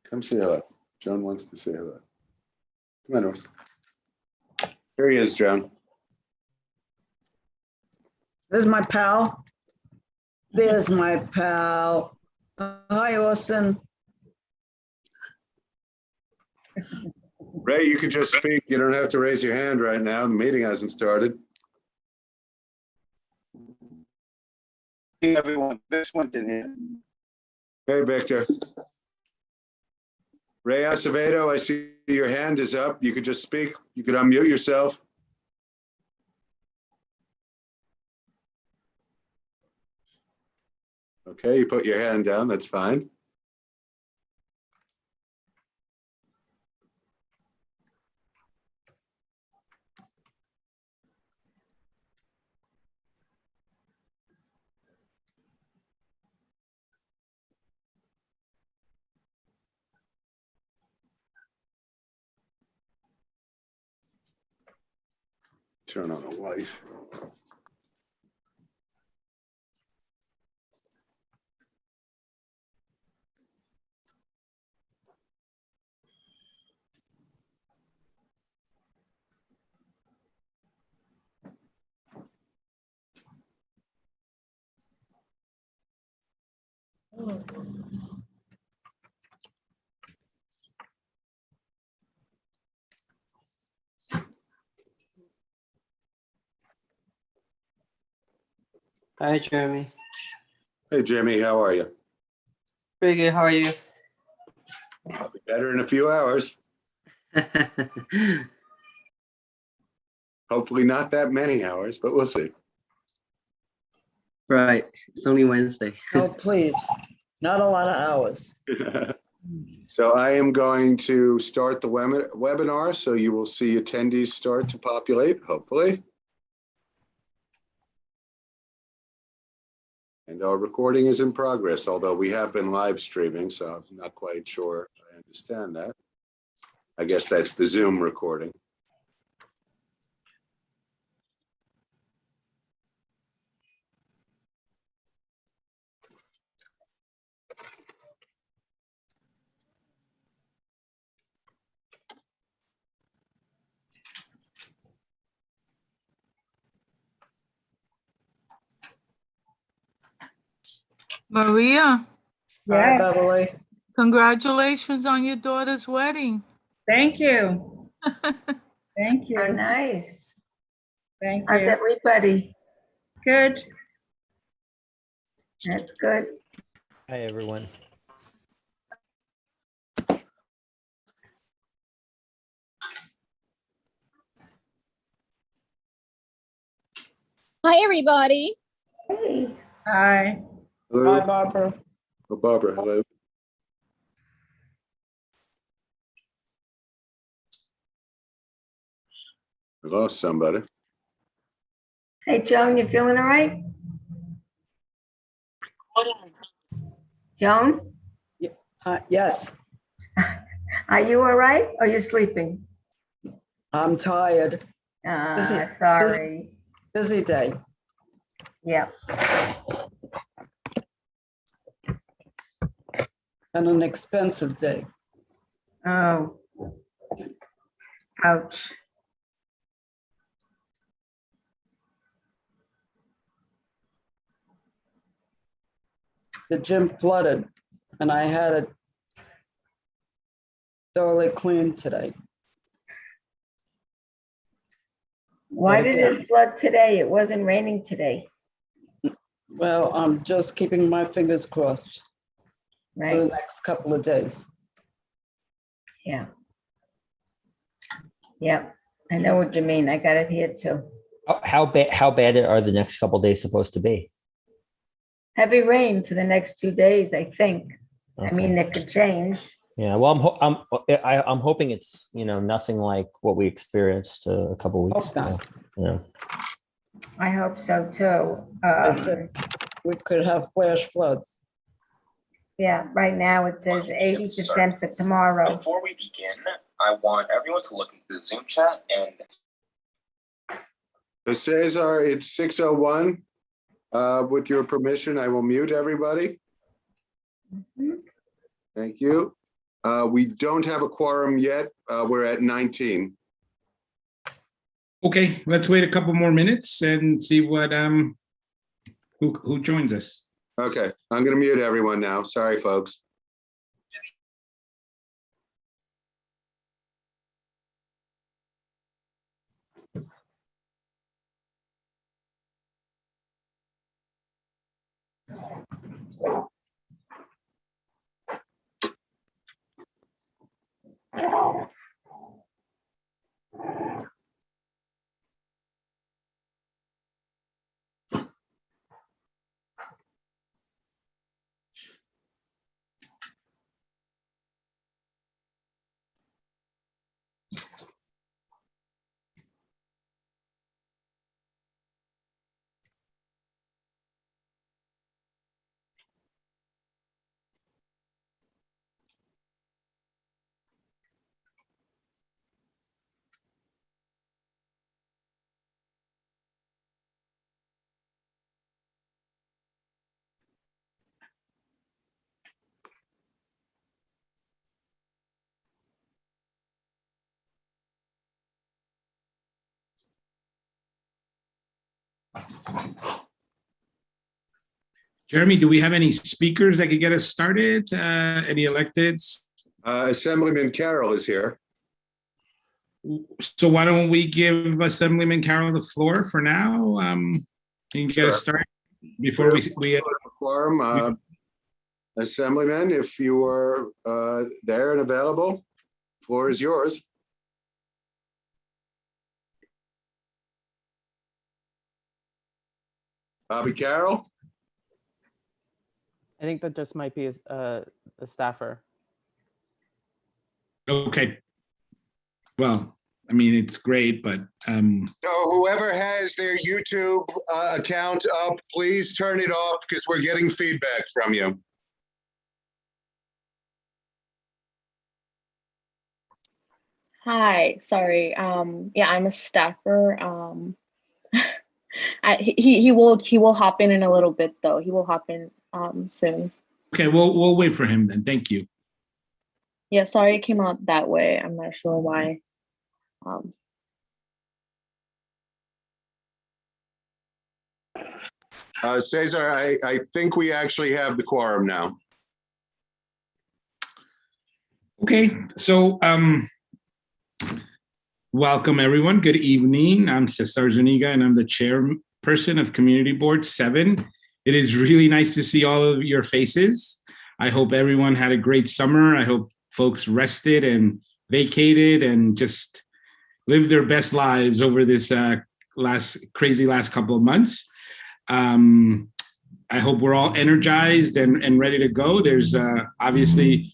Come say hello. Joan wants to say hello. Come on, North. Here he is, Joan. There's my pal. There's my pal. Hi, Austin. Ray, you can just speak. You don't have to raise your hand right now. The meeting hasn't started. Hey, everyone, this one didn't hit. Hey, Victor. Ray Acevedo, I see your hand is up. You could just speak. You could unmute yourself. Okay, you put your hand down. That's fine. Turn on the light. Hi, Jeremy. Hey, Jimmy, how are you? Pretty good. How are you? I'll be better in a few hours. Hopefully not that many hours, but we'll see. Right. It's only Wednesday. Oh, please. Not a lot of hours. So I am going to start the webinar, so you will see attendees start to populate, hopefully. And our recording is in progress, although we have been live streaming, so I'm not quite sure I understand that. I guess that's the Zoom recording. Maria, Hi, Yeah, Beverly. congratulations on your daughter's wedding. thank you. Thank Oh, you. nice. Thank How's you. everybody? Good. That's good. Hi, everyone. Hi, everybody. Hey, Hi. Hello. Hi, Barbara. Oh, Barbara, hello. We lost somebody. hey, Joan, you feeling all right? Joan, Yes, are you all right? Or you sleeping? I'm tired. Sorry. Busy day. Yeah. And an expensive day. Oh. Ouch. The gym flooded and I had it thoroughly cleaned today. Why But did again, it flood today? It wasn't raining today, well, I'm just keeping my fingers crossed for the right? next couple of days. Yeah. Yep. I know what you mean. I got it here too. How bad are the next couple days supposed to be? Heavy rain for the next 2 days, I think. I Okay. mean, it could change. Yeah, well, I'm hoping it's, nothing like what we experienced a couple weeks Hope not. ago. Yeah. I hope so too. I said we could have flash floods. Yeah, right now it says 80% for tomorrow. Before we begin, I want everyone to look into the Zoom chat and. So Cesar, it's 6:01. With your permission, I will mute everybody. Mhm. Thank you. We don't have a quorum yet. We're at 19. Okay, let's wait a couple more minutes and see what, who joins us. Okay, I'm going to mute everyone now. Sorry, folks. Jeremy, do we have any speakers that could get us started? Any electeds? Assemblyman Carroll is here. So why don't we give Assemblyman Carroll the floor for now? Can you get us started before we Quorum, Assemblyman, if you are there and available, floor is yours. Bobby Carroll? I think that just might be a staffer. Okay. Well, I mean, it's great, but So whoever has their YouTube account up, please turn it off because we're getting feedback from you. Hi, sorry. Yeah, I'm a staffer. He will hop in a little bit though. He will hop in soon. okay, we'll wait for him then. Thank you. Yeah, sorry it came out that way. I'm not sure why. Cesar, I think we actually have the quorum now. Okay, so welcome everyone. Good evening. I'm Cesar Zuniga and I'm the chairperson of Community Board 7. It is really nice to see all of your faces. I hope everyone had a great summer. I hope folks rested and vacated and just lived their best lives over this crazy last couple of months. I hope we're all energized and ready to go. There's obviously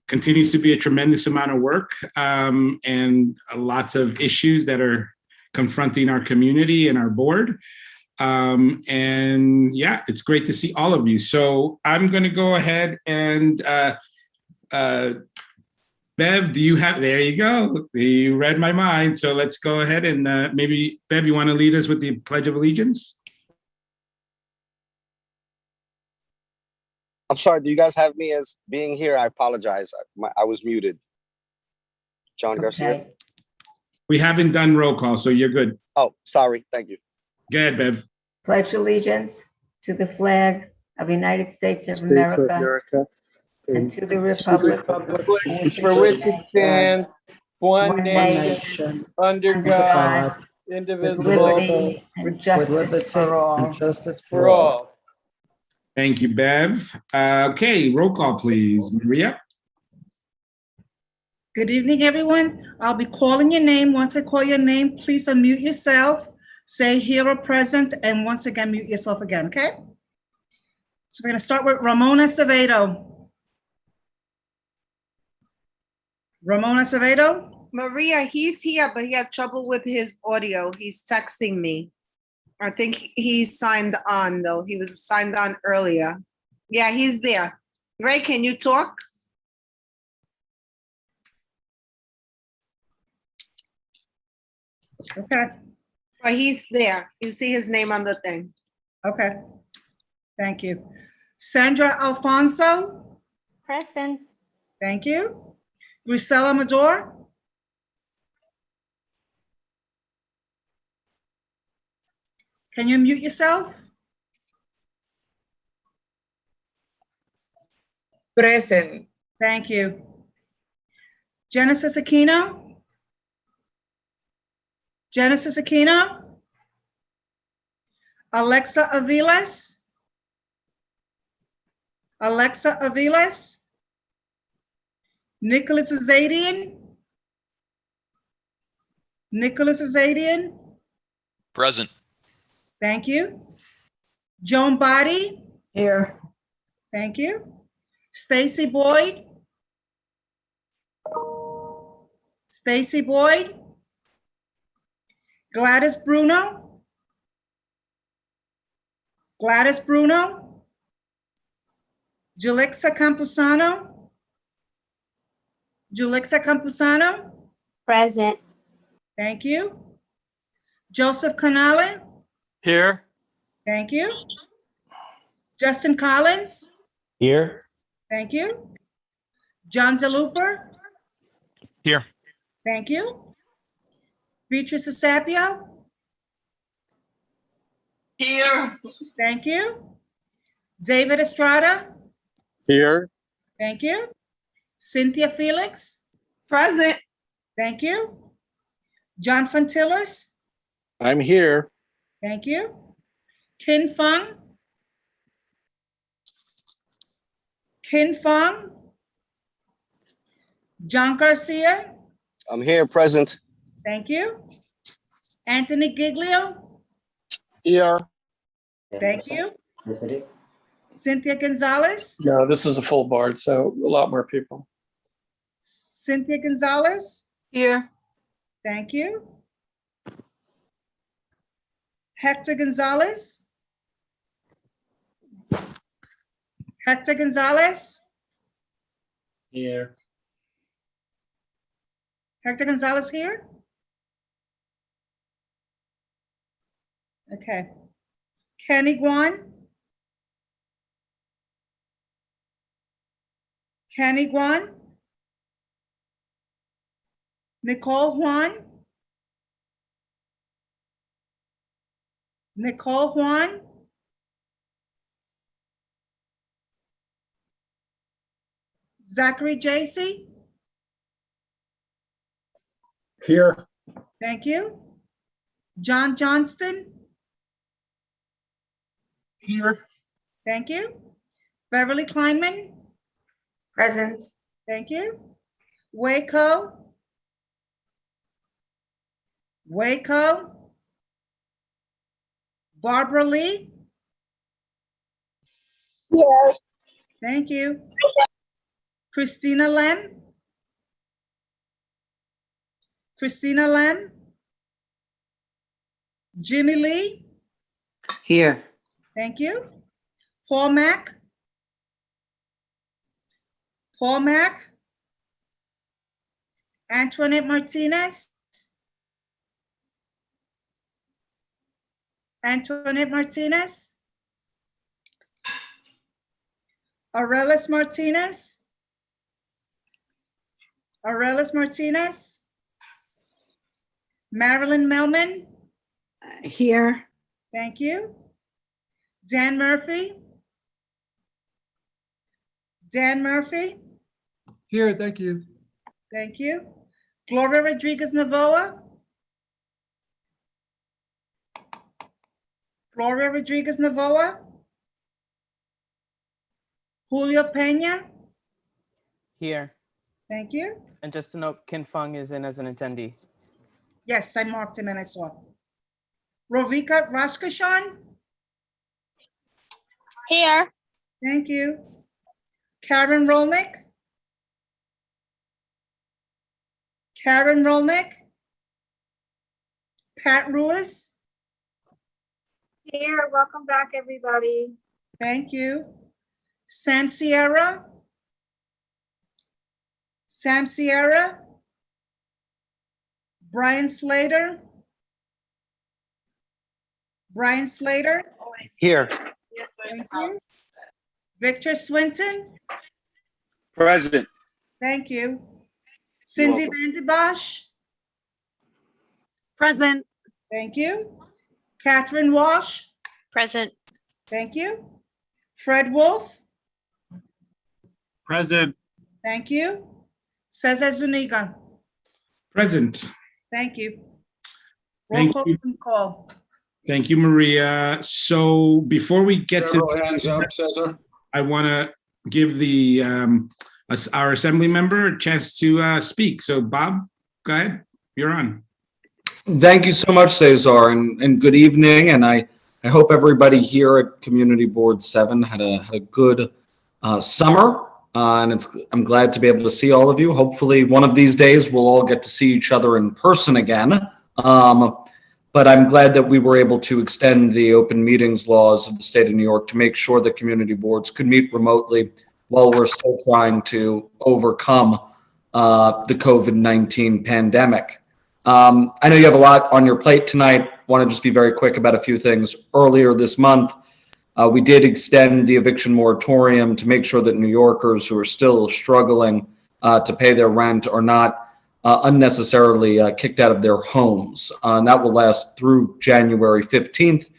continues to be a tremendous amount of work and lots of issues that are confronting our community and our board. And yeah, it's great to see all of you. So I'm going to go ahead and Bev, there you go. You read my mind. So let's go ahead and maybe, Bev, you want to lead us with the Pledge of Allegiance? I'm sorry, do you guys have me as being here? I apologize. I was muted. John Garcia? Okay. We haven't done roll call, so you're good. Oh, sorry. Thank you. Go ahead, Bev. Pledge allegiance to the flag of the United States of America and to the republic for which it stands, one nation, under God, indivisible, liberty and justice for all. Justice for all. Thank you, Bev. Okay, roll call, please. Maria? Good evening, everyone. I'll be calling your name. Once I call your name, please unmute yourself, say here or present, and once again, mute yourself again, okay? So we're gonna start with Ramona Acevedo. Ramona Acevedo? Maria, he's here, but he had trouble with his audio. He's texting me. I think he's signed on, though. He was signed on earlier. Yeah, he's there. Ray, can you talk? Okay, But he's there. You see his name on the thing. okay. Thank you. Sandra Alfonso? Present. Thank you. Grisela Mador. Can you mute yourself? Present. Thank you. Genesis Aquino? Genesis Aquino? Alexa Aviles? Alexa Aviles? Nicholas Azadian? Nicholas Azadian? Present. Thank you. Joan Body? Here. Thank you. Stacy Boyd? Stacy Boyd? Gladys Bruno? Gladys Bruno? Julixa Campusano? Julixa Campusano? Present. Thank you. Joseph Canale? Here. Thank you. Justin Collins? Here. Thank you. John DeLuper? Here. Thank you. Beatrice Sapio? Here. Thank you. David Estrada? Here. Thank you. Cynthia Felix? Present. Thank you. John Fontillis? I'm here. Thank you. Kin Fung? Kin Fung? John Garcia? I'm here, present. Thank you. Anthony Giglio? Here. Thank you. Cynthia Gonzalez? No, this is a full board, so a lot more people. Cynthia Gonzalez? Here. Thank you. Hector Gonzalez? Hector Gonzalez? Here. Hector Gonzalez here? Okay. Kenny Guan? Kenny Guan? Nicole Juan? Nicole Juan? Zachary J.C.? Here. Thank you. John Johnston? Here. Thank you. Beverly Kleinman? Present. Thank you. Waco? Waco? Barbara Lee? Yes. Thank you. Christina Lem? Christina Lem? Jimmy Lee? Here. Thank you. Paul Mack? Paul Mack? Antoinette Martinez? Antoinette Martinez? Aurelis Martinez? Aurelis Martinez? Marilyn Melman? Here. Thank you. Dan Murphy? Dan Murphy? Here, thank you. Thank you. Gloria Rodriguez Navoa? Gloria Rodriguez Navoa? Julio Pena? Here. Thank you. And just to note, Kin Fung is in as an attendee. Yes, I marked him and I saw. Rovika Rashkashan? Here. Thank you. Karen Rolnick? Karen Rolnick? Pat Ruiz? Here. Welcome back, everybody. Thank you. Sam Sierra? Sam Sierra? Brian Slater? Brian Slater? Here. Thank you. Victor Swinton? Present. Thank you. Cindy welcome. Vandenbosch. Present. Thank you. Catherine Walsh. Present. Thank you. Fred Wolf. Present. Thank you. Cesar Zuniga. Present. Thank you. Thank Roll you. call. Thank you, Maria. So before we get to, Several hands up, Cesar. I want to give the our assembly member a chance to speak. So Bob, go ahead. You're on. Thank you so much, Cesar, and good evening. And I hope everybody here at Community Board 7 had a good summer. And I'm glad to be able to see all of you. Hopefully one of these days we'll all get to see each other in person again. But I'm glad that we were able to extend the open meetings laws of the state of New York to make sure that community boards could meet remotely while we're still trying to overcome the COVID-19 pandemic. I know you have a lot on your plate tonight. Want to just be very quick about a few things. Earlier this month, we did extend the eviction moratorium to make sure that New Yorkers who are still struggling to pay their rent are not unnecessarily kicked out of their homes. And that will last through January 15th,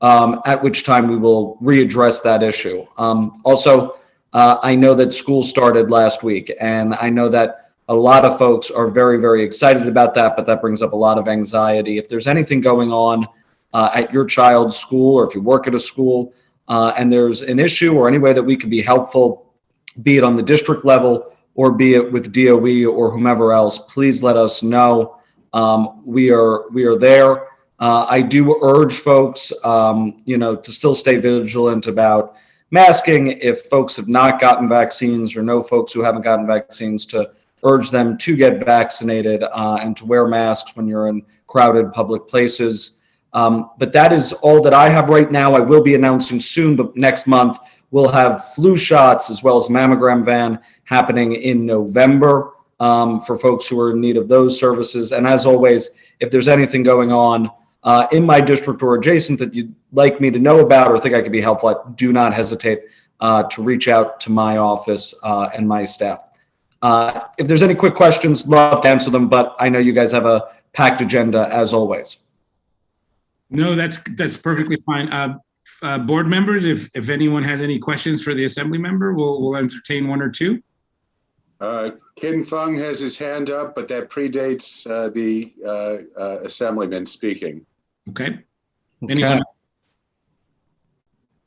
at which time we will readdress that issue. Also, I know that school started last week, and I know that a lot of folks are very, very excited about that, but that brings up a lot of anxiety. If there's anything going on at your child's school, or if you work at a school, and there's an issue or any way that we can be helpful, be it on the district level or be it with DOE or whomever else, please let us know. We are there. I do urge folks, to still stay vigilant about masking. If folks have not gotten vaccines or know folks who haven't gotten vaccines, to urge them to get vaccinated and to wear masks when you're in crowded public places. But that is all that I have right now. I will be announcing soon, but next month we'll have flu shots as well as a mammogram van happening in November for folks who are in need of those services. And as always, if there's anything going on in my district or adjacent that you'd like me to know about or think I could be helpful, do not hesitate to reach out to my office and my staff. If there's any quick questions, love to answer them, but I know you guys have a packed agenda as always. No, that's perfectly fine. Board members, if anyone has any questions for the assembly member, we'll entertain one or two. Kin Fung has his hand up, but that predates the assemblyman speaking. Okay. Anyone?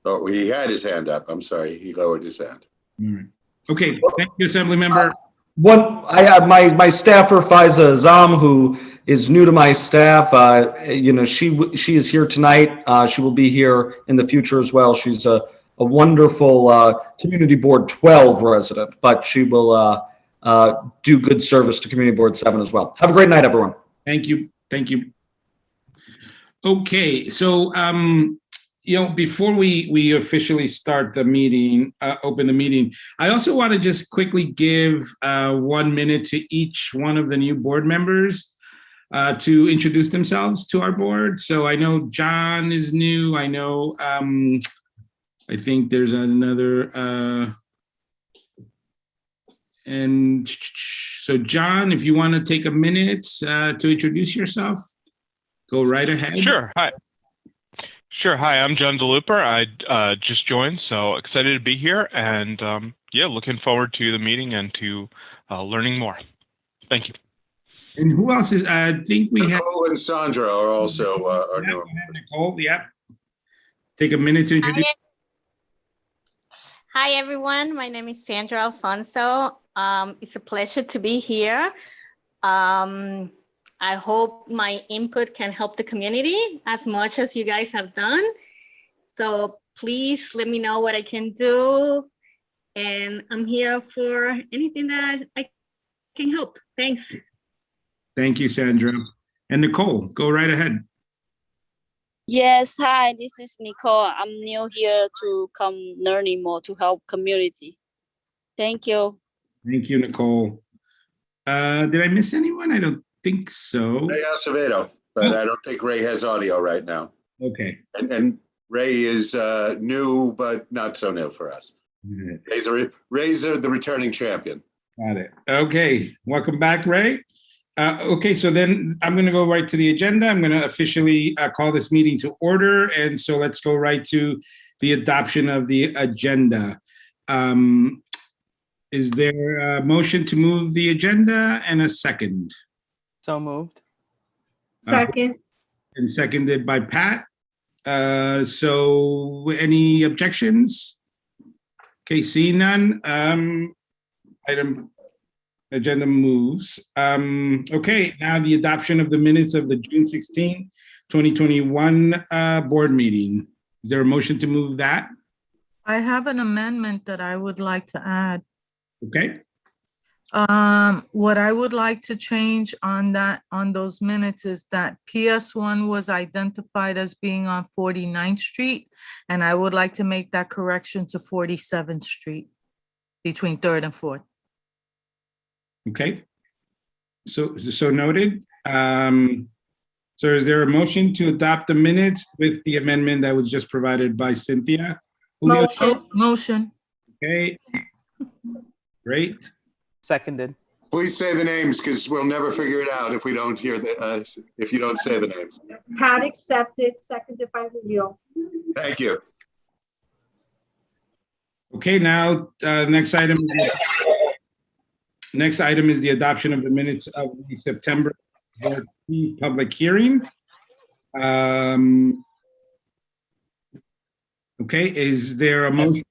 Oh, he had his hand up. I'm sorry. He lowered his hand. All right. Okay. Thank you, assembly member. I have my staffer Faiza Azam, who is new to my staff. She is here tonight. She will be here in the future as well. She's a wonderful Community Board 12 resident, but she will do good service to Community Board 7 as well. Have a great night, everyone. Thank you. Thank you. Okay, so before we officially start the meeting, open the meeting, I also want to just quickly give 1 minute to each one of the new board members to introduce themselves to our board. So I know John is new. I know, I think there's another, and so John, if you want to take a minute to introduce yourself, go right ahead. Sure. Hi. Sure. Hi, I'm John DeLuper. I just joined, so excited to be here, and looking forward to the meeting and to learning more. Thank you. And who else is? I think we have Nicole and Sandra are also our new. Nicole. Yeah. Take a minute to introduce. Hi everyone. My name is Sandra Alfonso. It's a pleasure to be here. I hope my input can help the community as much as you guys have done. So please let me know what I can do. And I'm here for anything that I can help. Thanks. Thank you, Sandra. And Nicole, go right ahead. Yes, hi, this is Nicole. I'm new here to come learning more to help community. Thank you. Thank you, Nicole. Did I miss anyone? I don't think so. Ray Acevedo, but I don't think Ray has audio right now. Okay. And Ray is new, but not so new for us. Mm-hmm. Ray's the returning champion. Got it. Okay, welcome back, Ray. Okay, so then I'm going to go right to the agenda. I'm going to officially call this meeting to order. And so let's go right to the adoption of the agenda. Is there a motion to move the agenda and a second? So moved. Second. And seconded by Pat. So any objections? Okay, seeing none. Agenda moves. Okay, now the adoption of the minutes of the June 16, 2021 board meeting. Is there a motion to move that? I have an amendment that I would like to add. Okay. What I would like to change on those minutes is that PS1 was identified as being on 49th Street, and I would like to make that correction to 47th Street between 3rd and 4th. Okay. So noted. So is there a motion to adopt the minutes with the amendment that was just provided by Cynthia? Motion. Okay. Great. Seconded. Please say the names because we'll never figure it out if we don't hear if you don't say the names. Pat accepted, seconded by Julio. Thank you. Okay, now next item is the adoption of the minutes of the September 14th public hearing. Okay, is there a motion?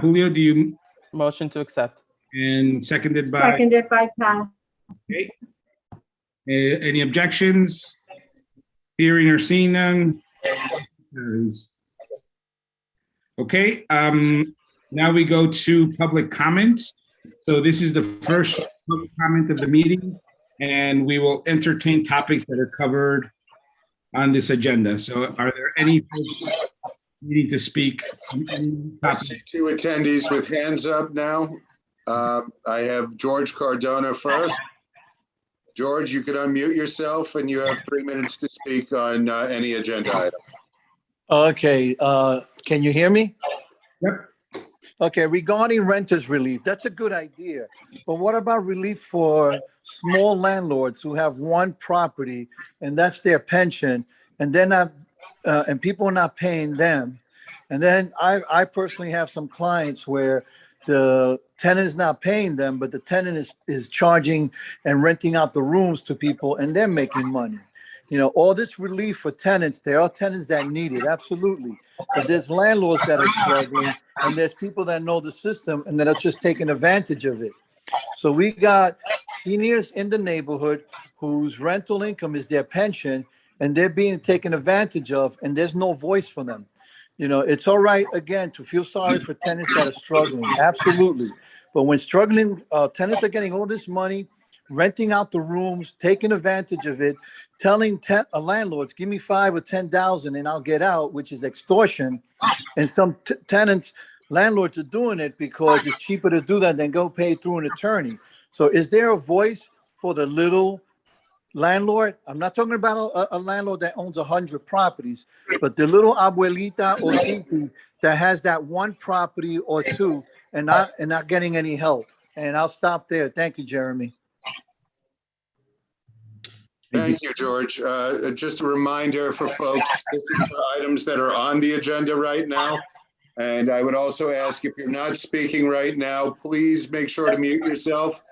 Julio, do you? Motion to accept. And seconded by? Seconded by Pat. Okay. Any objections? Hearing or seeing none? Okay, now we go to public comments. So this is the first public comment of the meeting, and we will entertain topics that are covered on this agenda. So are there any folks needing to speak on any topic? Two attendees with hands up now. I have George Cardona first. George, you can unmute yourself and you have 3 minutes to speak on any agenda item. Okay, can you hear me? Yep. Okay, regarding renters relief, that's a good idea. But what about relief for small landlords who have one property and that's their pension, and they're not, and people are not paying them? And then I personally have some clients where the tenant is not paying them, but the tenant is charging and renting out the rooms to people, and they're making money. You know, all this relief for tenants, there are tenants that need it, absolutely. But there's landlords that are struggling, and there's people that know the system and that are just taking advantage of it. So we got seniors in the neighborhood whose rental income is their pension, and they're being taken advantage of, and there's no voice for them. You know, it's all right, again, to feel sorry for tenants that are struggling, absolutely. But when struggling tenants are getting all this money, renting out the rooms, taking advantage of it, telling landlords, give me 5 or 10,000 and I'll get out, which is extortion. And some tenants, landlords are doing it because it's cheaper to do that than go pay through an attorney. So is there a voice for the little landlord? I'm not talking about a landlord that owns 100 properties, but the little abuelita or titi that has that one property or two and not getting any help. And I'll stop there. Thank you, Jeremy. Thank you, George. Just a reminder for folks, this is for items that are on the agenda right now. And I would also ask, if you're not speaking right now, please make sure to mute yourself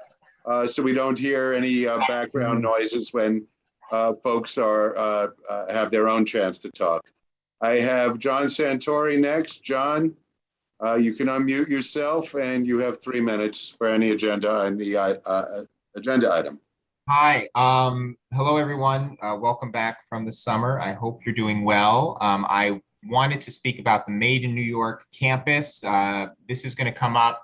so we don't hear any background noises when folks have their own chance to talk. I have John Santori next. John, you can unmute yourself and you have 3 minutes for any agenda on the agenda item. Hi, hello everyone. Welcome back from the summer. I hope you're doing well. I wanted to speak about the Made in New York campus. This is going to come up.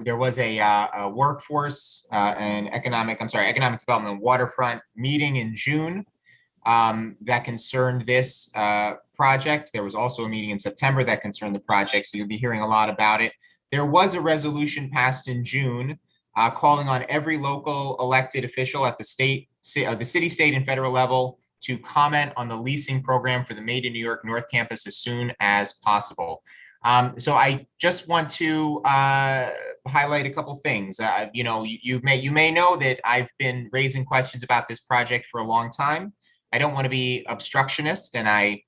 There was a workforce and economic development waterfront meeting in June that concerned this project. There was also a meeting in September that concerned the project, so you'll be hearing a lot about it. There was a resolution passed in June calling on every local elected official at the city, state, and federal level to comment on the leasing program for the Made in New York North Campus as soon as possible. So I just want to highlight a couple things. You may know that I've been raising questions about this project for a long time. I don't want to be obstructionist, and I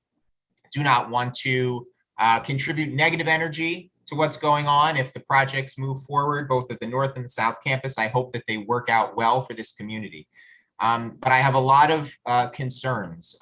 do not want to contribute negative energy to what's going on. If the projects move forward, both at the North and the South Campus, I hope that they work out well for this community. But I have a lot of concerns.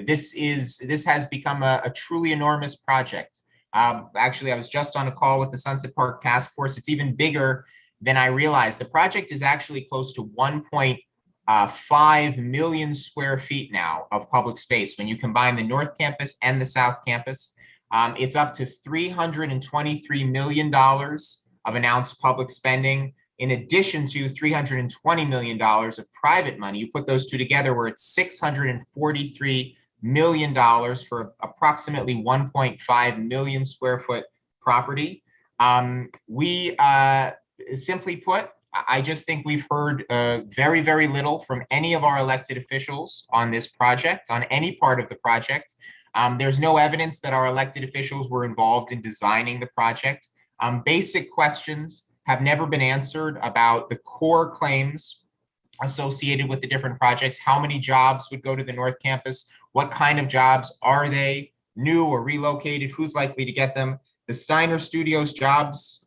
This has become a truly enormous project. Actually, I was just on a call with the Sunset Park Task Force. It's even bigger than I realized. The project is actually close to 1.5 million square feet now of public space. When you combine the North Campus and the South Campus, it's up to $323 million of announced public spending, in addition to $320 million of private money. You put those two together, we're at $643 million for approximately 1.5 million square foot property. Simply put, I just think we've heard very, very little from any of our elected officials on this project, on any part of the project. There's no evidence that our elected officials were involved in designing the project. Basic questions have never been answered about the core claims associated with the different projects. How many jobs would go to the North Campus? What kind of jobs are they? New or relocated? Who's likely to get them? The Steiner Studios jobs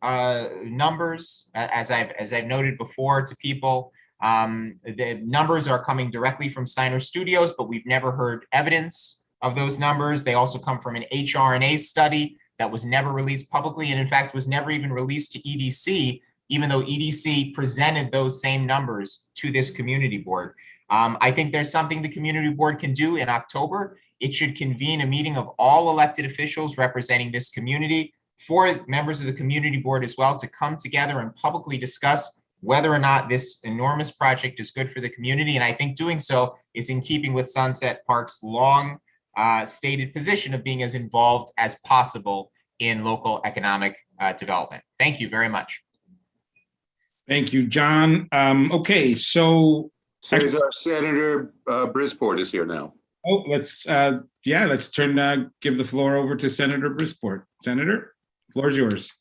numbers, as I've noted before to people, the numbers are coming directly from Steiner Studios, but we've never heard evidence of those numbers. They also come from an HRNA study that was never released publicly, and in fact was never even released to EDC, even though EDC presented those same numbers to this community board. I think there's something the community board can do in October. It should convene a meeting of all elected officials representing this community, for members of the community board as well, to come together and publicly discuss whether or not this enormous project is good for the community. And I think doing so is in keeping with Sunset Park's long stated position of being as involved as possible in local economic development. Thank you very much. Thank you, John. Okay, so Cesar, Senator Brisport is here now. Oh, let's give the floor over to Senator Brisport. Senator, the floor is yours.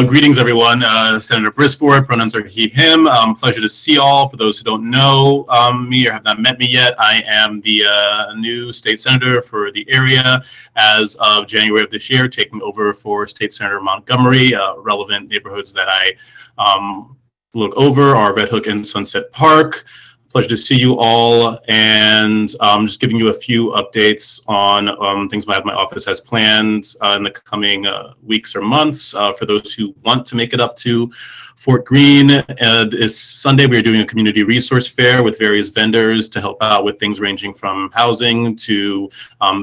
Greetings, everyone. Senator Brisport, pronouns are he, him. Pleasure to see all. For those who don't know me or have not met me yet, I am the new state senator for the area as of January of this year, taking over for State Senator Montgomery. Relevant neighborhoods that I look over are Red Hook and Sunset Park. Pleasure to see you all, and just giving you a few updates on things my office has planned in the coming weeks or months. For those who want to make it up to Fort Greene, this Sunday we are doing a community resource fair with various vendors to help out with things ranging from housing to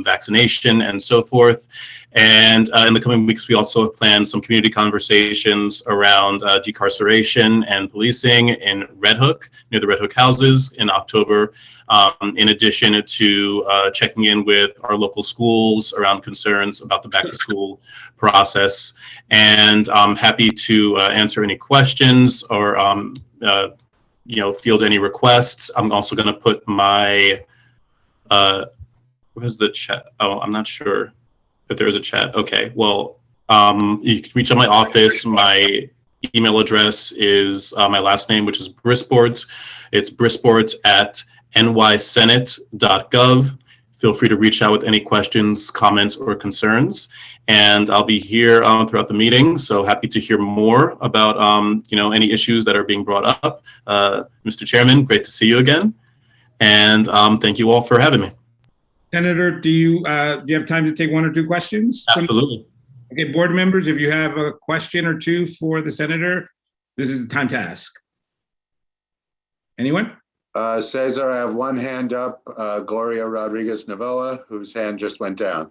vaccination and so forth. And in the coming weeks, we also plan some community conversations around decarceration and policing in Red Hook, near the Red Hook houses in October, in addition to checking in with our local schools around concerns about the back to school process. And I'm happy to answer any questions or field any requests. I'm also going to put my, where's the chat? Oh, I'm not sure if there is a chat. Okay, well, you can reach out my office. My email address is my last name, which is Brisport. It's brisport@nysenate.gov. Feel free to reach out with any questions, comments, or concerns. And I'll be here throughout the meeting. So happy to hear more about any issues that are being brought up. Mr. Chairman, great to see you again. And thank you all for having me. Senator, do you have time to take one or two questions? Absolutely. Okay, board members, if you have a question or two for the senator, this is the time to ask. Anyone? Cesar, I have one hand up, Gloria Rodriguez Novoa, whose hand just went down.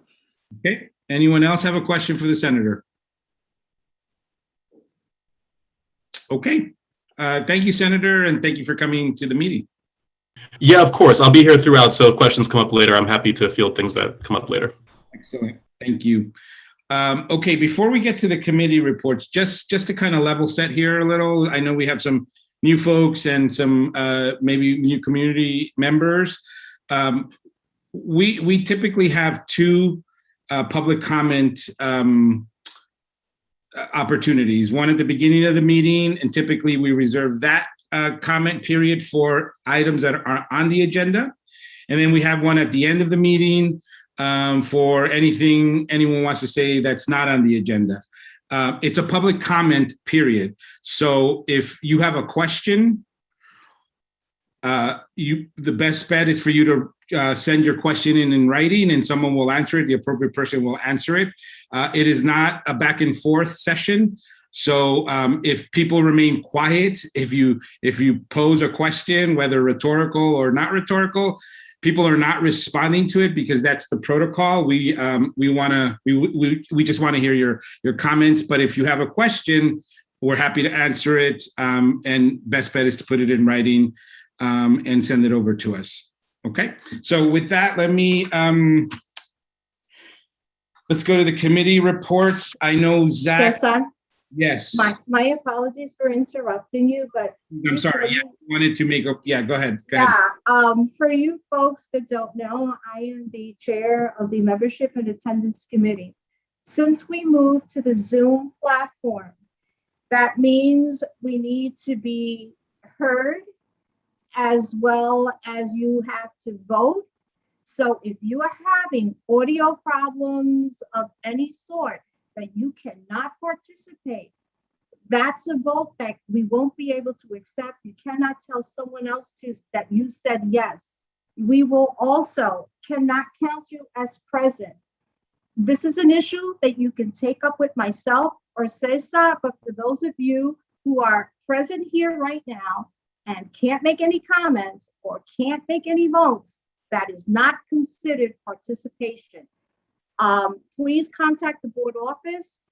Okay, anyone else have a question for the senator? Okay, thank you, Senator, and thank you for coming to the meeting. Yeah, of course. I'll be here throughout. So if questions come up later, I'm happy to field things that come up later. Excellent. Thank you. Okay, before we get to the committee reports, just to kind of level set here a little, I know we have some new folks and some maybe new community members. We typically have two public comment opportunities. One at the beginning of the meeting, and typically we reserve that comment period for items that are on the agenda. And then we have one at the end of the meeting for anything anyone wants to say that's not on the agenda. It's a public comment period. So if you have a question, the best bet is for you to send your question in writing, and someone will answer it. The appropriate person will answer it. It is not a back and forth session. So if people remain quiet, if you pose a question, whether rhetorical or not rhetorical, people are not responding to it because that's the protocol. We just want to hear your comments. But if you have a question, we're happy to answer it. And best bet is to put it in writing and send it over to us. Okay. So with that, let's go to the committee reports. I know Zach. Cesar, Yes. my apologies for interrupting you, but I'm sorry. Yeah, wanted to make up. Yeah, go ahead. For you folks that don't know, I am the chair of the Membership and Attendance Committee. Since we moved to the Zoom platform, that means we need to be heard as well as you have to vote. So if you are having audio problems of any sort that you cannot participate, that's a vote that we won't be able to accept. You cannot tell someone else that you said yes. We will also cannot count you as present. This is an issue that you can take up with myself or Cesar, but for those of you who are present here right now and can't make any comments or can't make any votes, that is not considered participation. Please contact the board office.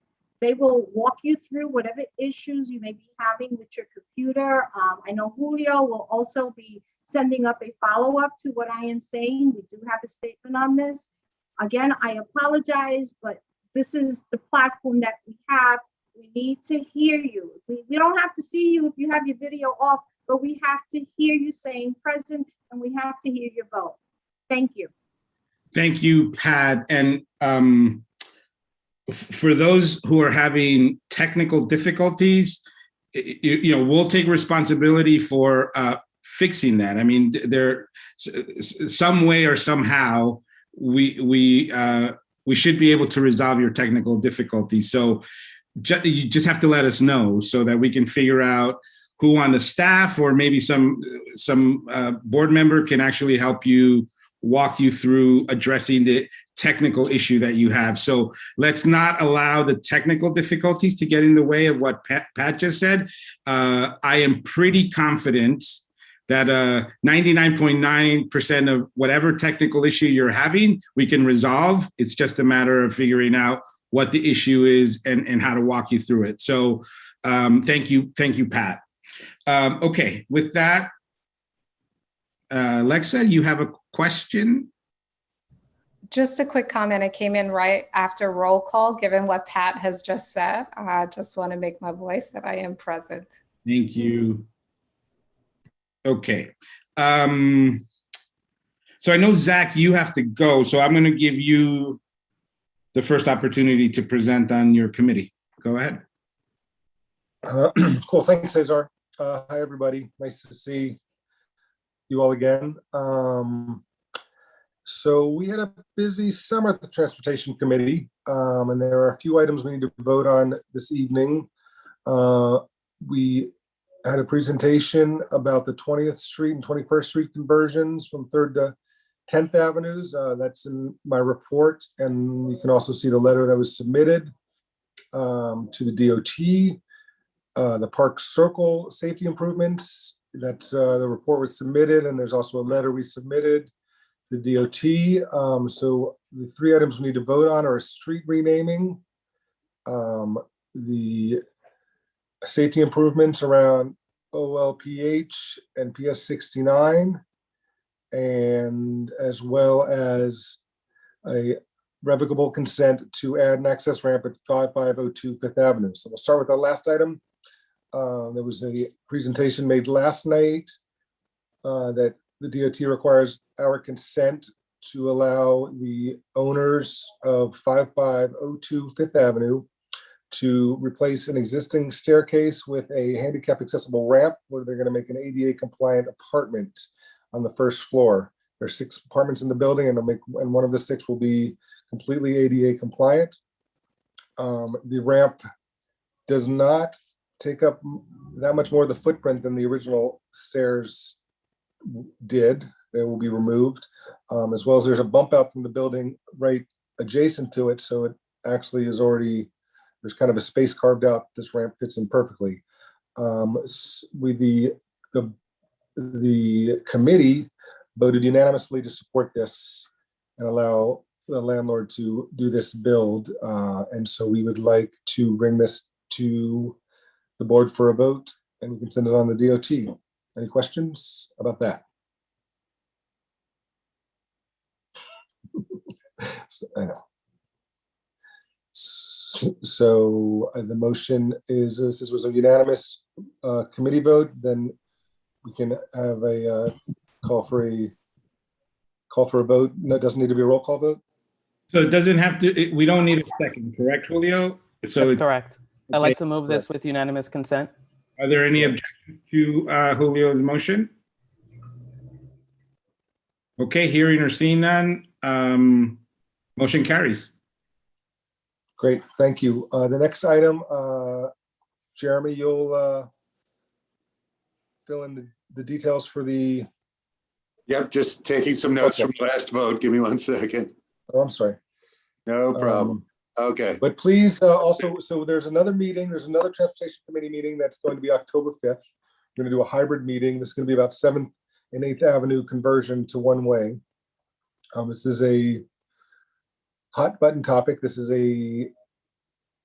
They will walk you through whatever issues you may be having with your computer. I know Julio will also be sending up a follow-up to what I am saying. We do have a statement on this. Again, I apologize, but this is the platform that we have. We need to hear you. We don't have to see you if you have your video off, but we have to hear you saying present, and we have to hear your vote. Thank you. Thank you, Pat. And for those who are having technical difficulties, we'll take responsibility for fixing that. I mean, there, some way or somehow, we should be able to resolve your technical difficulties. So you just have to let us know so that we can figure out who on the staff or maybe some board member can actually help you, walk you through addressing the technical issue that you have. So let's not allow the technical difficulties to get in the way of what Pat just said. I am pretty confident that 99.9% of whatever technical issue you're having, we can resolve. It's just a matter of figuring out what the issue is and how to walk you through it. So thank you, Pat. Okay, with that, Lexa, you have a question? Just a quick comment. I came in right after roll call, given what Pat has just said. I just want to make my voice that I am present. Thank you. Okay. So I know, Zach, you have to go, so I'm going to give you the first opportunity to present on your committee. Go ahead. Cool. Thanks, Cesar. Hi, everybody. Nice to see you all again. So we had a busy summer at the Transportation Committee, and there are a few items we need to vote on this evening. We had a presentation about the 20th Street and 21st Street conversions from 3rd to 10th Avenues. That's in my report, and you can also see the letter that was submitted to the DOT. The Park Circle safety improvements, that's the report was submitted, and there's also a letter we submitted to the DOT. So the three items we need to vote on are a street renaming, the safety improvements around OLPH and PS 69, and as well as a revocable consent to add an access ramp at 5502 Fifth Avenue. So we'll start with the last item. There was a presentation made last night that the DOT requires our consent to allow the owners of 5502 Fifth Avenue to replace an existing staircase with a handicap accessible ramp where they're going to make an ADA compliant apartment on the first floor. There's 6 apartments in the building, and one of the 6 will be completely ADA compliant. The ramp does not take up that much more of the footprint than the original stairs did. They will be removed, as well as there's a bump out from the building right adjacent to it, so it actually is already, there's kind of a space carved out. This ramp fits in perfectly. With the committee voted unanimously to support this and allow the landlord to do this build, and so we would like to bring this to the board for a vote, and we can send it on the DOT. Any questions about that? I know. So the motion is, this was a unanimous committee vote, then we can have a call for a vote. No, it doesn't need to be a roll call vote. So it doesn't have to, we don't need a second, correct, Julio? So That's it's, correct. I'd okay. like to move this with unanimous consent. Are there any objections to Julio's motion? Okay, hearing or seeing none, motion carries. Great, thank you. The next item, Jeremy, you'll fill in the details for the. Yep, just taking some notes from the last vote. Give me 1 second. Oh, I'm sorry. No problem. Okay. But please also, so there's another meeting, there's another transportation committee meeting that's going to be October 5th. We're going to do a hybrid meeting. This is going to be about 7th and 8th Avenue conversion to one-way. This is a hot button topic. This is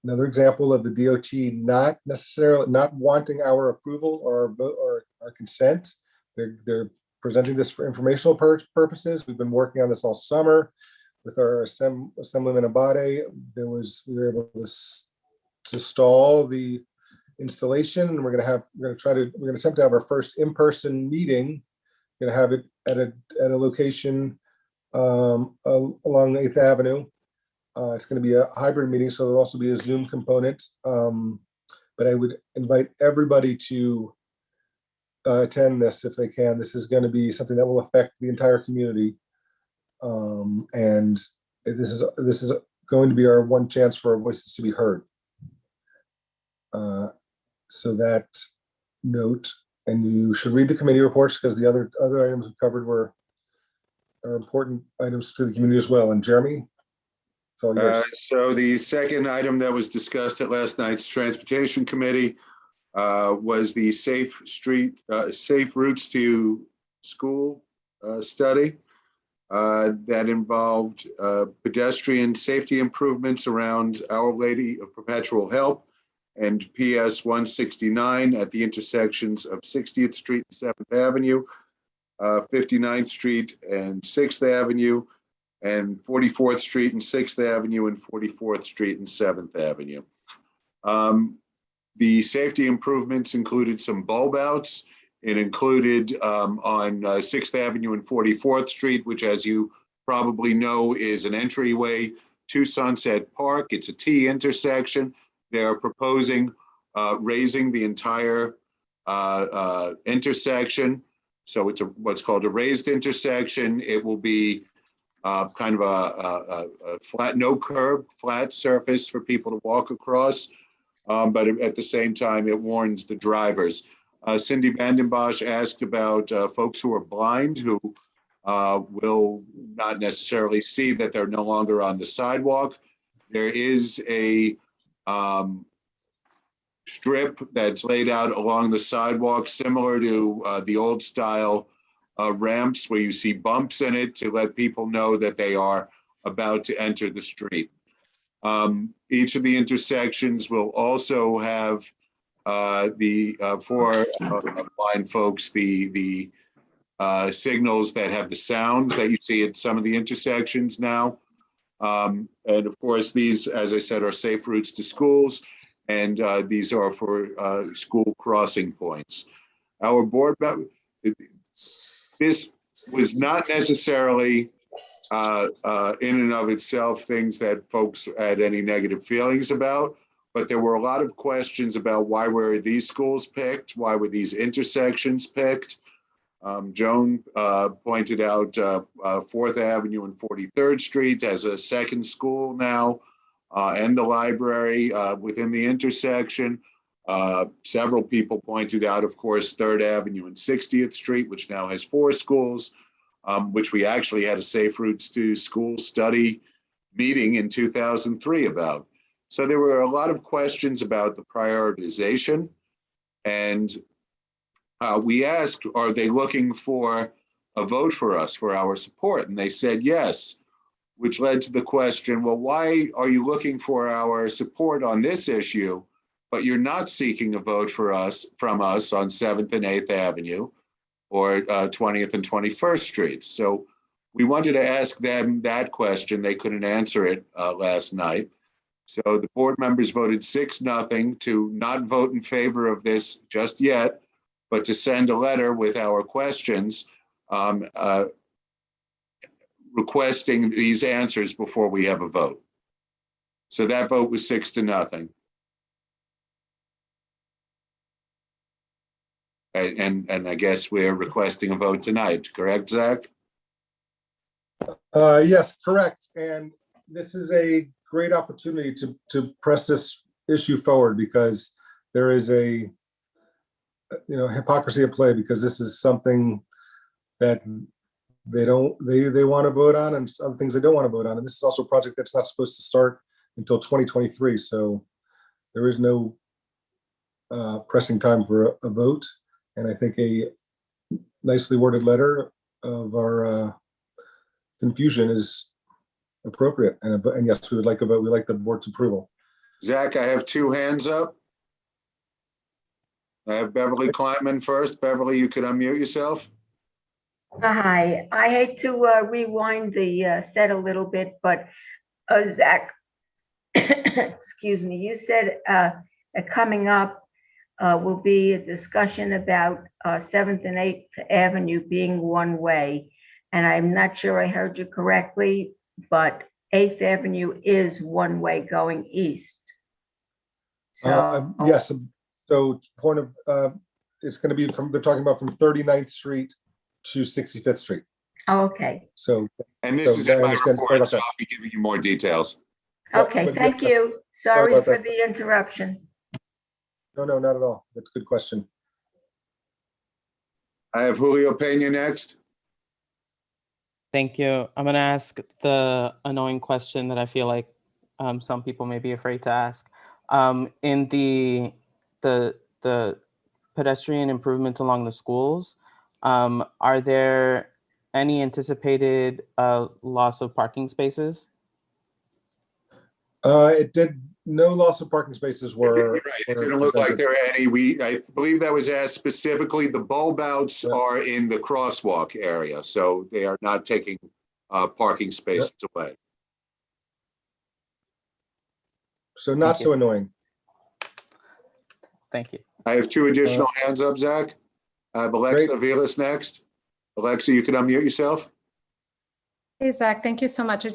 another example of the DOT not wanting our approval or our consent. They're presenting this for informational purposes. We've been working on this all summer with our Assemblyman Abate. We were able to stall the installation, and we're going to attempt to have our first in-person meeting. We're going to have it at a location along 8th Avenue. It's going to be a hybrid meeting, so there'll also be a Zoom component. But I would invite everybody to attend this if they can. This is going to be something that will affect the entire community. And this is going to be our one chance for our voices to be heard. So that note, and you should read the committee reports because the other items we covered are important items to the community as well. And Jeremy, it's all yours. So the second item that was discussed at last night's transportation committee was the safe routes to school study. That involved pedestrian safety improvements around Our Lady of Perpetual Help and PS 169 at the intersections of 60th Street and 7th Avenue, 59th Street and 6th Avenue, and 44th Street and 6th Avenue, and 44th Street and 7th Avenue. The safety improvements included some bulb outs. It included on 6th Avenue and 44th Street, which, as you probably know, is an entryway to Sunset Park. It's a T intersection. They're proposing raising the entire intersection. So it's what's called a raised intersection. It will be kind of a flat, no curb, flat surface for people to walk across. But at the same time, it warns the drivers. Cindy Vandenbosch asked about folks who are blind who will not necessarily see that they're no longer on the sidewalk. There is a strip that's laid out along the sidewalk, similar to the old style ramps where you see bumps in it to let people know that they are about to enter the street. Each of the intersections will also have for blind folks, the signals that have the sounds that you see at some of the intersections now. And of course, these, as I said, are safe routes to schools, and these are for school crossing points. Our board, this was not necessarily in and of itself things that folks had any negative feelings about. but there were a lot of questions about why were these schools picked? Why were these intersections picked? Joan pointed out 4th Avenue and 43rd Street as a second school now, and the library within the intersection. Several people pointed out, of course, 3rd Avenue and 60th Street, which now has 4 schools, which we actually had a Safe Routes to School study meeting in 2003 about. So there were a lot of questions about the prioritization, and we asked, are they looking for a vote for us, for our support? And they said yes, which led to the question, well, why are you looking for our support on this issue, but you're not seeking a vote from us on 7th and 8th Avenue or 20th and 21st Streets? So we wanted to ask them that question. They couldn't answer it last night. So the board members voted 6-0 to not vote in favor of this just yet, but to send a letter with our questions requesting these answers before we have a vote. So that vote was 6-0. And I guess we're requesting a vote tonight, correct, Zach? Yes, correct. And this is a great opportunity to press this issue forward, because there is a hypocrisy at play, because this is something that they want to vote on, and other things they don't want to vote on. And this is also a project that's not supposed to start until 2023. So there is no pressing time for a vote. And I think a nicely worded letter of our confusion is appropriate. And yes, we would like a vote. We like the board's approval. Zach, I have 2 hands up. I have Beverly Kleinman first. Beverly, you could unmute yourself. Hi, I hate to rewind the set a little bit, but Zach, excuse me, you said coming up will be a discussion about 7th and 8th Avenue being one way. And I'm not sure I heard you correctly, but 8th Avenue is one way going east. So yes. So point of, it's going to be they're talking about from 39th Street to 65th Street. Oh, okay. So, and this is in my report, so I'll be giving you more details. Okay, thank you. Sorry for the interruption. No, not at all. That's a good question. I have Julio Pena next. Thank you. I'm going to ask the annoying question that I feel like some people may be afraid to ask. In the pedestrian improvements along the schools, are there any anticipated loss of parking spaces? No loss of parking spaces were. Right. It didn't look like there were any. I believe that was asked specifically. The bulb outs are in the crosswalk area, so they are not taking parking spaces away. So not so annoying. Thank you. I have 2 additional hands up, Zach. I have Alexa Vilas next. Alexa, you can unmute yourself. Hey, Zach, thank you so much.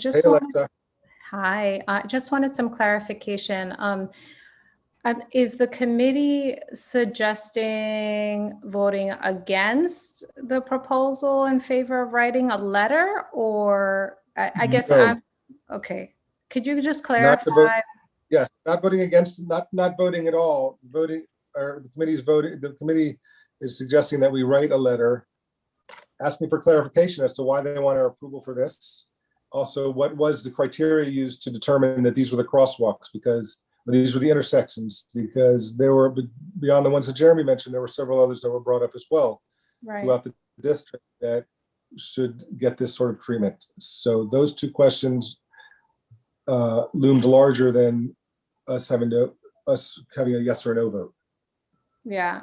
I just wanted some clarification. Is the committee suggesting voting against the proposal in favor of writing a letter, or I guess No. okay. Could you just clarify? Yes, not voting against, not voting at all. Voting, or the committee's voting. The committee is suggesting that we write a letter asking for clarification as to why they want our approval for this. Also, what was the criteria used to determine that these were the crosswalks, because these were the intersections, because there were, beyond the ones that Jeremy mentioned, there were several others that were brought up as well throughout the district that should get this sort of treatment. So those 2 questions loomed larger than us having a yes or a no vote. Yeah,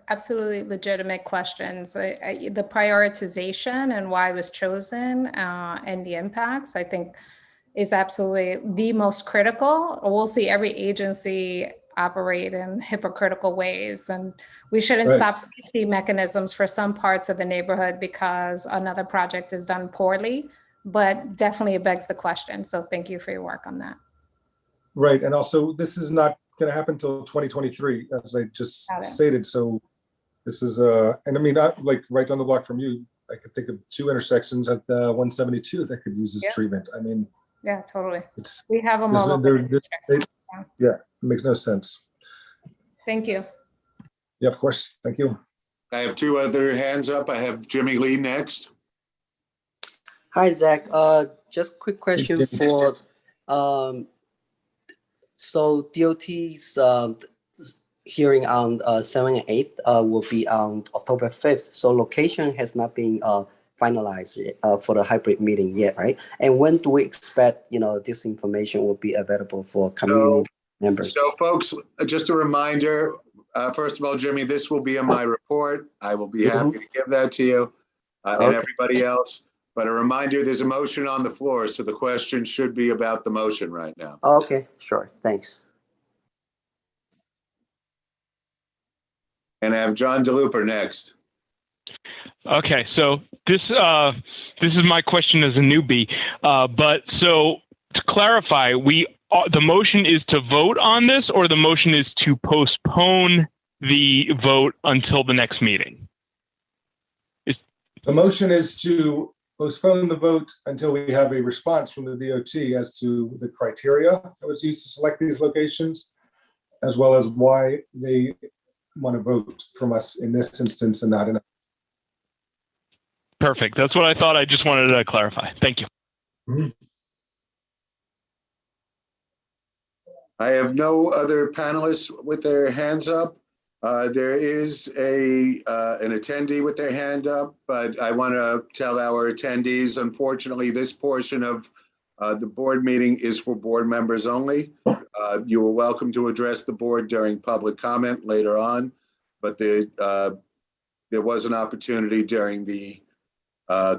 absolutely legitimate questions. The prioritization and why it was chosen and the impacts, I think, is absolutely the most critical. We'll see every agency operate in hypocritical ways, and we shouldn't stop safety mechanisms for some parts of the neighborhood because another project is done poorly, but definitely it begs the question. So thank you for your work on that. Right, and also this is not gonna happen till 2023, as I just Got it. stated, so this is, and I mean, not like right down the block from you, I could think of 2 intersections at 172 that could use this Yeah. treatment. I mean, Yeah, totally. it's, We have them this- all over. they're- the they- check. yeah, it makes no sense. Thank you. Yeah, of course, thank you. I have 2 other hands up. I have Jimmy Lee next. Hi, Zach. Just quick question for, so DOT's hearing on 7th and 8th will be on October 5th. So location has not been finalized yet, for the hybrid meeting yet, right? And when do we expect, this information will be available for community members? So folks, just a reminder, first of all, Jimmy, this will be in my report. I will be happy to give that to you and Okay. everybody else. But a reminder, there's a motion on the floor, so the question should be about the motion right now. Okay, sure. Thanks. And I have John DeLuper next. Okay, so this is my question as a newbie. But so to clarify, the motion is to vote on this, or the motion is to postpone the vote until the next meeting? The motion is to postpone the vote until we have a response from the DOT as to the criteria that was used to select these locations, as well as why they want to vote from us in this instance and not in. Perfect. That's what I thought. I just wanted to clarify. Thank you. Mhm. I have no other panelists with their hands up. There is an attendee with their hand up, but I want to tell our attendees, unfortunately, this portion of the board meeting is for board members only. You are welcome to address the board during public comment later on, but there was an opportunity during the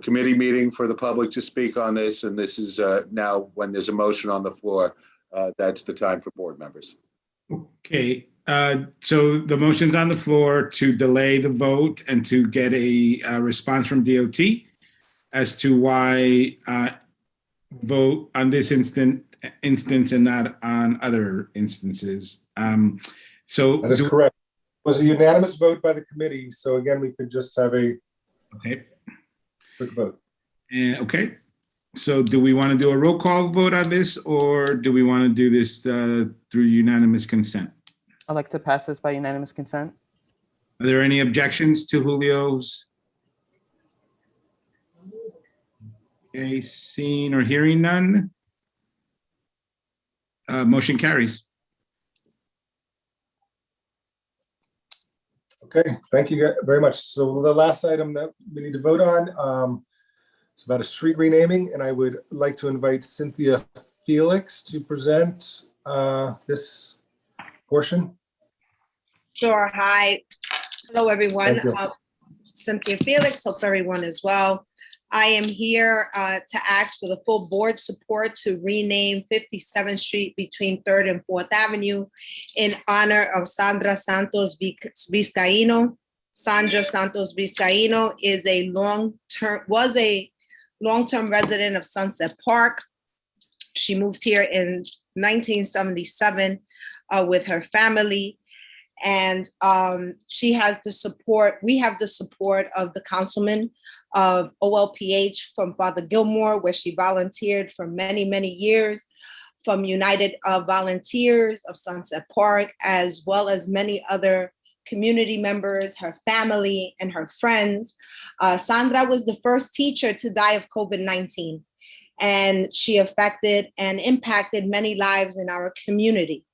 committee meeting for the public to speak on this, and this is now when there's a motion on the floor, that's the time for board members. Okay, so the motion's on the floor to delay the vote and to get a response from DOT as to why vote on this instance and not on other instances. So That is correct. It was a unanimous vote by the committee, so again, we could just have a quick vote. Okay, so do we want to do a roll call vote on this, or do we want to do this through unanimous consent? I'd like to pass this by unanimous consent. Are there any objections to Julio's? Okay, seeing or hearing none. Motion carries. Okay, thank you very much. So the last item that we need to vote on is about a street renaming, and I would like to invite Cynthia Felix to present this portion. Sure. Hi. Hello, everyone. Thank you. Cynthia Felix. Hope everyone is well. I am here to ask for the full board support to rename 57th Street between 3rd and 4th Avenue in honor of Sandra Santos Vizcaíno. Sandra Santos Vizcaíno was a long-term resident of Sunset Park. She moved here in 1977 with her family. And she has the support, we have the support of the councilman of OLPH from Father Gilmore, where she volunteered for many, many years, from United Volunteers of Sunset Park, as well as many other community members, her family, and her friends. Sandra was the first teacher to die of COVID-19, and she affected and impacted many lives in our community.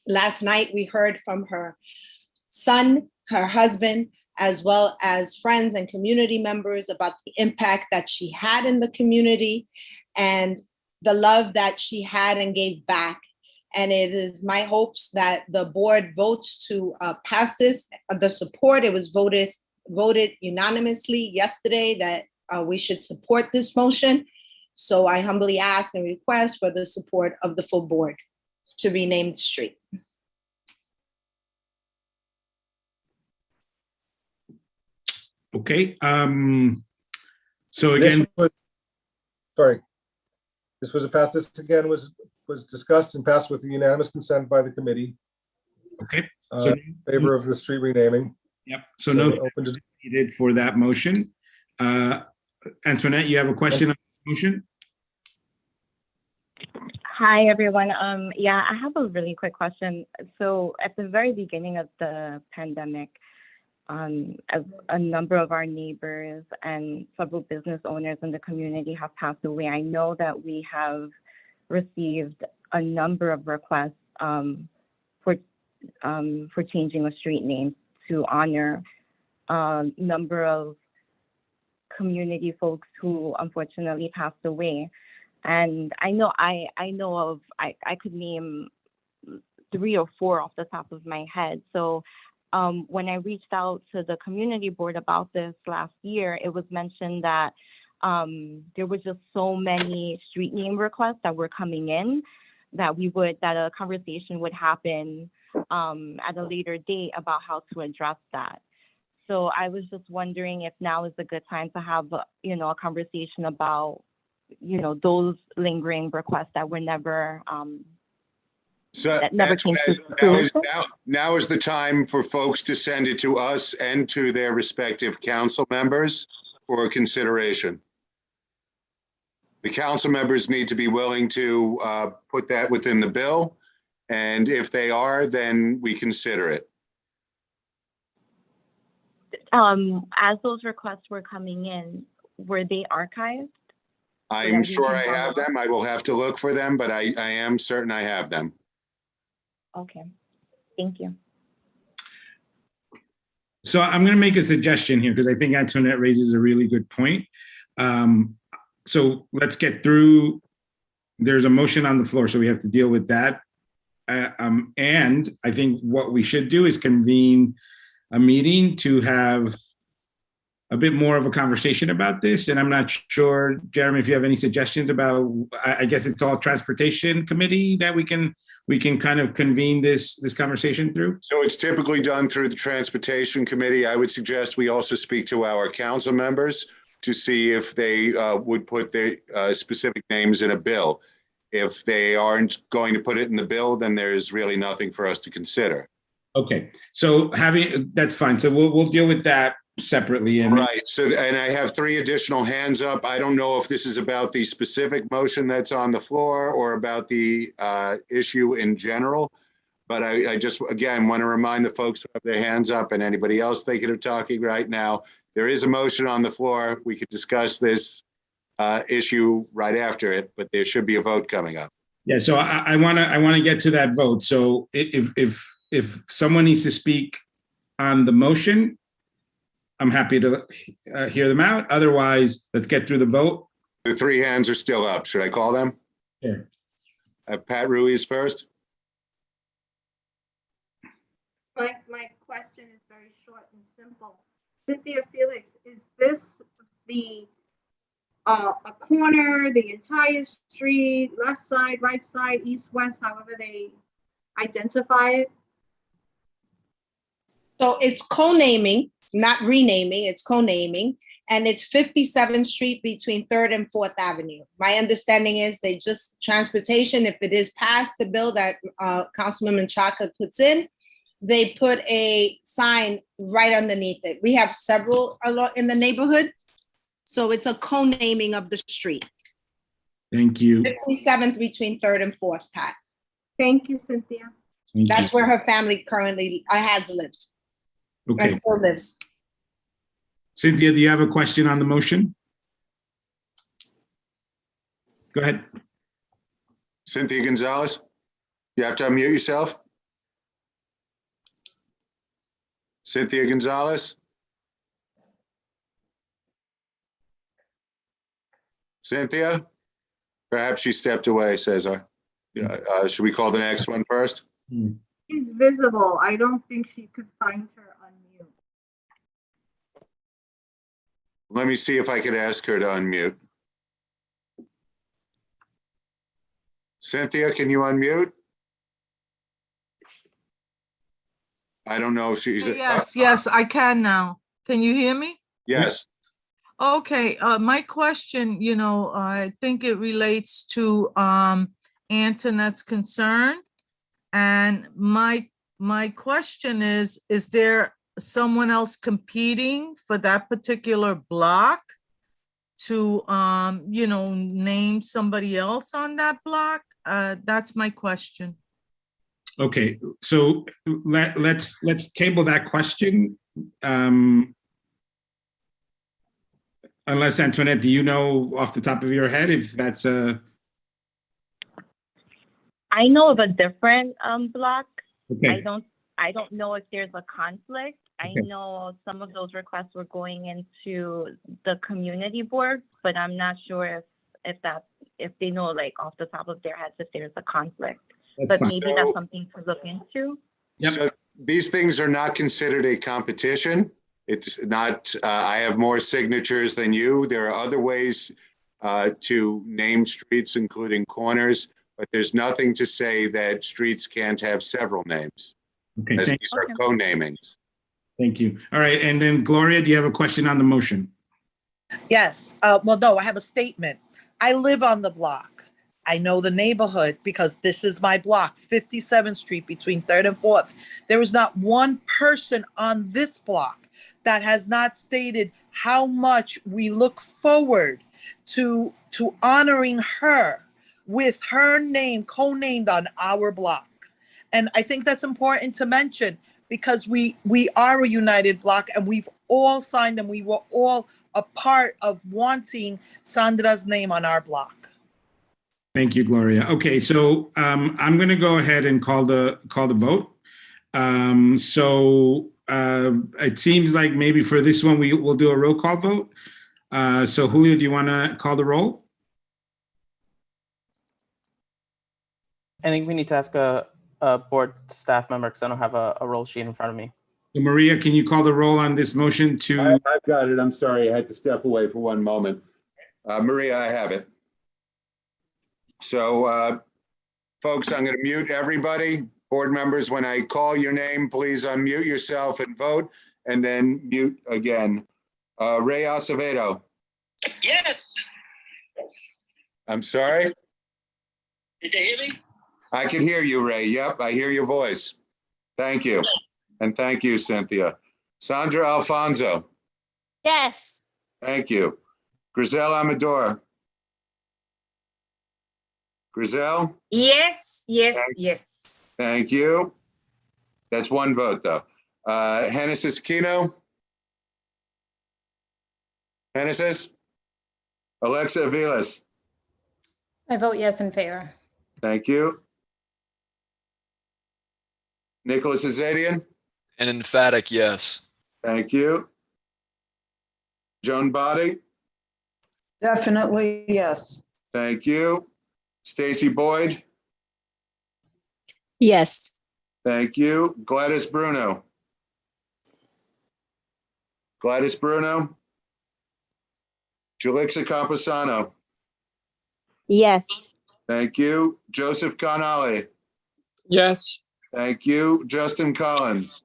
Last night, we heard from her son, her husband, as well as friends and community members about the impact that she had in the community and the love that she had and gave back. And it is my hopes that the board votes to pass this, the support. It was voted unanimously yesterday that we should support this motion. So I humbly ask and request for the support of the full board to rename the street. Okay, so again, Sorry, this was a pass. This again was was discussed and passed with unanimous consent by the committee. Okay. So In favor of the street renaming. Yep. So no needed for that motion. Antoinette, you have a question on the motion? Hi, everyone. Yeah, I have a really quick question. So at the very beginning of the pandemic, a number of our neighbors and several business owners in the community have passed away. I know that we have received a number of requests for changing a street name to honor a number of community folks who unfortunately passed away. And I could name 3 or 4 off the top of my head. So when I reached out to the community board about this last year, it was mentioned that there were just so many street name requests that were coming in that a conversation would happen at a later date about how to address that. So I was just wondering if now is a good time to have, a conversation about, those lingering requests that were never, that never came to fruition. Now is the time for folks to send it to us and to their respective council members for consideration. The council members need to be willing to put that within the bill. And if they are, then we consider it. As those requests were coming in, were they archived? I'm sure I have them. I will have to look for them, but I am certain I have them. Okay, thank you. So I'm going to make a suggestion here because I think Antoinette raises a really good point. So let's get through. There's a motion on the floor, so we have to deal with that. And I think what we should do is convene a meeting to have a bit more of a conversation about this. And I'm not sure, Jeremy, if you have any suggestions about, I guess it's all transportation committee that we can kind of convene this conversation through. So it's typically done through the transportation committee. I would suggest we also speak to our council members to see if they would put their specific names in a bill. If they aren't going to put it in the bill, then there's really nothing for us to consider. Okay, so that's fine. So we'll deal with that separately. And right. So, and I have 3 additional hands up. I don't know if this is about the specific motion that's on the floor or about the issue in general. But I just, again, want to remind the folks who have their hands up and anybody else thinking of talking right now, there is a motion on the floor. We could discuss this issue right after it, but there should be a vote coming up. Yeah, so I want to get to that vote. So if someone needs to speak on the motion, I'm happy to hear them out. Otherwise, let's get through the vote. The 3 hands are still up. Should I call them? Sure. Pat Ruiz first. My question is very short and simple. Cynthia Felix, is this a corner, the entire street, left side, right side, east, west, however they identify it? So it's co-naming, not renaming, it's co-naming. And it's 57th Street between 3rd and 4th Avenue. My understanding is they just, transportation, if it is passed the bill that Councilwoman Chaka puts in, they put a sign right underneath it. We have several in the neighborhood. So it's a co-naming of the street. Thank you. 57th between 3rd and 4th, Pat. Thank you, Cynthia. That's where her family currently has lived. Okay. And still lives. Cynthia, do you have a question on the motion? Go ahead. Cynthia Gonzalez, you have to unmute yourself. Cynthia Gonzalez. Cynthia? Perhaps she stepped away, Cesar. Should we call the next one first? She's visible. I don't think she could find her on mute. Let me see if I could ask her to unmute. Cynthia, can you unmute? I don't know if she's. Yes, I can now. Can you hear me? Yes. Okay, my question, I think it relates to Antoinette's concern. And my question is there someone else competing for that particular block to, name somebody else on that block? That's my question. Okay, so let's table that question. Unless Antoinette, do you know off the top of your head if that's a? I know of a different block. Okay. I don't know if there's a conflict. I Okay. know some of those requests were going into the community board, but I'm not sure if they know, like, off the top of their heads if there's a conflict. That's But fine. maybe that's something to look into. So these things are not considered a competition. It's not, I have more signatures than you. There are other ways to name streets, including corners, but there's nothing to say that streets can't have several names. Okay, As thank these are co-namings. Thank you. All right, and then Gloria, do you have a question on the motion? Yes, well, no, I have a statement. I live on the block. I know the neighborhood because this is my block, 57th Street between 3rd and 4th. There is not one person on this block that has not stated how much we look forward to honoring her with her name co-named on our block. And I think that's important to mention because we are a united block and we've all signed and we were all a part of wanting Sandra's name on our block. Thank you, Gloria. Okay, so I'm going to go ahead and call the vote. It seems like maybe for this one we'll do a roll call vote. So Julio, do you want to call the roll? I think we need to ask a board staff member because I don't have a roll sheet in front of me. So Maria, can you call the roll on this motion to? I've got it. I'm sorry. I had to step away for one moment. Maria, I have it. So, folks, I'm going to mute everybody. Board members, when I call your name, please unmute yourself and vote, and then mute again. Ray Acevedo. Yes. I'm sorry? Did you hear me? I can hear you, Ray. Yep, I hear your voice. Thank you. And thank you, Cynthia. Sandra Alfonso. Yes. Thank you. Griselle Amador. Griselle? Yes, yes. Thank you. That's one vote, though. Genesis Kino? Genesis? Alexa Aviles? I vote yes in favor. Thank you. Nicholas Azadian? An emphatic yes. Thank you. Joan Body? Definitely yes. Thank you. Stacy Boyd? Yes. Thank you. Gladys Bruno? Gladys Bruno? Julixa Camposano? Yes. Thank you. Joseph Connolly? Yes. Thank you. Justin Collins?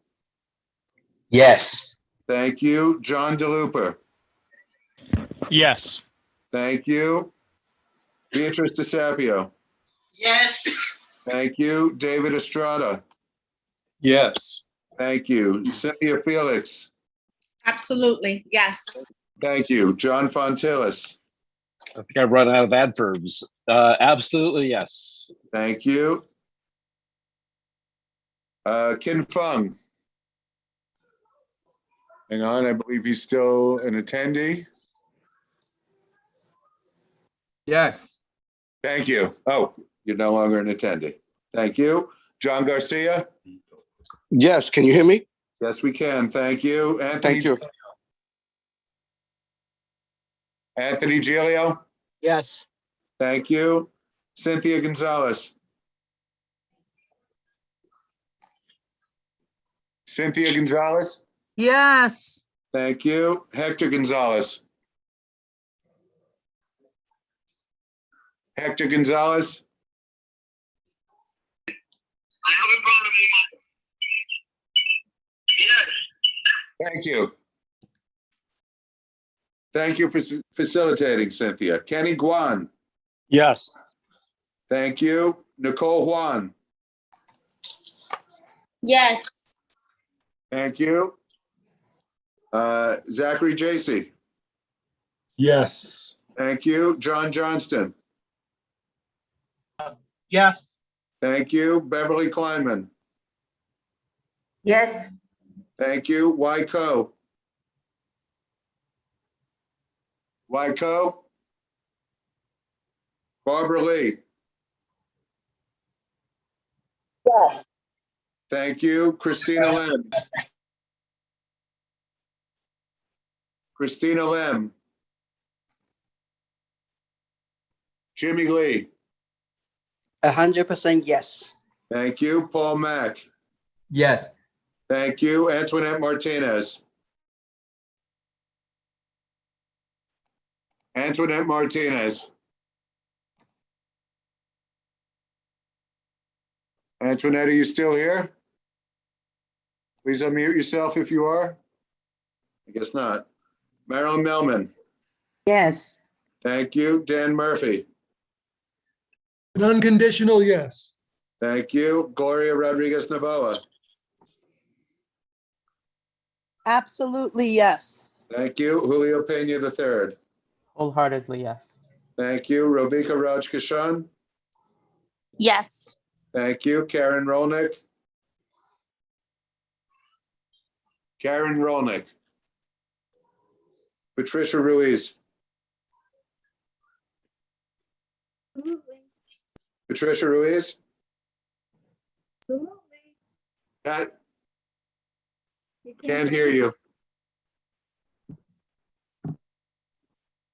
Yes. Thank you. John DeLuper? Yes. Thank you. Beatrice DeSapio? Yes. Thank you. David Estrada? Yes. Thank you. Cynthia Felix? Absolutely, yes. Thank you. John Fontillis? I think I've run out of adverbs. Absolutely yes. Thank you. Kin Fung? Hang on, I believe he's still an attendee. Yes. Thank you. Oh, you're no longer an attendee. Thank you. John Garcia? Yes, can you hear me? Yes, we can. Thank you. Anthony. Thank you. Anthony Giglio? Yes. Thank you. Cynthia Gonzalez? Cynthia Gonzalez? Yes. Thank you. Hector Gonzalez? Hector Gonzalez? Thank you. Thank you for facilitating, Cynthia. Kenny Guan? Yes. Thank you. Nicole Juan. Yes. Thank you. Zachary Jacy. Yes. Thank you. John Johnston. Yes. Thank you. Beverly Kleinman. Yes. Thank you. Wyco. Wyco. Barbara Lee. Yes. Thank you. Christina Lim. Christina Lim. Jimmy Lee. 100% yes. Thank you. Paul Mack. Yes. Thank you. Antoinette Martinez. Antoinette Martinez. Antoinette, are you still here? Please unmute yourself if you are. I guess not. Marilyn Millman. Yes. Thank you. Dan Murphy. An unconditional yes. Thank you. Gloria Rodriguez Navoa. Absolutely yes. Thank you. Julio Pena III. Wholeheartedly, yes. Thank you. Rovika Rajkishan. Yes. Thank you. Karen Rolnick. Karen Rolnick. Patricia Ruiz. Absolutely. Patricia Ruiz. Absolutely. Pat, You can't hear you.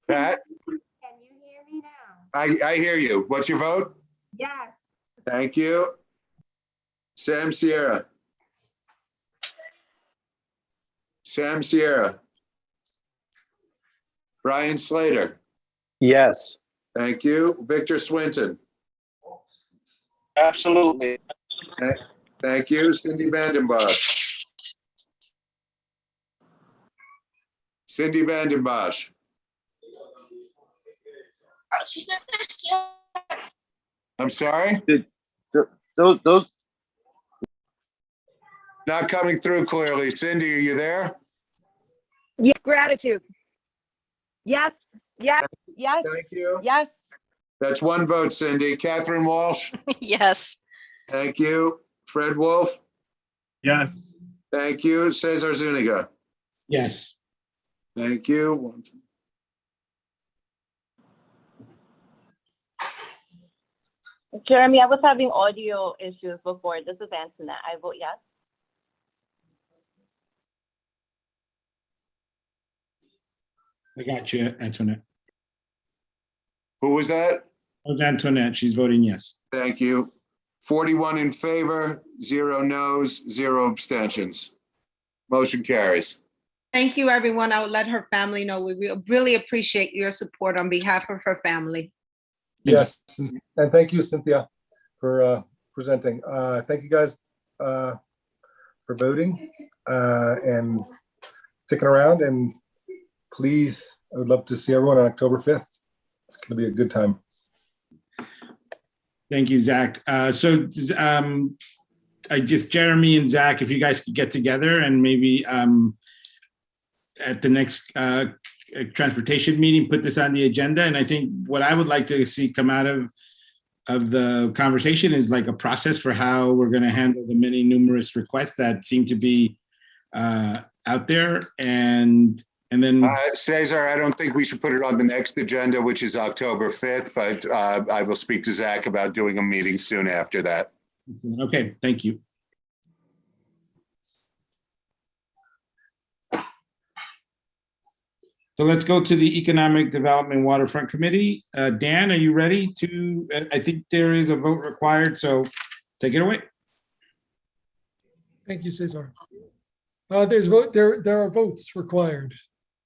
Pat, Can you hear me now? I hear you. What's your vote? Yes. Thank you. Sam Sierra. Sam Sierra. Brian Slater. Yes. Thank you. Victor Swinton. Absolutely. Thank you. Cindy Vandenbosch. Cindy Vandenbosch. She said that. I'm sorry? Those. Not coming through clearly. Cindy, are you there? Yeah, gratitude. Yes. Yes. Yes. Thank you. Yes. That's one vote, Cindy. Catherine Walsh. Yes. Thank you. Fred Wolf. Yes. Thank you. Cesar Zuniga. Yes. Thank you. Jeremy, I was having audio issues before. This is Antoinette. I vote yes. I got you, Antoinette. Who was that? That was Antoinette. She's voting yes. Thank you. 41 in favor, 0 noes, 0 abstentions. Motion carries. Thank you, everyone. I would let her family know. We really appreciate your support on behalf of her family. Yes, and thank you, Cynthia, for presenting. Thank you guys for voting and sticking around. And please, I would love to see everyone on October 5th. It's going to be a good time. Thank you, Zach. I guess Jeremy and Zach, if you guys could get together and maybe at the next transportation meeting, put this on the agenda. And I think what I would like to see come out of the conversation is like a process for how we're going to handle the many numerous requests that seem to be out there. And then Cesar, I don't think we should put it on the next agenda, which is October 5th, but I will speak to Zach about doing a meeting soon after that. Okay, thank you. So let's go to the Economic Development Waterfront Committee. Dan, are you ready to, I think there is a vote required, so take it away. Thank you, Cesar. There are votes required.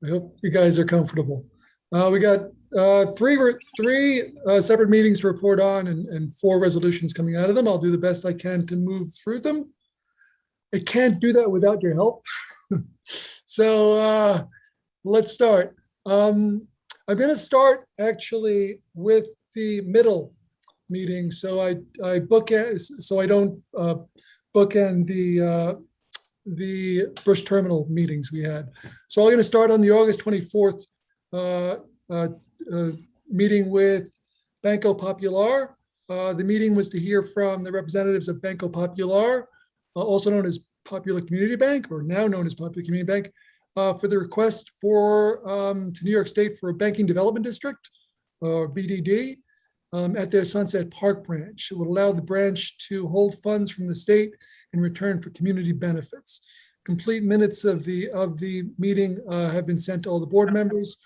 I hope you guys are comfortable. We got three separate meetings to report on and 4 resolutions coming out of them. I'll do the best I can to move through them. I can't do that without your help. So let's start. I'm going to start actually with the middle meeting, so I bookend, so I don't bookend the Bush Terminal meetings we had. So I'm going to start on the August 24th meeting with Banco Popular. The meeting was to hear from the representatives of Banco Popular, also known as Popular Community Bank, or now known as Popular Community Bank, for the request for to New York State for a banking development district, or BDD, at their Sunset Park branch. It would allow the branch to hold funds from the state in return for community benefits. Complete minutes of the meeting have been sent to all the board members.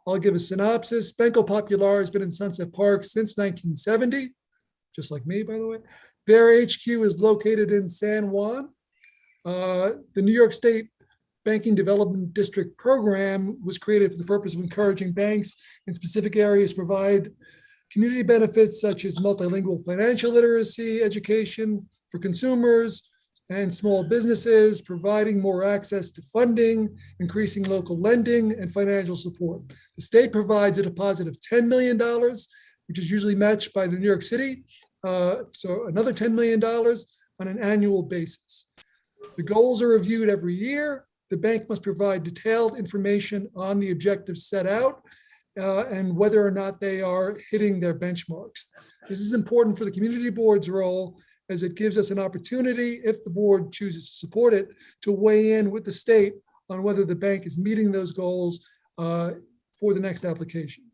I'll give a synopsis. Banco Popular has been in Sunset Park since 1970, just like me, by the way. Their HQ is located in San Juan. The New York State Banking Development District program was created for the purpose of encouraging banks in specific areas to provide community benefits such as multilingual financial literacy education for consumers and small businesses, providing more access to funding, increasing local lending and financial support. The state provides a deposit of $10 million, which is usually matched by the New York City. So another $10 million on an annual basis. The goals are reviewed every year. The bank must provide detailed information on the objectives set out and whether or not they are hitting their benchmarks. This is important for the community board's role, as it gives us an opportunity, if the board chooses to support it, to weigh in with the state on whether the bank is meeting those goals for the next application.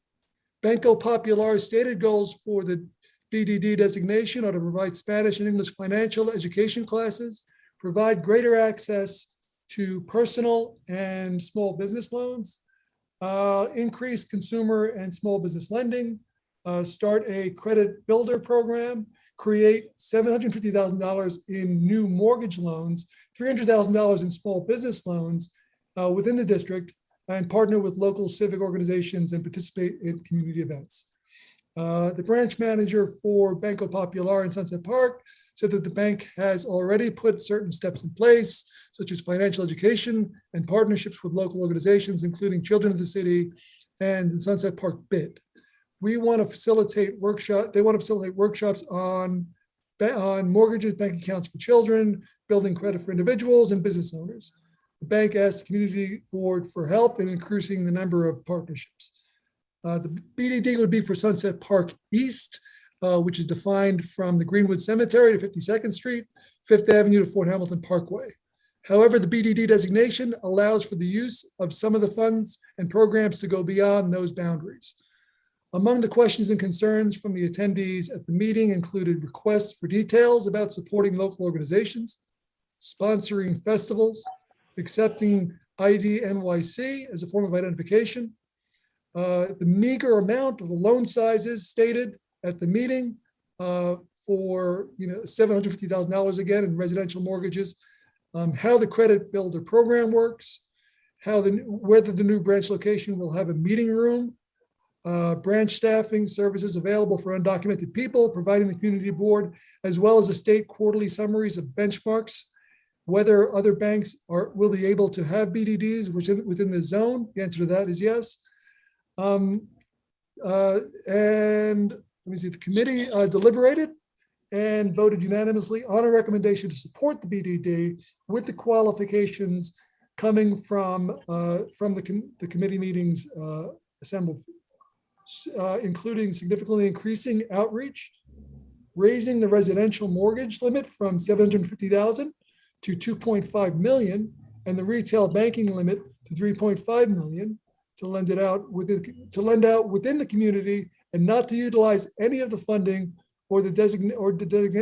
Banco Popular's stated goals for the BDD designation are to provide Spanish and English financial education classes, provide greater access to personal and small business loans, increase consumer and small business lending, start a credit builder program, create $750,000 in new mortgage loans, $300,000 in small business loans within the district, and partner with local civic organizations and participate in community events. The branch manager for Banco Popular in Sunset Park said that the bank has already put certain steps in place, such as financial education and partnerships with local organizations, including Children of the City and the Sunset Park BID. We want to facilitate workshops. They want to facilitate workshops on mortgages, bank accounts for children, building credit for individuals and business owners. The bank asked the community board for help in increasing the number of partnerships. The BDD would be for Sunset Park East, which is defined from the Greenwood Cemetery to 52nd Street, 5th Avenue to Fort Hamilton Parkway. However, the BDD designation allows for the use of some of the funds and programs to go beyond those boundaries. Among the questions and concerns from the attendees at the meeting included requests for details about supporting local organizations, sponsoring festivals, accepting ID NYC as a form of identification, the meager amount of the loan sizes stated at the meeting for $750,000 again in residential mortgages, how the credit builder program works, whether the new branch location will have a meeting room, branch staffing services available for undocumented people, providing the community board, as well as a state quarterly summaries of benchmarks, whether other banks will be able to have BDDs within the zone. The answer to that is yes. And let me see, the committee deliberated and voted unanimously on a recommendation to support the BDD with the qualifications coming from the committee meetings assembled, including significantly increasing outreach, raising the residential mortgage limit from $750,000 to $2.5 million, and the retail banking limit to $3.5 million to lend out within the community, and not to utilize any of the funding or the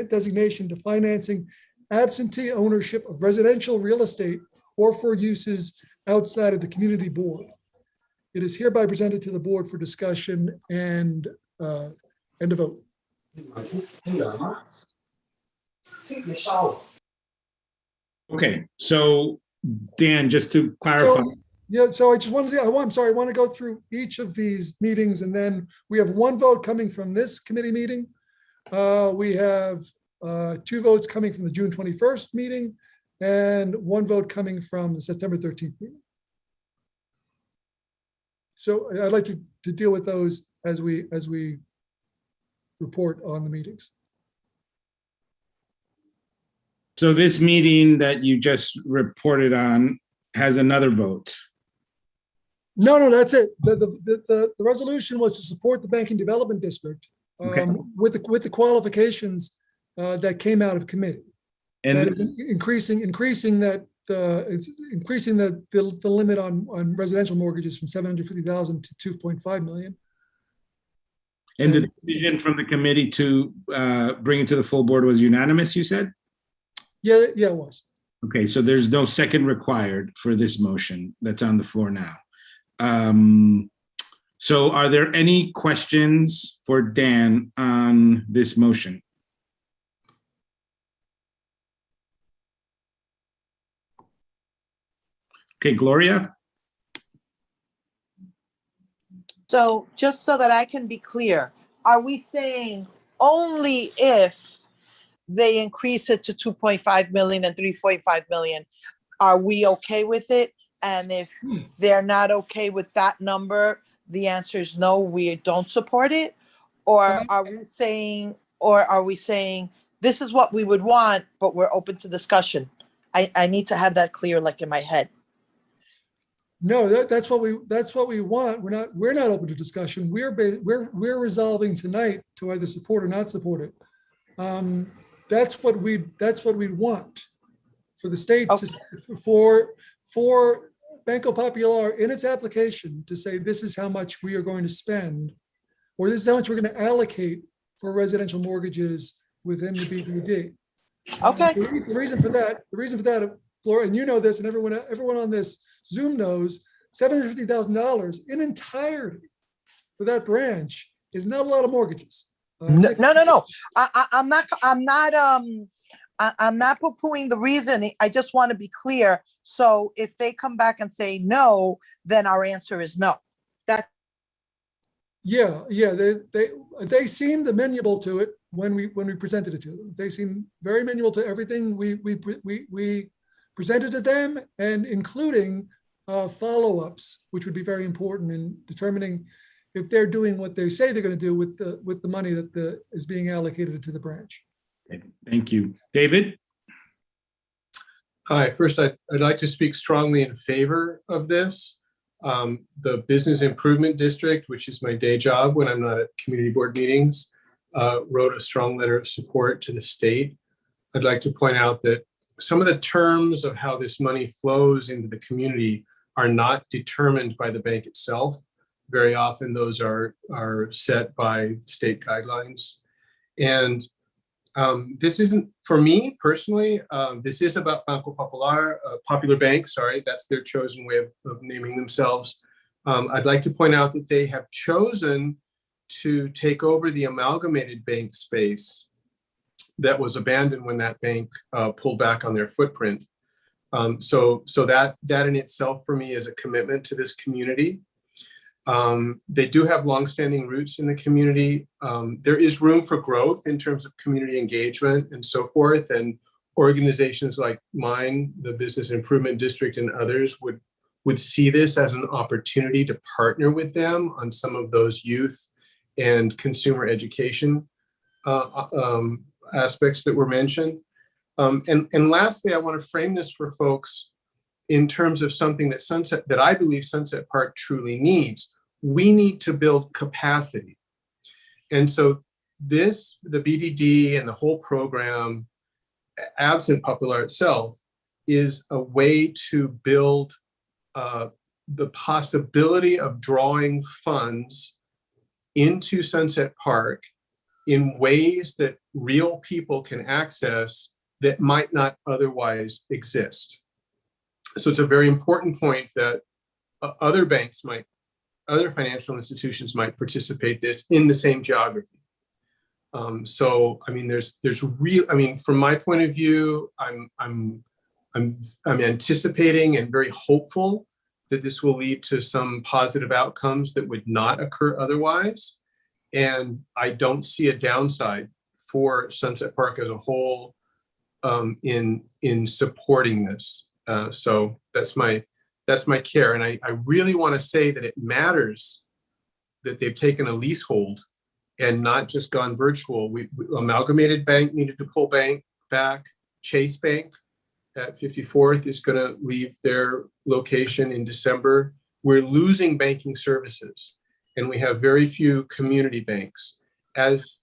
designation to financing absentee ownership of residential real estate or for uses outside of the community board. It is hereby presented to the board for discussion and a vote. Okay, so Dan, just to clarify. So I just wanted to, I want to go through each of these meetings, and then we have one vote coming from this committee meeting. We have 2 votes coming from the June 21st meeting and 1 vote coming from the September 13th meeting. So I'd like to deal with those as we report on the meetings. So this meeting that you just reported on has another vote. No, that's it. The resolution was to support the banking development district Okay. with the qualifications that came out of committee. And That is increasing the limit on residential mortgages from 750,000 to 2.5 million. And the decision from the committee to bring it to the full board was unanimous, you said? Yeah, it was. Okay, so there's no second required for this motion that's on the floor now. So are there any questions for Dan on this motion? Okay, Gloria? So just so that I can be clear, are we saying only if they increase it to 2.5 million and 3.5 million, are we okay with it? And if they're not okay with that number, the answer is no, we don't support it? Or are we saying this is what we would want, but we're open to discussion? I need to have that clear, like in my head. No, that's what we want. We're not open to discussion. We're resolving tonight to either support or not support it. That's what we want for the state for Banco Popular in its application to say this is how much we are going to spend, or this is how much we're going to allocate for residential mortgages within the BBD. Okay. The reason for that, Flora, and you know this, and everyone on this Zoom knows, $750,000 in entirety for that branch is not a lot of mortgages. No. I'm not poo-pooing the reason. I just want to be clear. So if they come back and say no, then our answer is no. They seemed amenable to it when we presented it to them. They seemed very amenable to everything we presented to them, and including follow-ups, which would be very important in determining if they're doing what they say they're going to do with the money that is being allocated to the branch. Thank you. David? Hi, first I'd like to speak strongly in favor of this. The Business Improvement District, which is my day job when I'm not at community board meetings, wrote a strong letter of support to the state. I'd like to point out that some of the terms of how this money flows into the community are not determined by the bank itself. Very often those are set by state guidelines. And this isn't, for me personally, this is about Banco Popular, Popular Bank, sorry, that's their chosen way of naming themselves. I'd like to point out that they have chosen to take over the amalgamated bank space that was abandoned when that bank pulled back on their footprint. So that in itself for me is a commitment to this community. They do have longstanding roots in the community. There is room for growth in terms of community engagement and so forth. And organizations like mine, the Business Improvement District and others would see this as an opportunity to partner with them on some of those youth and consumer education aspects that were mentioned. And lastly, I want to frame this for folks in terms of something that I believe Sunset Park truly needs. We need to build capacity. And so the BDD and the whole program, absent Popular itself, is a way to build the possibility of drawing funds into Sunset Park in ways that real people can access that might not otherwise exist. So it's a very important point that other financial institutions might participate this in the same geography. So I mean, from my point of view, I'm anticipating and very hopeful that this will lead to some positive outcomes that would not occur otherwise. And I don't see a downside for Sunset Park as a whole in supporting this. So that's my care. And I really want to say that it matters that they've taken a leasehold and not just gone virtual. Amalgamated Bank needed to pull back. Chase Bank at 54th is going to leave their location in December. We're losing banking services, and we have very few community banks. As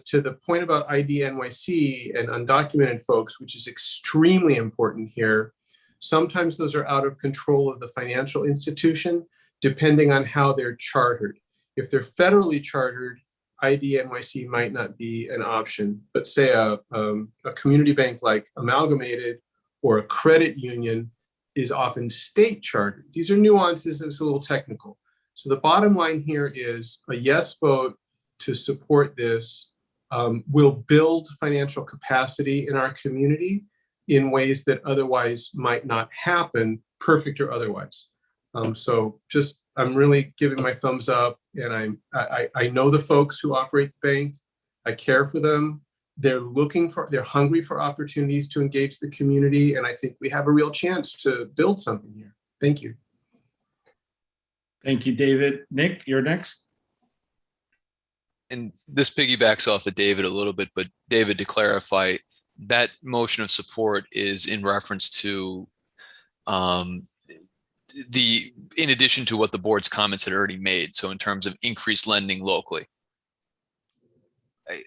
to the point about ID NYC and undocumented folks, which is extremely important here, sometimes those are out of control of the financial institution, depending on how they're chartered. If they're federally chartered, ID NYC might not be an option, but say a community bank like Amalgamated or a credit union is often state chartered. These are nuances that's a little technical. So the bottom line here is a yes vote to support this will build financial capacity in our community in ways that otherwise might not happen, perfect or otherwise. So just, I'm really giving my thumbs up, and I know the folks who operate the bank. I care for them. They're hungry for opportunities to engage the community, and I think we have a real chance to build something here. Thank you. Thank you, David. Nick, you're next. And this piggybacks off of David a little bit, but David, to clarify, that motion of support is in reference to in addition to what the board's comments had already made. So in terms of increased lending locally.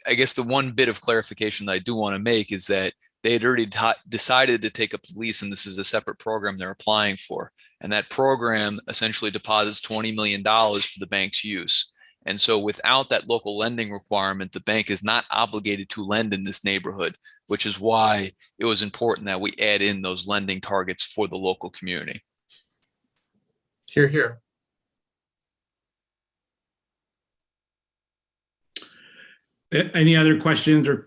I guess the one bit of clarification that I do want to make is that they had already decided to take up the lease, and this is a separate program they're applying for. And that program essentially deposits $20 million for the bank's use. And so without that local lending requirement, the bank is not obligated to lend in this neighborhood, which is why it was important that we add in those lending targets for the local community. Hear, hear. Any other questions or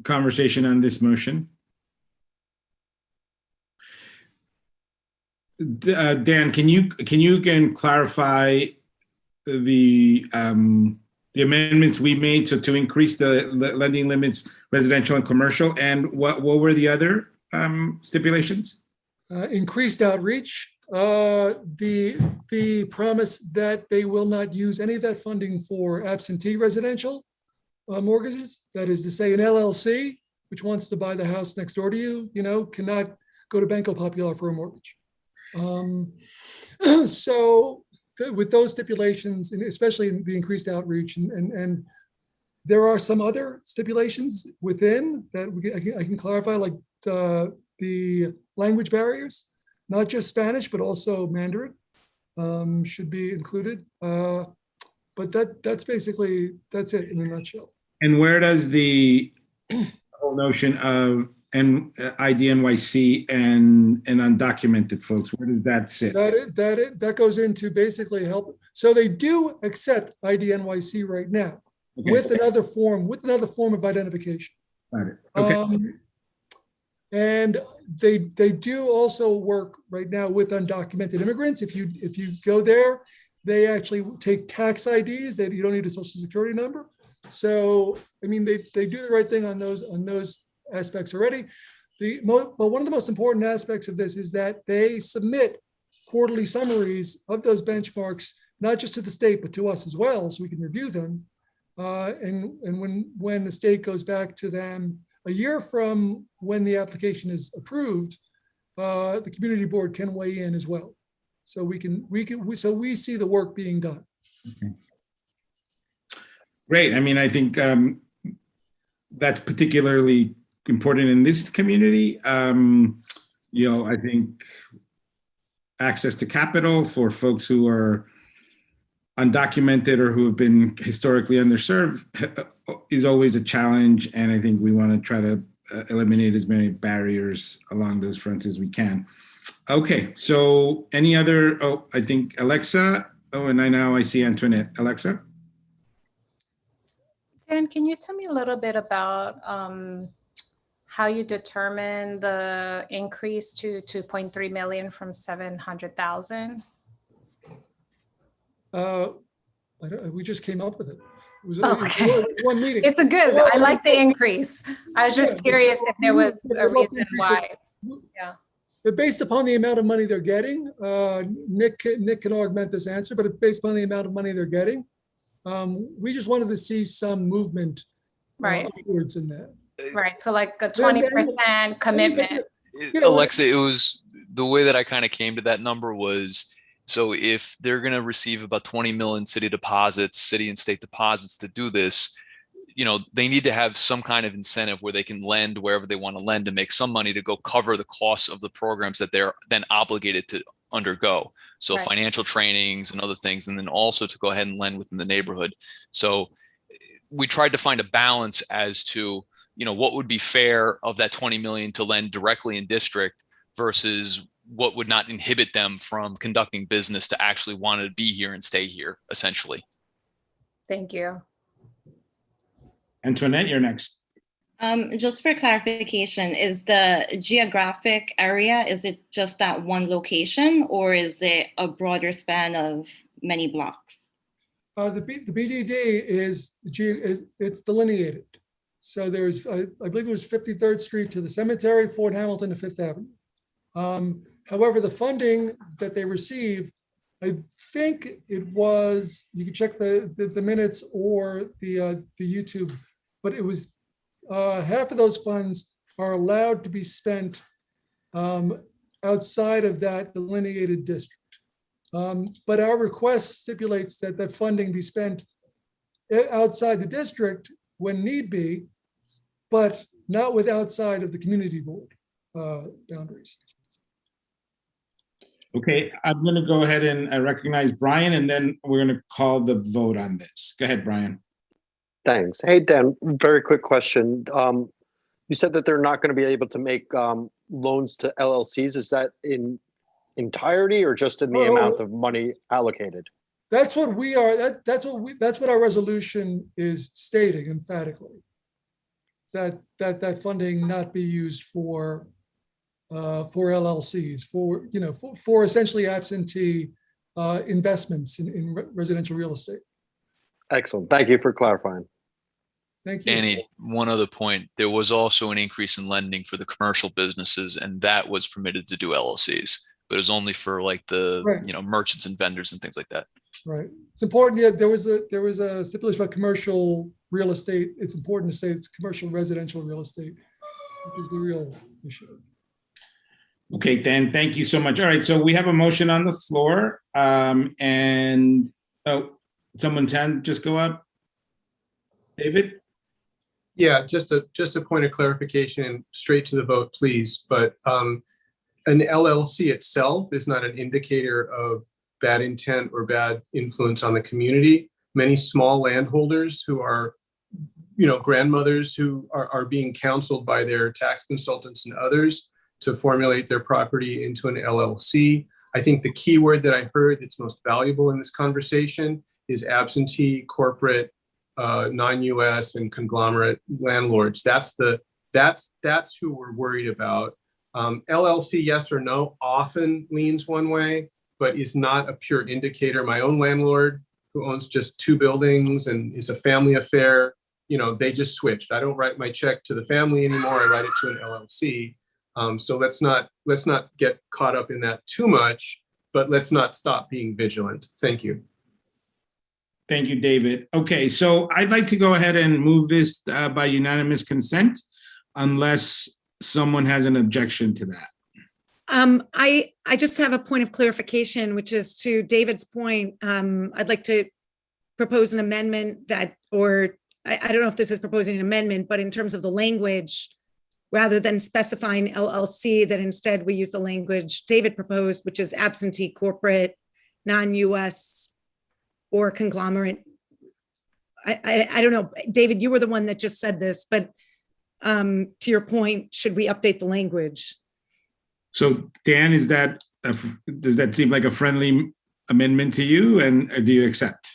conversation on this motion? Dan, can you again clarify the amendments we made to increase the lending limits, residential and commercial, and what were the other stipulations? Increased outreach, the promise that they will not use any of that funding for absentee residential mortgages. That is to say, an LLC, which wants to buy the house next door to you, cannot go to Banco Popular for a mortgage. So with those stipulations, and especially the increased outreach, and there are some other stipulations within that I can clarify, like the language barriers, not just Spanish, but also Mandarin should be included. But that's it in a nutshell. And where does the whole notion of IDNYC and undocumented folks, where does that sit? That goes into basically help. So they do accept IDNYC right now, okay, with another form of identification. Got it. Okay. And they do also work right now with undocumented immigrants. If you go there, they actually take tax IDs that you don't need a social security number. So I mean, they do the right thing on those aspects already. But one of the most important aspects of this is that they submit quarterly summaries of those benchmarks, not just to the state, but to us as well, so we can review them. And when the state goes back to them a year from when the application is approved, the community board can weigh in as well. So we see the work being done. Okay. Great. I mean, I think that's particularly important in this community. I think access to capital for folks who are undocumented or who have been historically underserved is always a challenge. And I think we want to try to eliminate as many barriers along those fronts as we can. Okay, so any other, I think Alexa, and I see Antoinette. Alexa? Dan, can you tell me a little bit about how you determine the increase to 2.3 million from 700,000? We just came up with it. It was one meeting. It's I like the increase. I was just curious if there was a reason why. Yeah. But based upon the amount of money they're getting, Nick can augment this answer, but based upon the amount of money they're getting, We just wanted to see some movement Right. upwards in that. Right, so like a 20% commitment. Alexa, it was the way that I kind of came to that number was, so if they're going to receive about 20 million city deposits, city and state deposits to do this, they need to have some kind of incentive where they can lend wherever they want to lend to make some money to go cover the costs of the programs that they're then obligated to undergo. So Right. financial trainings and other things, and then also to go ahead and lend within the neighborhood. So we tried to find a balance as to, what would be fair of that 20 million to lend directly in district versus what would not inhibit them from conducting business to actually want to be here and stay here, essentially. Thank you. Antoinette, you're next. Just for clarification, is the geographic area, is it just that one location or is it a broader span of many blocks? The BDD it's delineated. So there's, I believe it was 53rd Street to the cemetery, Fort Hamilton to Fifth Avenue. However, the funding that they received, I think it was, you can check the minutes or the YouTube, but it was half of those funds are allowed to be spent outside of that delineated district. But our request stipulates that that funding be spent outside the district when need be, but not with outside of the community board boundaries. Okay, I'm going to go ahead and recognize Brian, and then we're going to call the vote on this. Go ahead, Brian. Thanks. Hey, Dan, very quick question. You said that they're not going to be able to make loans to LLCs. Is that in entirety or just in the amount of money allocated? That's what we are. That's what our resolution is stating emphatically. That funding not be used for LLCs, for essentially absentee investments in residential real estate. Excellent. Thank you for clarifying. Thank you. Annie, one other point, there was also an increase in lending for the commercial businesses, and that was permitted to do LLCs, but it was only for like the Right. Merchants and vendors and things like that. Right. It's important. Yeah, there was a stipulation about commercial real estate. It's important to say it's commercial residential real estate, which is the real issue. Okay, Dan, thank you so much. All right, so we have a motion on the floor, and someone can just go up. David? Yeah, just a point of clarification, straight to the vote, please. But an LLC itself is not an indicator of bad intent or bad influence on the community. Many small landholders who are, grandmothers who are being counseled by their tax consultants and others to formulate their property into an LLC. I think the key word that I heard that's most valuable in this conversation is absentee corporate, non-US and conglomerate landlords. That's who we're worried about. LLC, yes or no, often leans one way, but is not a pure indicator. My own landlord, who owns just 2 buildings and is a family affair, they just switched. I don't write my check to the family anymore. I write it to an LLC. So let's not get caught up in that too much, but let's not stop being vigilant. Thank you. Thank you, David. Okay, so I'd like to go ahead and move this by unanimous consent, unless someone has an objection to that. I just have a point of clarification, which is to David's point. I'd like to propose an amendment that, or I don't know if this is proposing an amendment, but in terms of the language, rather than specifying LLC, that instead we use the language David proposed, which is absentee corporate, non-US or conglomerate. I don't know, David, you were the one that just said this, but to your point, should we update the language? So Dan, does that seem like a friendly amendment to you, and do you accept?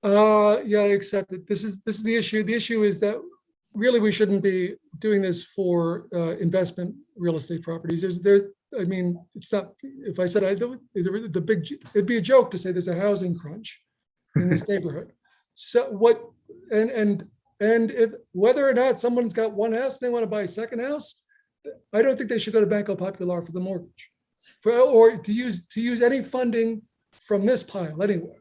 Yeah, I accept it. This is the issue. The issue is that really we shouldn't be doing this for investment real estate properties. I mean, it's not, if I said it'd be a joke to say there's a housing crunch in this neighborhood. So and if whether or not someone's got one house, they want to buy a second house, I don't think they should go to Banco Popular for the mortgage, or to use any funding from this pile anyway.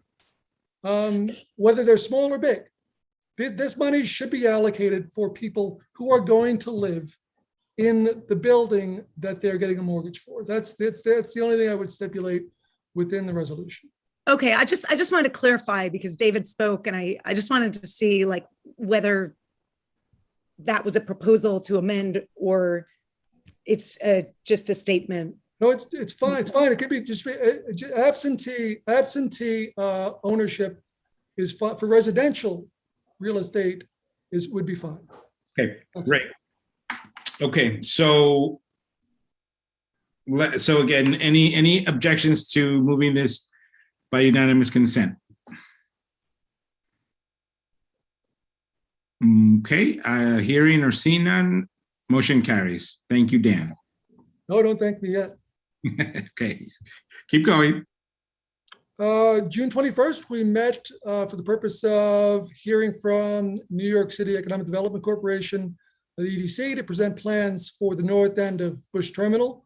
whether they're small or big. This money should be allocated for people who are going to live in the building that they're getting a mortgage for. That's the only thing I would stipulate within the resolution. Okay, I just wanted to clarify because David spoke and I just wanted to see like whether that was a proposal to amend or it's just a statement. No, it's fine. It's fine. It could be just absentee ownership is fine for residential real estate would be fine. Okay, great. Okay, so again, any objections to moving this by unanimous consent? Okay, hearing or seeing none, motion carries. Thank you, Dan. No, don't thank me yet. Okay, keep going. June 21st, we met for the purpose of hearing from New York City Economic Development Corporation, the EDC, to present plans for the north end of Bush Terminal,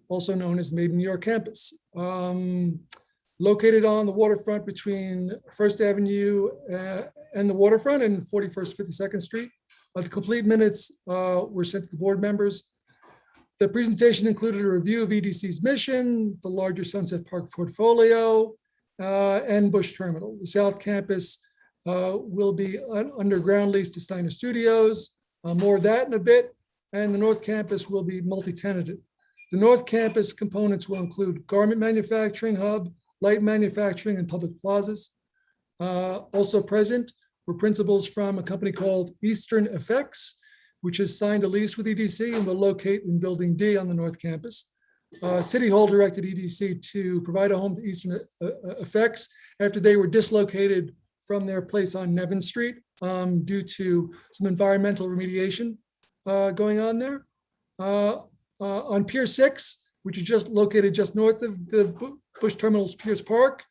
also known as the Made in New York campus. Located on the waterfront between First Avenue and the waterfront and 41st, 52nd Street. The complete minutes were sent to the board members. The presentation included a review of EDC's mission, the larger Sunset Park portfolio, and Bush Terminal. The South Campus will be underground lease to Steiner Studios, more of that in a bit, and the North Campus will be multi-tenanted. The North Campus components will include garment manufacturing hub, light manufacturing, and public plazas. Also present were principals from a company called Eastern Effects, which has signed a lease with EDC and will locate in Building D on the North Campus. City Hall directed EDC to provide a home to Eastern Effects after they were dislocated from their place on Nevin Street due to some environmental remediation going on there. On Pier 6, which is just located just north of the Bush Terminal's Pierce Park,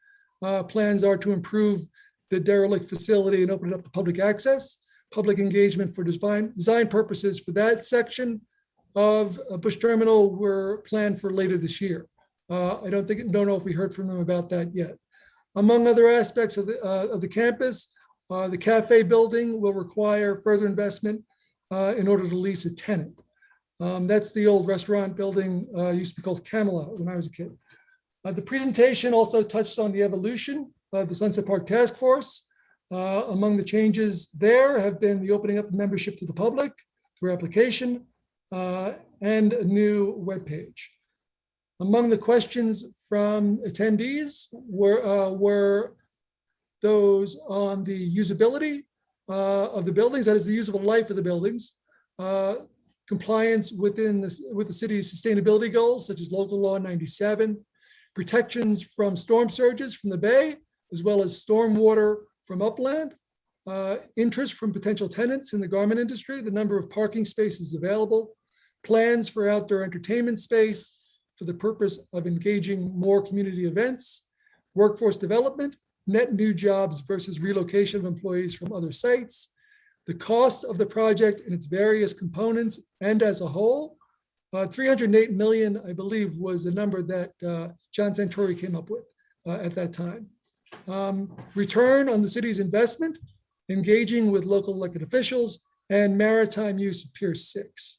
plans are to improve the derelict facility and open it up to public access. Public engagement for design purposes for that section of Bush Terminal were planned for later this year. I don't know if we heard from them about that yet. Among other aspects of the campus, the cafe building will require further investment in order to lease a tenant. That's the old restaurant building, used to be called Camelot when I was a kid. The presentation also touched on the evolution of the Sunset Park Task Force. Among the changes there have been the opening up of membership to the public through application and a new webpage. Among the questions from attendees were those on the usability of the buildings, that is the usable life of the buildings, compliance with the city's sustainability goals, such as Local Law 97, protections from storm surges from the bay, as well as stormwater from upland, interest from potential tenants in the garment industry, the number of parking spaces available, plans for outdoor entertainment space for the purpose of engaging more community events, workforce development, net new jobs versus relocation of employees from other sites, the cost of the project and its various components and as a whole. 308 million, I believe, was the number that John Santori came up with at that time. Return on the city's investment, engaging with local elected officials, and maritime use of Pier 6.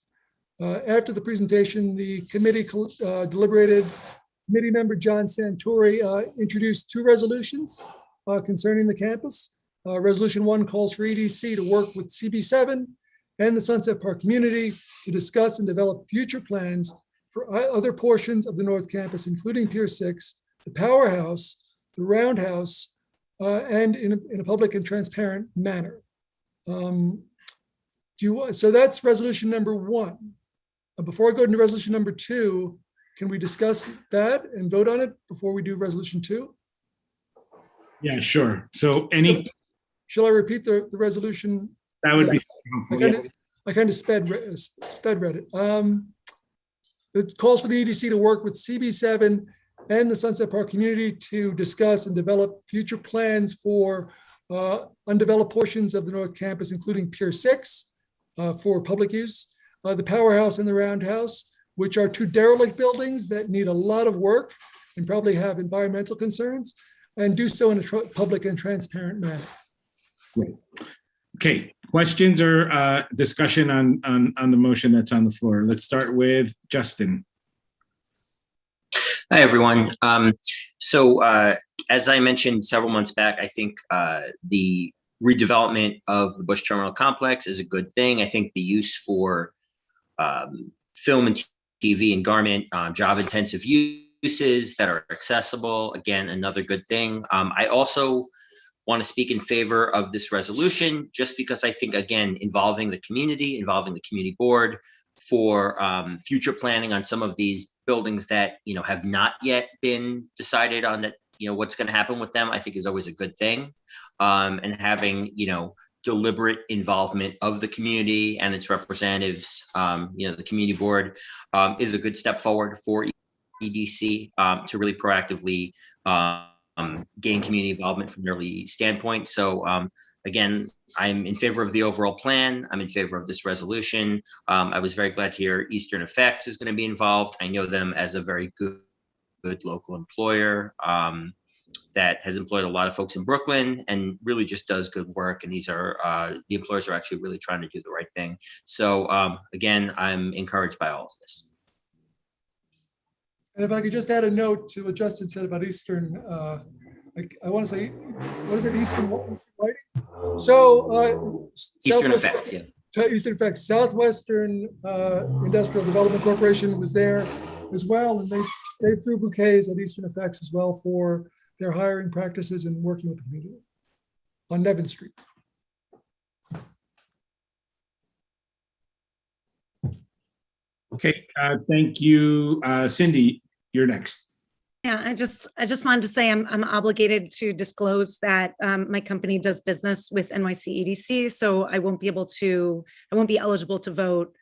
After the presentation, the committee deliberated. Committee member John Santori introduced two resolutions concerning the campus. Resolution 1 calls for EDC to work with CB7 and the Sunset Park community to discuss and develop future plans for other portions of the North Campus, including Pier 6, the Powerhouse, the Roundhouse, and in a public and transparent manner. So that's resolution number 1. Before I go into resolution number 2, can we discuss that and vote on it before we do resolution 2? Yeah, sure. So Shall I repeat the resolution? That would be helpful. I kind of sped read it. It calls for the EDC to work with CB7 and the Sunset Park community to discuss and develop future plans for undeveloped portions of the North Campus, including Pier 6 for public use, the Powerhouse and the Roundhouse, which are two derelict buildings that need a lot of work and probably have environmental concerns, and do so in a public and transparent manner. Great. Okay, questions or discussion on the motion that's on the floor? Let's start with Justin. Hi, everyone. As I mentioned several months back, I think the redevelopment of the Bush Terminal Complex is a good thing. I think the use for film and TV and garment, job-intensive uses that are accessible, again, another good thing. I also want to speak in favor of this resolution, just because I think, again, involving the community board for future planning on some of these buildings that, have not yet been decided on, that, what's going to happen with them, I think is always a good thing. And having, deliberate involvement of the community and its representatives, the community board is a good step forward for EDC to really proactively gain community involvement from an early standpoint. So again, I'm in favor of the overall plan. I'm in favor of this resolution. I was very glad to hear Eastern Effects is going to be involved. I know them as a very good local employer that has employed a lot of folks in Brooklyn and really just does good work. And these are, the employers are actually really trying to do the right thing. So again, I'm encouraged by all of this. And if I could just add a note to what Justin said about Eastern, I want to say, what is it, Eastern Lighting? So Eastern Effects, yeah. Eastern Effects, Southwestern Industrial Development Corporation was there as well, and they threw bouquets at Eastern Effects as well for their hiring practices and working with the community on Nevin Street. Okay, thank you. Cindy, you're next. Yeah, I just wanted to say I'm obligated to disclose that my company does business with NYC EDC, so I won't be eligible to vote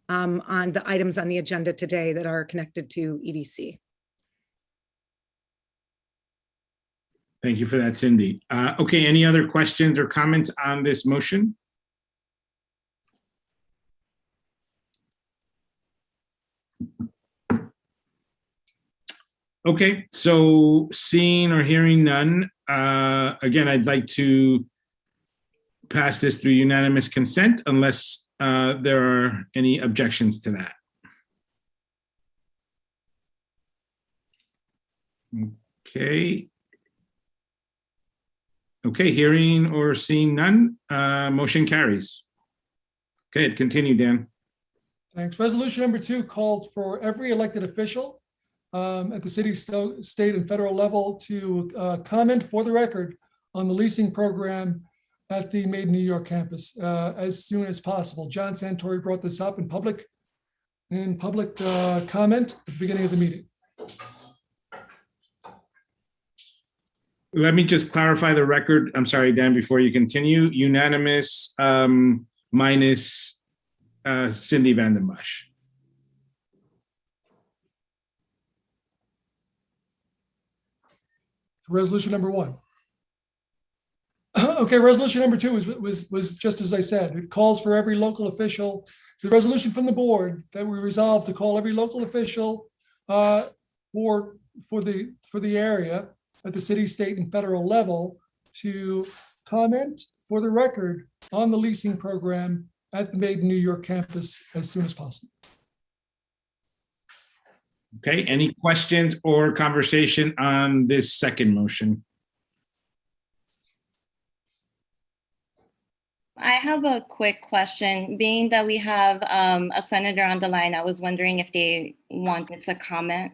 on the items on the agenda today that are connected to EDC. Thank you for that, Cindy. Okay, any other questions or comments on this motion? Okay, so seeing or hearing none, again, I'd like to pass this through unanimous consent unless there are any objections to that. Okay. Okay, hearing or seeing none, motion carries. Okay, continue, Dan. Thanks. Resolution number 2 called for every elected official at the city, state, and federal level to comment for the record on the leasing program at the Made in New York campus as soon as possible. John Santori brought this up in public comment at the beginning of the meeting. Let me just clarify the record. I'm sorry, Dan, before you continue. Unanimous minus Cindy Vandenbosch. Resolution number 1. Okay, resolution number 2 was just as I said. It calls for every local official, the resolution from the board that we resolve to call every local official for the area at the city, state, and federal level to comment for the record on the leasing program at the Made in New York campus as soon as possible. Okay, any questions or conversation on this second motion? I have a quick question. Being that we have a senator on the line, I was wondering if they wanted to comment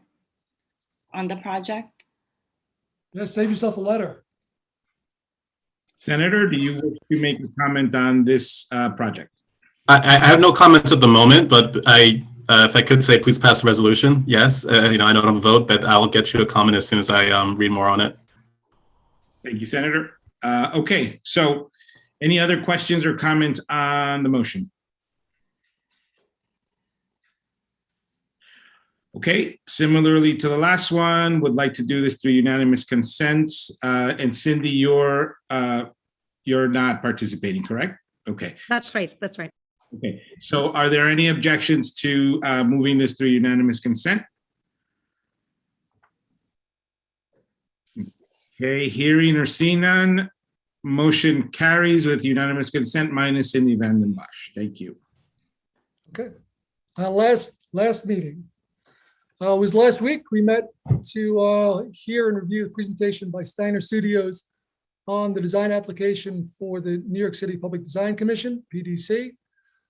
on the project. Yeah, save yourself a letter. Senator, do you wish to make a comment on this project? I have no comments at the moment, but if I could say, please pass the resolution. Yes, I don't have a vote, but I'll get you a comment as soon as I read more on it. Thank you, Senator. Okay, so any other questions or comments on the motion? Okay, similarly to the last one, would like to do this through unanimous consent. And Cindy, you're not participating, correct? Okay. That's right. That's right. Okay, so are there any objections to moving this through unanimous consent? Okay, hearing or seeing none, motion carries with unanimous consent minus Cindy Vanden Bosch. Thank you. Okay. Last meeting was last week. We met to hear and review the presentation by Steiner Studios on the design application for the New York City Public Design Commission, PDC.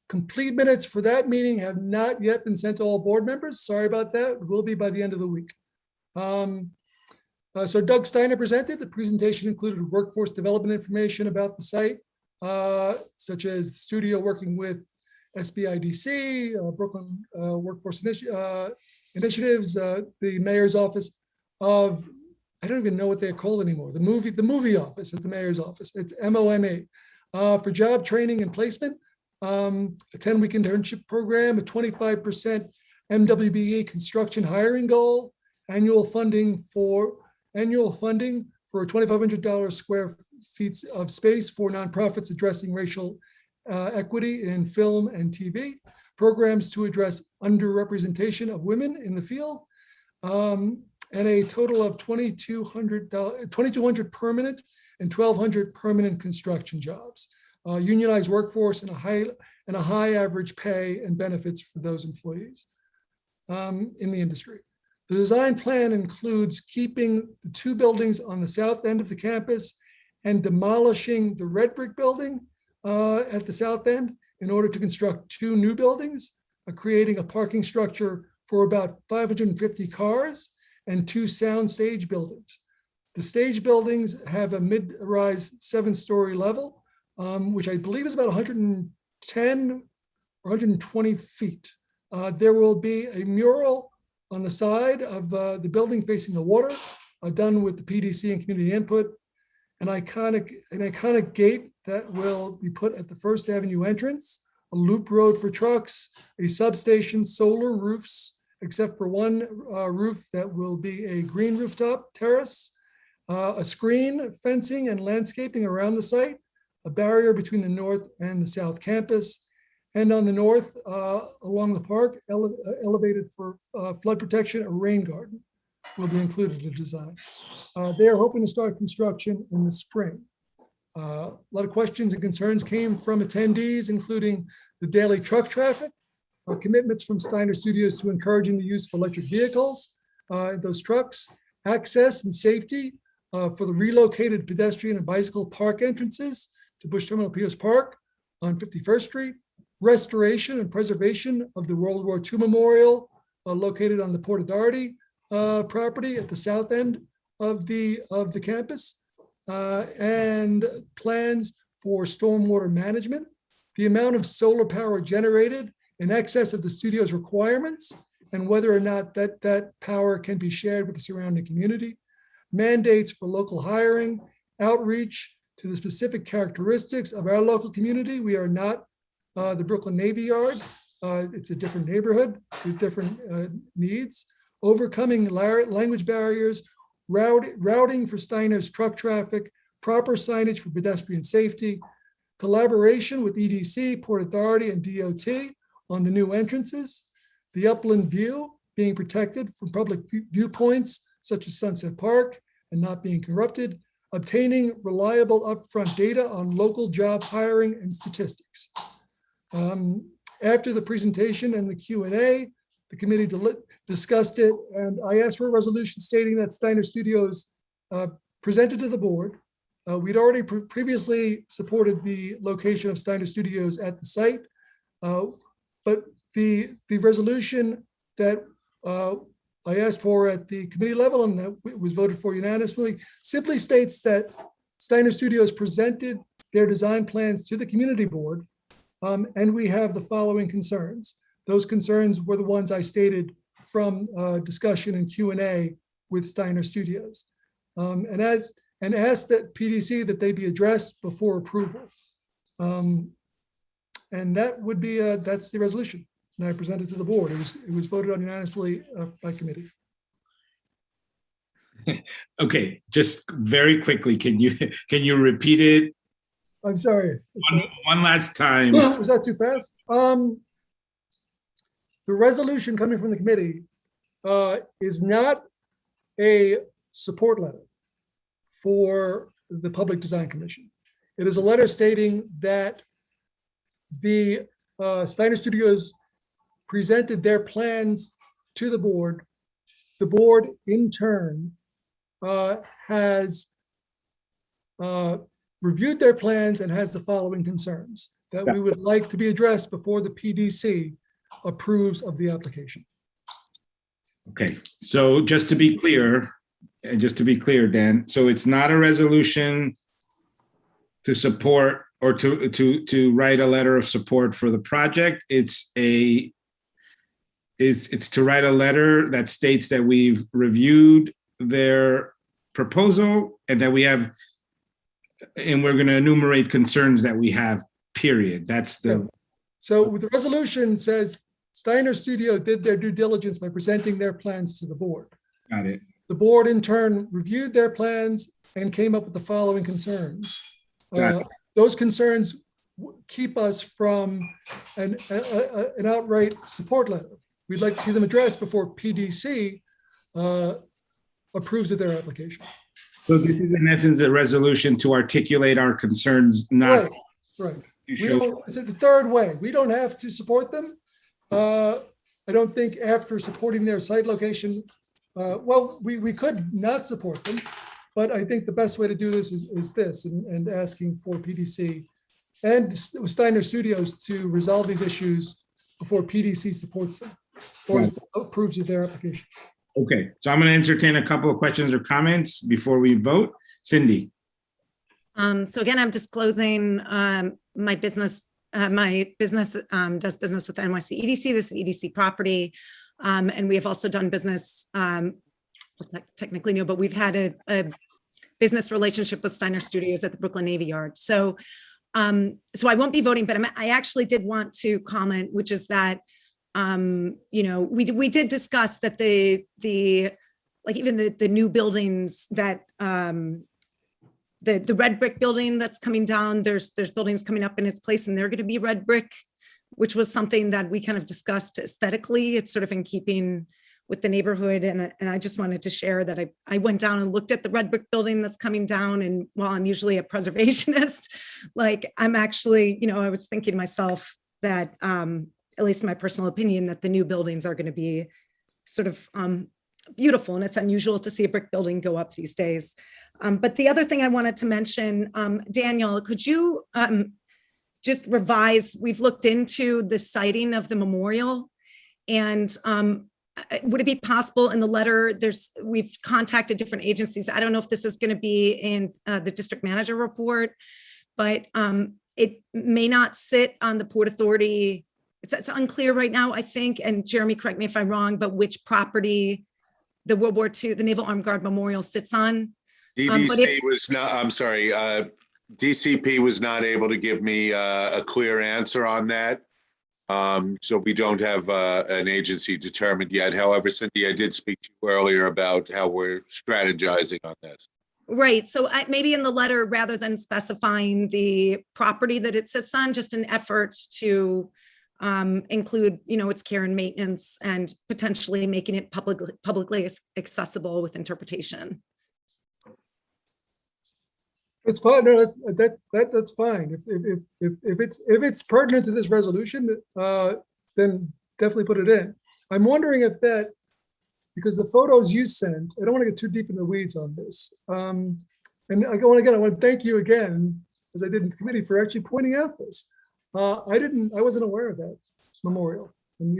Complete minutes for that meeting have not yet been sent to all board members. Sorry about that. It will be by the end of the week. So Doug Steiner presented. The presentation included workforce development information about the site, such as the studio working with SBIDC, Brooklyn Workforce Initiatives, the mayor's office of, I don't even know what they're called anymore, the movie office at the mayor's office. It's MOMA. For job training and placement, a 10-week internship program, a 25% MWBE construction hiring goal, annual funding for a $2,500 square feet of space for nonprofits addressing racial equity in film and TV, programs to address underrepresentation of women in the field, and a total of 2,200 permanent and 1,200 permanent construction jobs, unionized workforce, and a high average pay and benefits for those employees in the industry. The design plan includes keeping the two buildings on the south end of the campus and demolishing the red brick building at the south end in order to construct two new buildings, creating a parking structure for about 550 cars and two sound stage buildings. The stage buildings have a mid-rise 7-story level, which I believe is about 110 or 120 feet. There will be a mural on the side of the building facing the water, done with the PDC and community input, an iconic gate that will be put at the First Avenue entrance, a loop road for trucks, a substation, solar roofs, except for one roof that will be a green rooftop terrace, a screen, fencing, and landscaping around the site, a barrier between the north and the south campus, and on the north, along the park, elevated for flood protection, a rain garden will be included in the design. They are hoping to start construction in the spring. A lot of questions and concerns came from attendees, including the daily truck traffic, commitments from Steiner Studios to encouraging the use of electric vehicles, those trucks, access and safety for the relocated pedestrian and bicycle park entrances to Bush Terminal Peters Park on 51st Street, restoration and preservation of the World War II Memorial located on the Port Authority property at the south end of the campus, and plans for stormwater management, the amount of solar power generated in excess of the studio's requirements, and whether or not that power can be shared with the surrounding community, mandates for local hiring, outreach to the specific characteristics of our local community. We are not the Brooklyn Navy Yard. It's a different neighborhood with different needs. Overcoming language barriers, routing for Steiner's truck traffic, proper signage for pedestrian safety, collaboration with EDC, Port Authority, and DOT on the new entrances, the upland view being protected from public viewpoints such as Sunset Park and not being corrupted, obtaining reliable upfront data on local job hiring and statistics. After the presentation and the Q&A, the committee discussed it, and I asked for a resolution stating that Steiner Studios presented to the board. We'd already previously supported the location of Steiner Studios at the site, but the resolution that I asked for at the committee level and that was voted for unanimously simply states that Steiner Studios presented their design plans to the community board, and we have the following concerns. Those concerns were the ones I stated from discussion and Q&A with Steiner Studios, and asked that PDC that they be addressed before approval. And that would be that's the resolution. And I presented to the board. It was voted on unanimously by committee. Okay, just very quickly, can you repeat it? I'm sorry. One last time. Was that too fast? The resolution coming from the committee is not a support letter for the Public Design Commission. It is a letter stating that the Steiner Studios presented their plans to the board. The board in turn has reviewed their plans and has the following concerns that we would like to be addressed before the PDC approves of the application. Okay, so just to be clear, Dan, so it's not a resolution to support or to write a letter of support for the project. It's to write a letter that states that we've reviewed their proposal and that we have, and we're going to enumerate concerns that we have, period. That's the. So the resolution says Steiner Studio did their due diligence by presenting their plans to the board. Got it. The board in turn reviewed their plans and came up with the following concerns. Those concerns keep us from an outright support letter. We'd like to see them addressed before PDC approves of their application. So this is in essence a resolution to articulate our concerns, not. Right. It's the third way. We don't have to support them. I don't think after supporting their site location, well, we could not support them, but I think the best way to do this is this, and asking for PDC and Steiner Studios to resolve these issues before PDC supports them or approves of their application. Okay, so I'm going to entertain a couple of questions or comments before we vote. Cindy. So again, I'm disclosing my business. My business does business with NYC EDC. This is EDC property. And we have also done business, well, technically no, but we've had a business relationship with Steiner Studios at the Brooklyn Navy Yard. So I won't be voting, but I actually did want to comment, which is that, we did discuss that the new buildings that, the red brick building that's coming down, there's buildings coming up in its place and they're going to be red brick, which was something that we kind of discussed aesthetically. It's sort of in keeping with the neighborhood. And I just wanted to share that I went down and looked at the red brick building that's coming down. And while I'm usually a preservationist, like I'm actually, I was thinking to myself that, at least in my personal opinion, that the new buildings are going to be sort of beautiful. And it's unusual to see a brick building go up these days. But the other thing I wanted to mention, Daniel, could you just revise, we've looked into the siting of the memorial, and would it be possible in the letter, we've contacted different agencies. I don't know if this is going to be in the district manager report, but it may not sit on the Port Authority. It's unclear right now, I think, and Jeremy, correct me if I'm wrong, but which property the World War II, the Naval Armed Guard Memorial sits on. DDC was not, I'm sorry, DCP was not able to give me a clear answer on that. So we don't have an agency determined yet. However, Cindy, I did speak to you earlier about how we're strategizing on this. Right. So maybe in the letter, rather than specifying the property that it sits on, just an effort to include, its care and maintenance and potentially making it publicly accessible with interpretation. It's fine. No, that's fine. If it's pertinent to this resolution, then definitely put it in. I'm wondering if that, because the photos you sent, I don't want to get too deep in the weeds on this. And I want to thank you again, as I did in the committee, for actually pointing out this. I wasn't aware of that memorial, and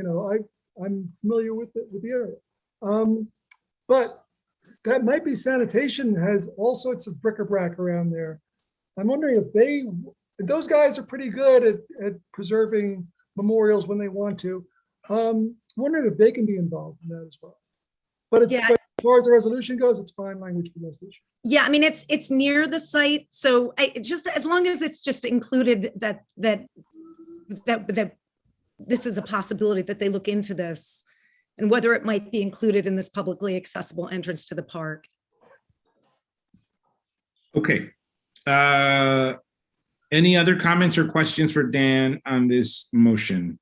I'm familiar with the area. But that might be sanitation has all sorts of bric-a-brac around there. I'm wondering if those guys are pretty good at preserving memorials when they want to. I'm wondering if they can be involved in that as well. But as far as the resolution goes, it's fine language for the resolution. Yeah, I mean, it's near the site. So just as long as it's just included that this is a possibility that they look into this, and whether it might be included in this publicly accessible entrance to the park. Okay. Any other comments or questions for Dan on this motion?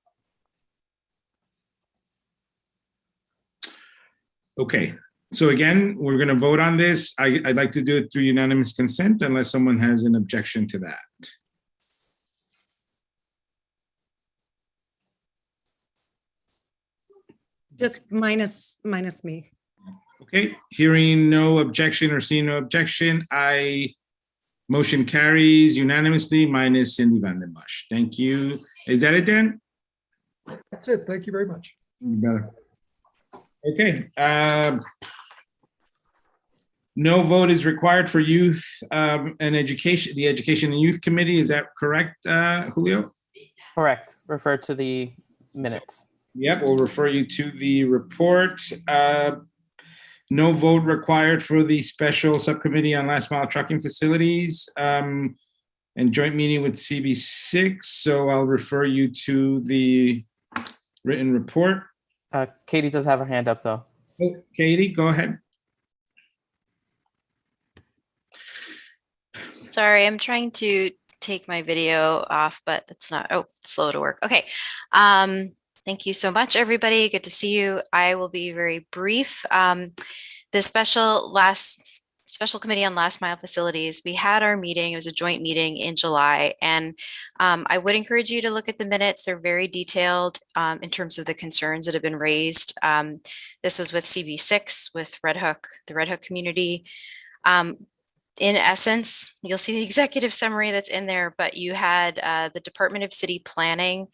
Okay. So again, we're going to vote on this. I'd like to do it through unanimous consent unless someone has an objection to that. Just minus me. Okay, hearing no objection or seeing no objection, motion carries unanimously minus Cindy Van den Bosch. Thank you. Is that it, Dan? That's it. Thank you very much. You better. Okay. No vote is required for youth and education, the Education and Youth Committee. Is that correct, Julio? Correct. Refer to the minutes. Yep, we'll refer you to the report. No vote required for the Special Subcommittee on Last Mile Trucking Facilities and joint meeting with CB6. So I'll refer you to the written report. Katie does have her hand up though. Oh, Katie, go ahead. Sorry, I'm trying to take my video off, but it's not, slow to work. Okay. Thank you so much, everybody. Good to see you. I will be very brief. The Special Committee on Last Mile Facilities, we had our meeting. It was a joint meeting in July, and I would encourage you to look at the minutes. They're very detailed in terms of the concerns that have been raised. This was with CB6, with the Red Hook community. In essence, you'll see the executive summary that's in there, but you had the Department of City Planning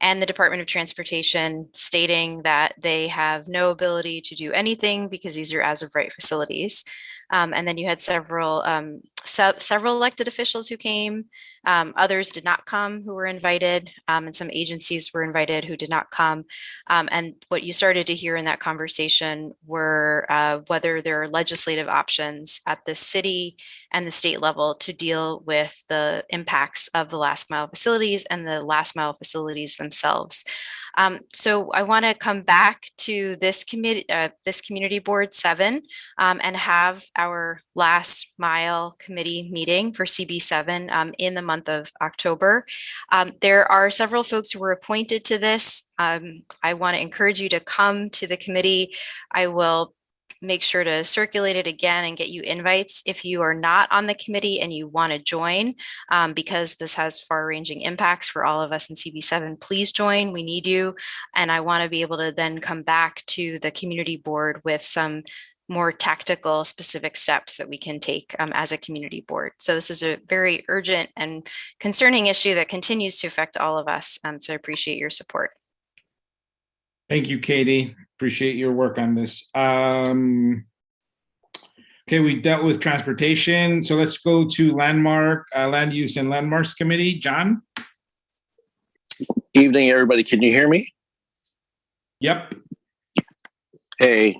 and the Department of Transportation stating that they have no ability to do anything because these are as of right facilities. And then you had several elected officials who came. Others did not come who were invited, and some agencies were invited who did not come. And what you started to hear in that conversation were whether there are legislative options at the city and the state level to deal with the impacts of the last mile facilities and the last mile facilities themselves. So I want to come back to this committee, this Community Board 7, and have our last mile committee meeting for CB7 in the month of October. There are several folks who were appointed to this. I want to encourage you to come to the committee. I will make sure to circulate it again and get you invites if you are not on the committee and you want to join, because this has far-ranging impacts for all of us in CB7. Please join. We need you. And I want to be able to then come back to the community board with some more tactical, specific steps that we can take as a community board. So this is a very urgent and concerning issue that continues to affect all of us. So I appreciate your support. Thank you, Katie. Appreciate your work on this. Okay, we dealt with transportation. So let's go to Land Use and Landmarks Committee. John? Evening, everybody. Can you hear me? Yep. Hey,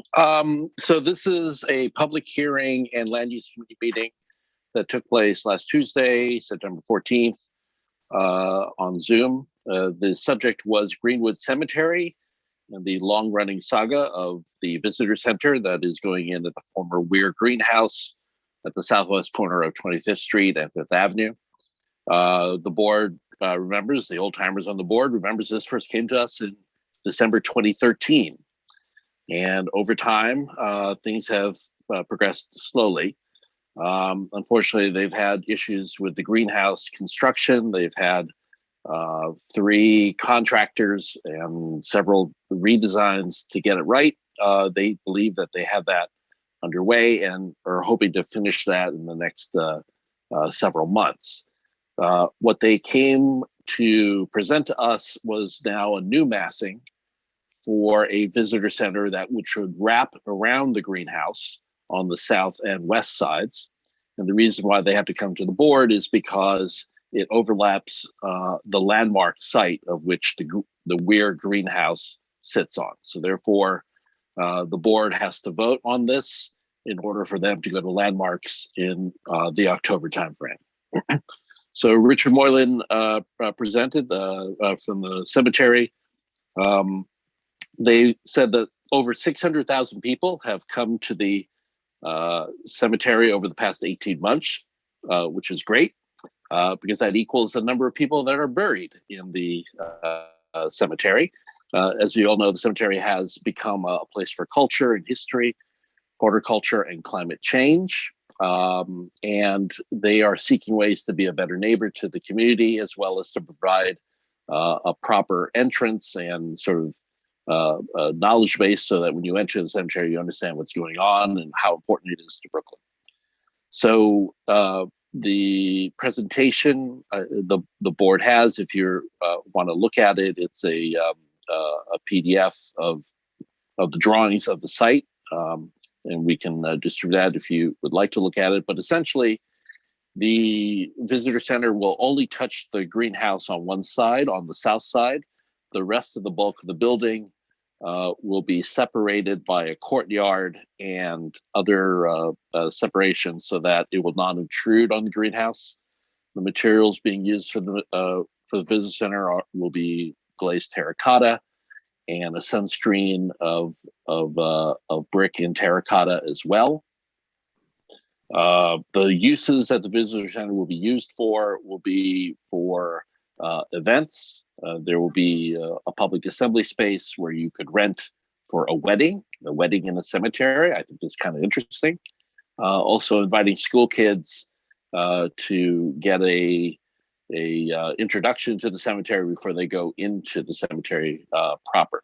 so this is a public hearing and land use committee meeting that took place last Tuesday, September 14th, on Zoom. The subject was Greenwood Cemetery and the long-running saga of the visitor center that is going in at the former Weir Greenhouse at the southwest corner of 25th Street and Fifth Avenue. The board remembers, the old timers on the board remembers this first came to us in December 2013. And over time, things have progressed slowly. Unfortunately, they've had issues with the greenhouse construction. They've had 3 contractors and several redesigns to get it right. They believe that they have that underway and are hoping to finish that in the next several months. What they came to present to us was now a new massing for a visitor center that should wrap around the greenhouse on the south and west sides. And the reason why they have to come to the board is because it overlaps the landmark site of which the Weir Greenhouse sits on. So therefore, the board has to vote on this in order for them to go to landmarks in the October timeframe. So Richard Moylan presented from the cemetery. They said that over 600,000 people have come to the cemetery over the past 18 months, which is great. Because that equals the number of people that are buried in the cemetery. As we all know, the cemetery has become a place for culture and history. horticulture, and climate change. And they are seeking ways to be a better neighbor to the community, as well as to provide a proper entrance and sort of a knowledge base so that when you enter the cemetery, you understand what's going on and how important it is to Brooklyn. So the presentation the board has, if you want to look at it, it's a PDF of the drawings of the site, and we can distribute that if you would like to look at it. But essentially, the visitor center will only touch the greenhouse on one side, on the south side. The rest of the bulk of the building will be separated by a courtyard and other separations so that it will not intrude on the greenhouse. The materials being used for the visitor center will be glazed terracotta and a sunscreen of brick and terracotta as well. The uses that the visitor center will be used for will be for events. There will be a public assembly space where you could rent for a wedding in a cemetery. I think is kind of interesting. Also inviting school kids to get a introduction to the cemetery before they go into the cemetery proper.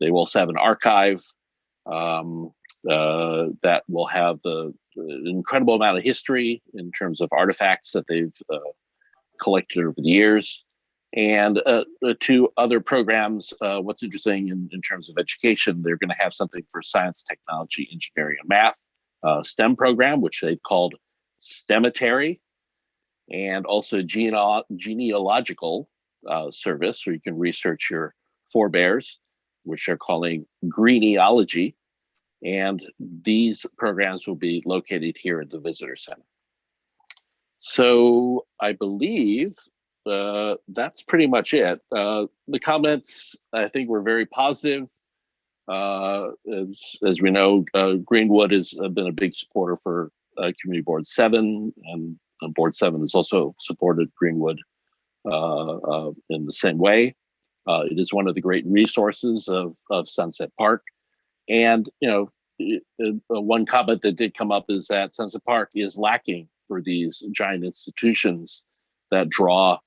They will also have an archive that will have the incredible amount of history in terms of artifacts that they've collected over the years. And two other programs, what's interesting in terms of education, they're going to have something for science, technology, engineering, and math, STEM program, which they've called STEMitary, and also genealogical service, where you can research your forebears, which they're calling greeneology. And these programs will be located here at the visitor center. So I believe that's pretty much it. The comments, I think, were very positive. As we know, Greenwood has been a big supporter for Community Board 7, and Board 7 has also supported Greenwood in the same way. It is one of the great resources of Sunset Park. And, one comment that did come up is that Sunset Park is lacking for these giant institutions that draw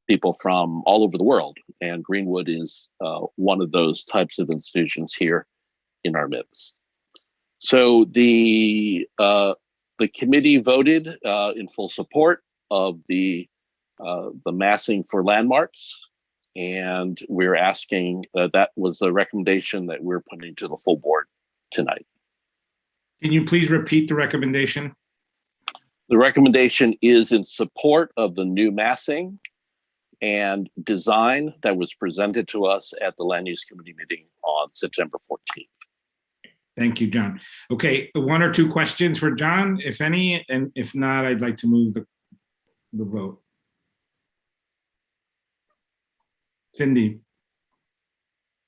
people from all over the world. And Greenwood is one of those types of institutions here in our midst. So the committee voted in full support of the massing for landmarks. And we're asking, that was the recommendation that we're putting to the full board tonight. Can you please repeat the recommendation? The recommendation is in support of the new massing and design that was presented to us at the Land Use Committee meeting on September 14th. Thank you, John. Okay, one or two questions for John, if any, and if not, I'd like to move the vote. Cindy.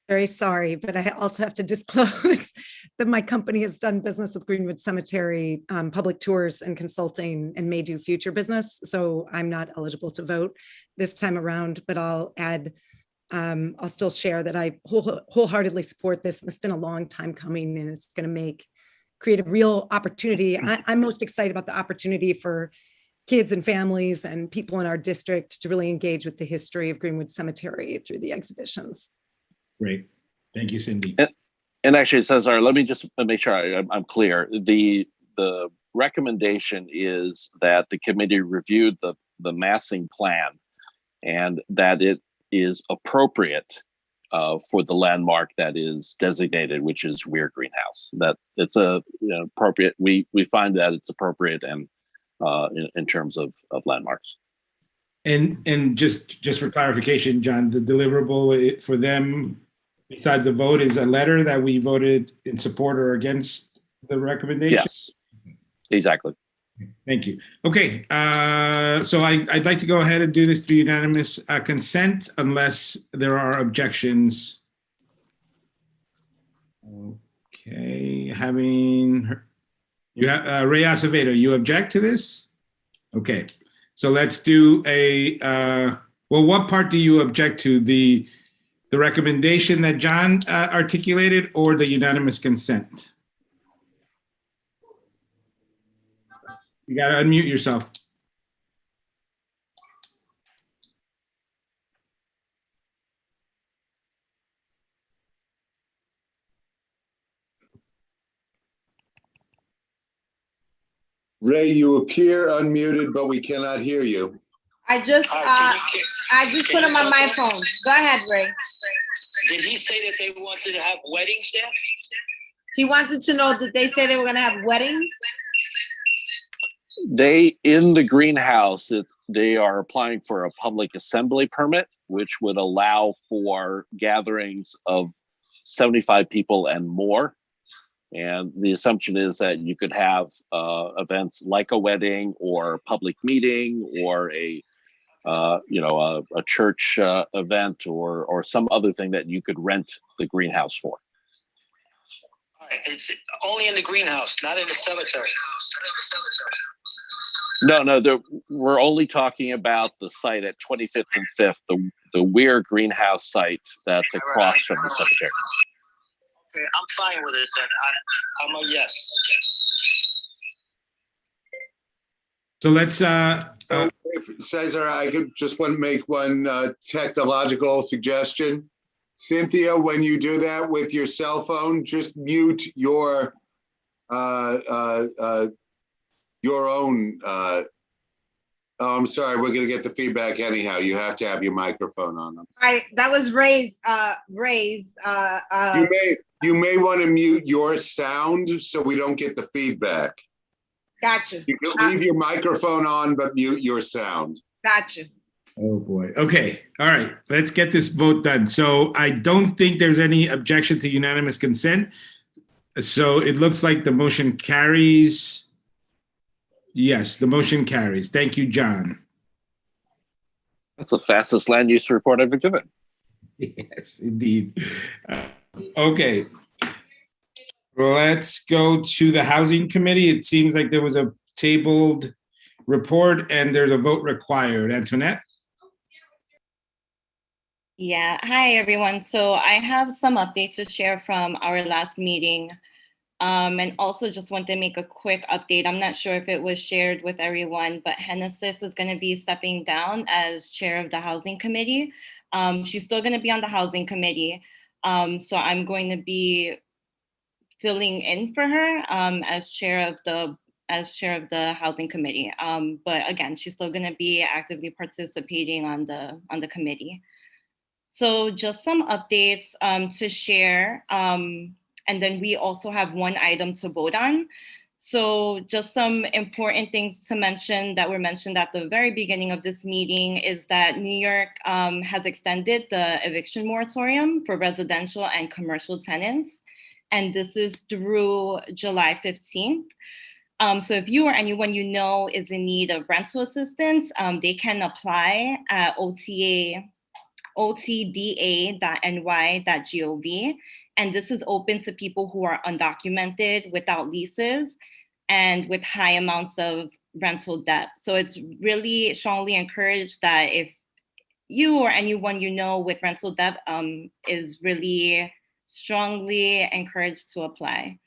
Very sorry, but I also have to disclose that my company has done business with Greenwood Cemetery, public tours and consulting, and may do future business. So I'm not eligible to vote this time around, but I'll add, I'll still share that I wholeheartedly support this. It's been a long time coming, and it's going to create a real opportunity. I'm most excited about the opportunity for kids and families and people in our district to really engage with the history of Greenwood Cemetery through the exhibitions. Great. Thank you, Cindy. And actually, it says, let me just make sure I'm clear. The recommendation is that the committee reviewed the massing plan and that it is appropriate for the landmark that is designated, which is Weir Greenhouse. That it's appropriate. We find that it's appropriate and in terms of landmarks. And just for clarification, John, the deliverable for them, besides the vote, is a letter that we voted in support or against the recommendation? Yes, exactly. Thank you. Okay, so I'd like to go ahead and do this through unanimous consent unless there are objections. Okay, you have Ray Acevedo, you object to this? Okay. So let's do well, what part do you object to? The recommendation that John articulated or the unanimous consent? You gotta unmute yourself. Ray, you appear unmuted, but we cannot hear you. I just put him on my phone. Go ahead, Ray. Did he say that they wanted to have weddings there? He wanted to know that they say they were gonna have weddings. They, in the greenhouse, they are applying for a public assembly permit, which would allow for gatherings of 75 people and more. And the assumption is that you could have events like a wedding or a public meeting or a church event or some other thing that you could rent the greenhouse for. All right, it's only in the greenhouse, not in the cemetery. No, we're only talking about the site at 25th and 5th, the Weir greenhouse site that's across from the cemetery. Okay, I'm fine with it then. I'm a yes. So let's, Cesar, I could just want to make one technological suggestion. Cynthia, when you do that with your cell phone, just mute your own. I'm sorry, we're gonna get the feedback anyhow. You have to have your microphone on them. That was Ray's. You may want to mute your sound so we don't get the feedback. Gotcha. You can leave your microphone on, but mute your sound. Gotcha. oh boy. Okay. All right. Let's get this vote done. So I don't think there's any objection to unanimous consent. So it looks like the motion carries. Yes, the motion carries. Thank you, John. That's the fastest land use report I've ever given. Yes, indeed. Okay. Let's go to the Housing Committee. It seems like there was a tabled report and there's a vote required. Antoinette? Yeah, hi everyone. So I have some updates to share from our last meeting. And also just want to make a quick update. I'm not sure if it was shared with everyone, but Genesis is going to be stepping down as chair of the Housing Committee. She's still going to be on the Housing Committee. So I'm going to be filling in for her as chair of the Housing Committee. But again, she's still going to be actively participating on the committee. So just some updates to share. And then we also have one item to vote on. So just some important things to mention that were mentioned at the very beginning of this meeting is that New York has extended the eviction moratorium for residential and commercial tenants. And this is through July 15th. So if you or anyone you know is in need of rental assistance, they can apply at otda.ny.gov. And this is open to people who are undocumented, without leases, and with high amounts of rental debt. So it's really strongly encouraged that if you or anyone you know with rental debt is really strongly encouraged to apply.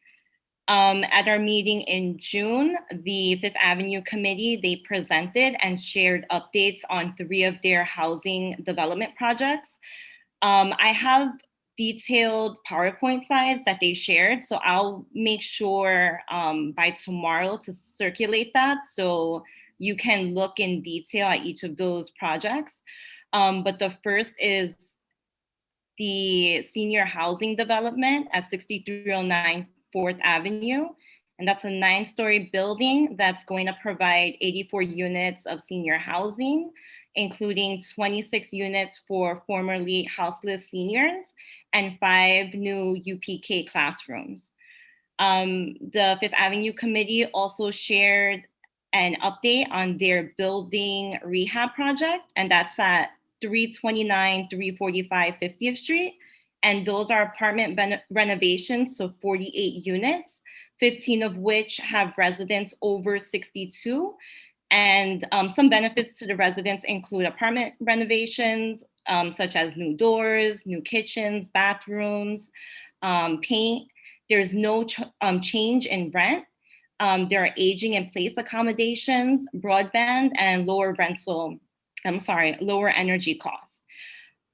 At our meeting in June, the Fifth Avenue Committee, they presented and shared updates on 3 of their housing development projects. I have detailed PowerPoint slides that they shared, so I'll make sure by tomorrow to circulate that so you can look in detail at each of those projects. But the first is the senior housing development at 6309 4th Avenue. And that's a 9-story building that's going to provide 84 units of senior housing, including 26 units for formerly houseless seniors and 5 new UPK classrooms. The Fifth Avenue Committee also shared an update on their building rehab project, and that's at 329, 345 50th Street. And those are apartment renovations, so 48 units, 15 of which have residents over 62. And some benefits to the residents include apartment renovations, such as new doors, new kitchens, bathrooms, paint. There's no change in rent. There are aging in place accommodations, broadband, and lower energy costs.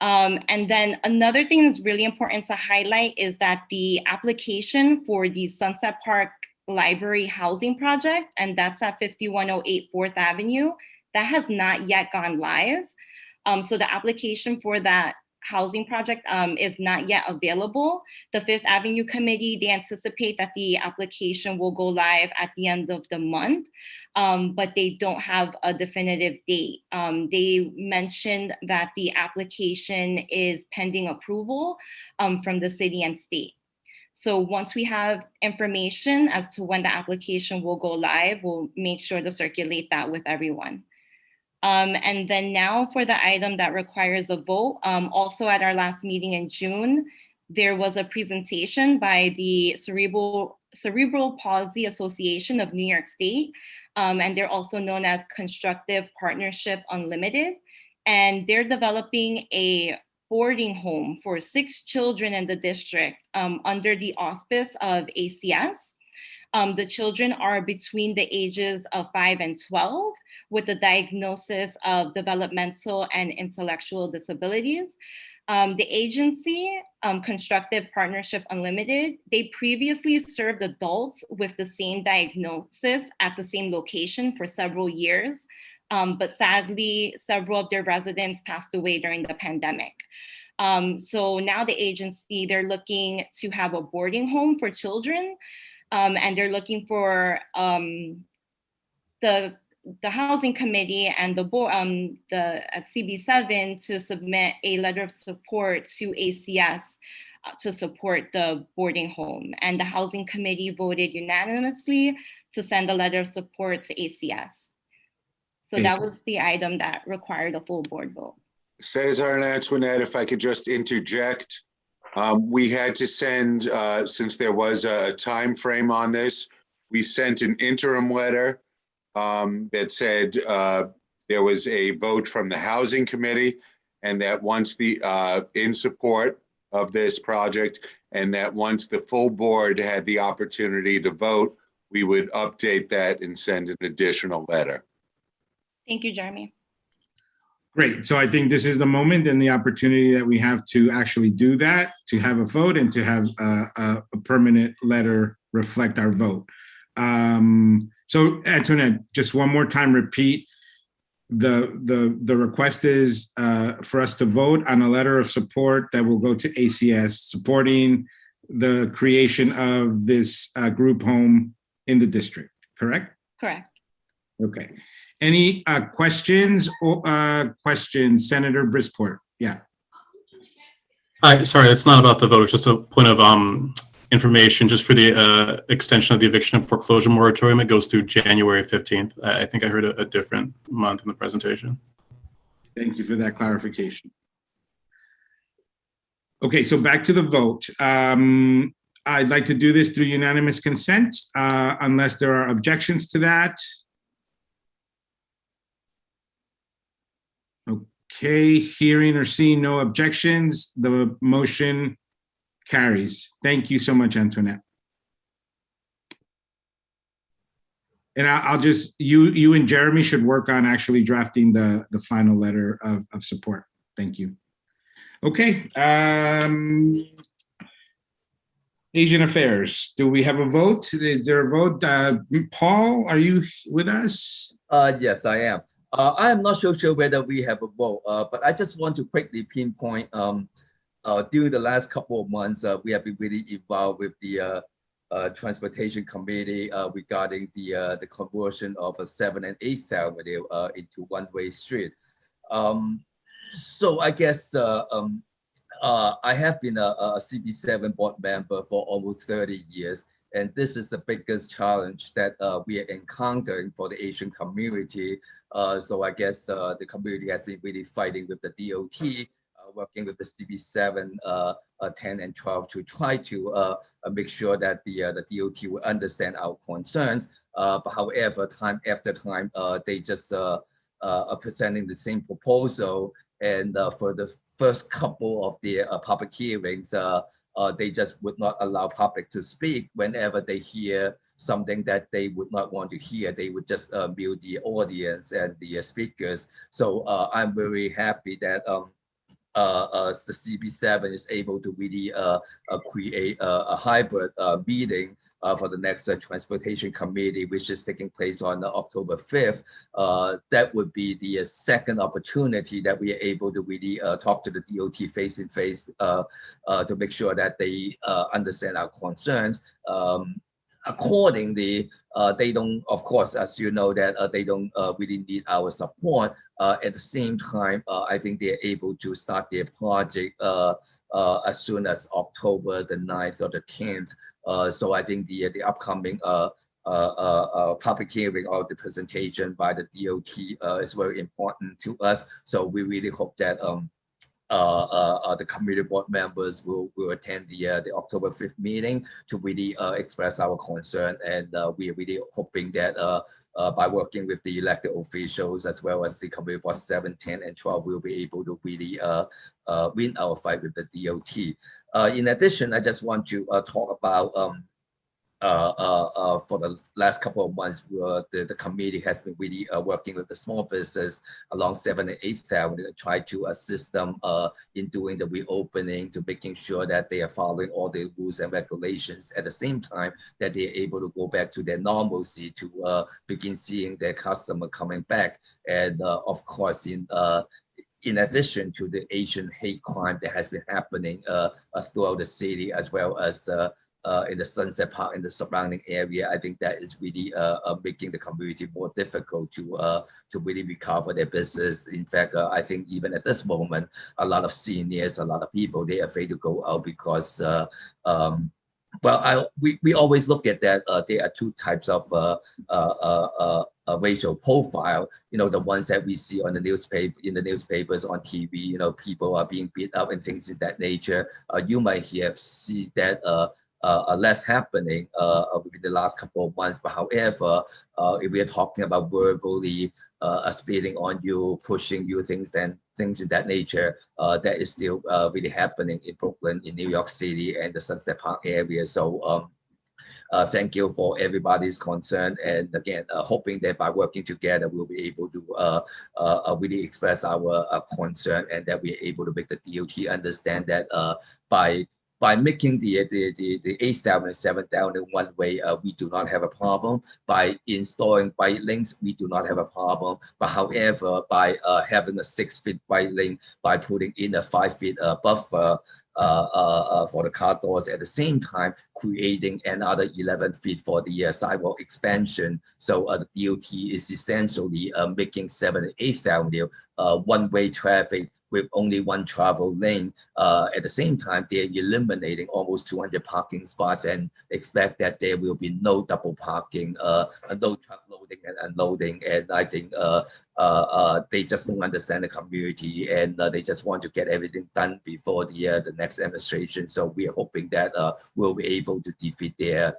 And then another thing that's really important to highlight is that the application for the Sunset Park Library housing project, and that's at 5108 4th Avenue, that has not yet gone live. So the application for that housing project is not yet available. The 5th Avenue Committee, they anticipate that the application will go live at the end of the month, but they don't have a definitive date. They mentioned that the application is pending approval from the city and state. So once we have information as to when the application will go live, we'll make sure to circulate that with everyone. And then now for the item that requires a vote, also at our last meeting in June, there was a presentation by the Cerebral Palsy Association of New York State, and they're also known as Constructive Partnership Unlimited, and they're developing a boarding home for 6 children in the district under the auspice of ACS. The children are between the ages of 5 and 12 with a diagnosis of developmental and intellectual disabilities. The agency, Constructive Partnership Unlimited, they previously served adults with the same diagnosis at the same location for several years. But sadly, several of their residents passed away during the pandemic. So now the agency, they're looking to have a boarding home for children, and they're looking for the housing committee and the board, at CB7 to submit a letter of support to ACS to support the boarding home. And the housing committee voted unanimously to send a letter of support to ACS. So that was the item that required a full board vote. Cesar and Antoinette, if I could just interject. We had to send, since there was a time frame on this, we sent an interim letter that said there was a vote from the housing committee, and that once in support of this project, and that once the full board had the opportunity to vote, we would update that and send an additional letter. Thank you, Jeremy. Great. So I think this is the moment and the opportunity that we have to actually do that, to have a vote and to have a permanent letter reflect our vote. So Antoinette, just one more time, repeat. The request is for us to vote on a letter of support that will go to ACS supporting the creation of this group home in the district, correct? Correct. Okay. Any questions or questions, Senator Brisport? Yeah. Hi, sorry, it's not about the vote. It's just a point of information just for the extension of the eviction and foreclosure moratorium. It goes through January 15th. I think I heard a different month in the presentation. Thank you for that clarification. Okay, so back to the vote. I'd like to do this through unanimous consent, unless there are objections to that. Okay, hearing or seeing no objections, the motion carries. Thank you so much, Antoinette. And I'll just, you and Jeremy should work on actually drafting the final letter of support. Thank you. Okay. Asian Affairs, do we have a vote? Is there a vote? Paul, are you with us? Yes, I am. I am not so sure whether we have a vote, but I just want to quickly pinpoint during the last couple of months, we have been really involved with the Transportation Committee regarding the conversion of 7th and 8th Avenue into one-way street. So I guess I have been a CB7 board member for almost 30 years. And this is the biggest challenge that we are encountering for the Asian community. So I guess the community has been really fighting with the DOT, working with the CB7, 10 and 12 to try to make sure that the DOT will understand our concerns. But however, time after time, they just are presenting the same proposal. And for the first couple of the public hearings, they just would not allow public to speak. Whenever they hear something that they would not want to hear, they would just mute the audience and the speakers. So I'm very happy that the CB7 is able to really create a hybrid meeting for the next Transportation Committee, which is taking place on October 5th. That would be the second opportunity that we are able to really talk to the DOT face-to-face to make sure that they understand our concerns. Accordingly, they don't, of course, as you know, that they don't really need our support. At the same time, I think they're able to start their project as soon as October the 9th or the 10th. So I think the upcoming public hearing or the presentation by the DOT is very important to us. So we really hope that the committee board members will attend the October 5th meeting to really express our concern. And we are really hoping that by working with the elected officials as well as the committee board 7, 10, and 12, we'll be able to really win our fight with the DOT. In addition, I just want to talk about for the last couple of months, the committee has been really working with the small business along 7th and 8th Avenue to try to assist them in doing the reopening, to making sure that they are following all the rules and regulations. At the same time, that they are able to go back to their normalcy to begin seeing their customer coming back. And of course, in addition to the Asian hate crime that has been happening throughout the city, as well as in the Sunset Park and the surrounding area, I think that is really making the community more difficult to really recover their business. In fact, I think even at this moment, a lot of seniors, a lot of people, they are afraid to go out because we always look at that. There are two types of racial profile. You know, the ones that we see on the newspapers, on TV. You know, people are being beat up and things of that nature. You might see that less happening within the last couple of months. But however, if we are talking about verbally spitting on you, pushing you, things of that nature, that is still really happening in Brooklyn, in New York City, and the Sunset Park area. So thank you for everybody's concern, and again, hoping that by working together, we'll be able to really express our concern, and that we're able to make the DOT understand that by making the 8th Avenue and 7th Avenue one way, we do not have a problem. By installing bike lanes, we do not have a problem. But however, by having a 6-foot bike lane, by putting in a 5-foot buffer for the car doors, at the same time creating another 11 feet for the sidewalk expansion. So the DOT is essentially making 7th and 8th Avenue one-way traffic with only one travel lane. At the same time, they're eliminating almost 200 parking spots and expect that there will be no double parking, no truck loading and unloading. And I think they just don't understand the community, and they just want to get everything done before the next administration. So we are hoping that we'll be able to defeat their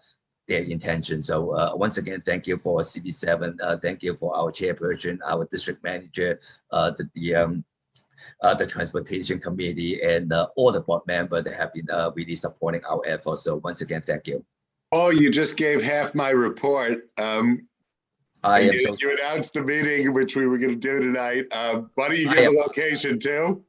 intention. So once again, thank you for CB7. Thank you for our chairperson, our district manager, the Transportation Committee, and all the board members that have been really supporting our efforts. So once again, thank you. Oh, you just gave half my report. You announced the meeting, which we were going to do tonight. Why don't you give a location too?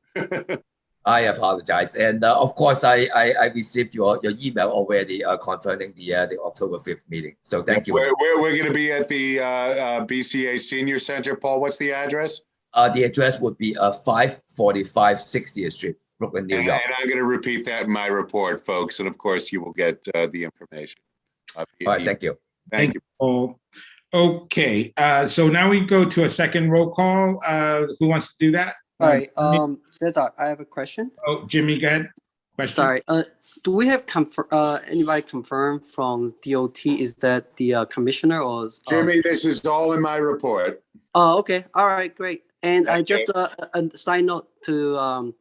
I apologize. And of course, I received your email already confirming the October 5th meeting. So thank you. We're going to be at the BCA Senior Center. Paul, what's the address? The address would be 545 60th Street, Brooklyn, New York. And I'm going to repeat that in my report, folks. And of course, you will get the information. All right, thank you. Thank you. Paul. Okay, so now we go to a second roll call. Who wants to do that? Hi, Cesar, I have a question. Oh, Jimmy, go ahead. Question. Sorry, do we have anybody confirmed from DOT? Is that the commissioner or? Jimmy, this is all in my report. Oh, okay. All right, great. And I just a side note to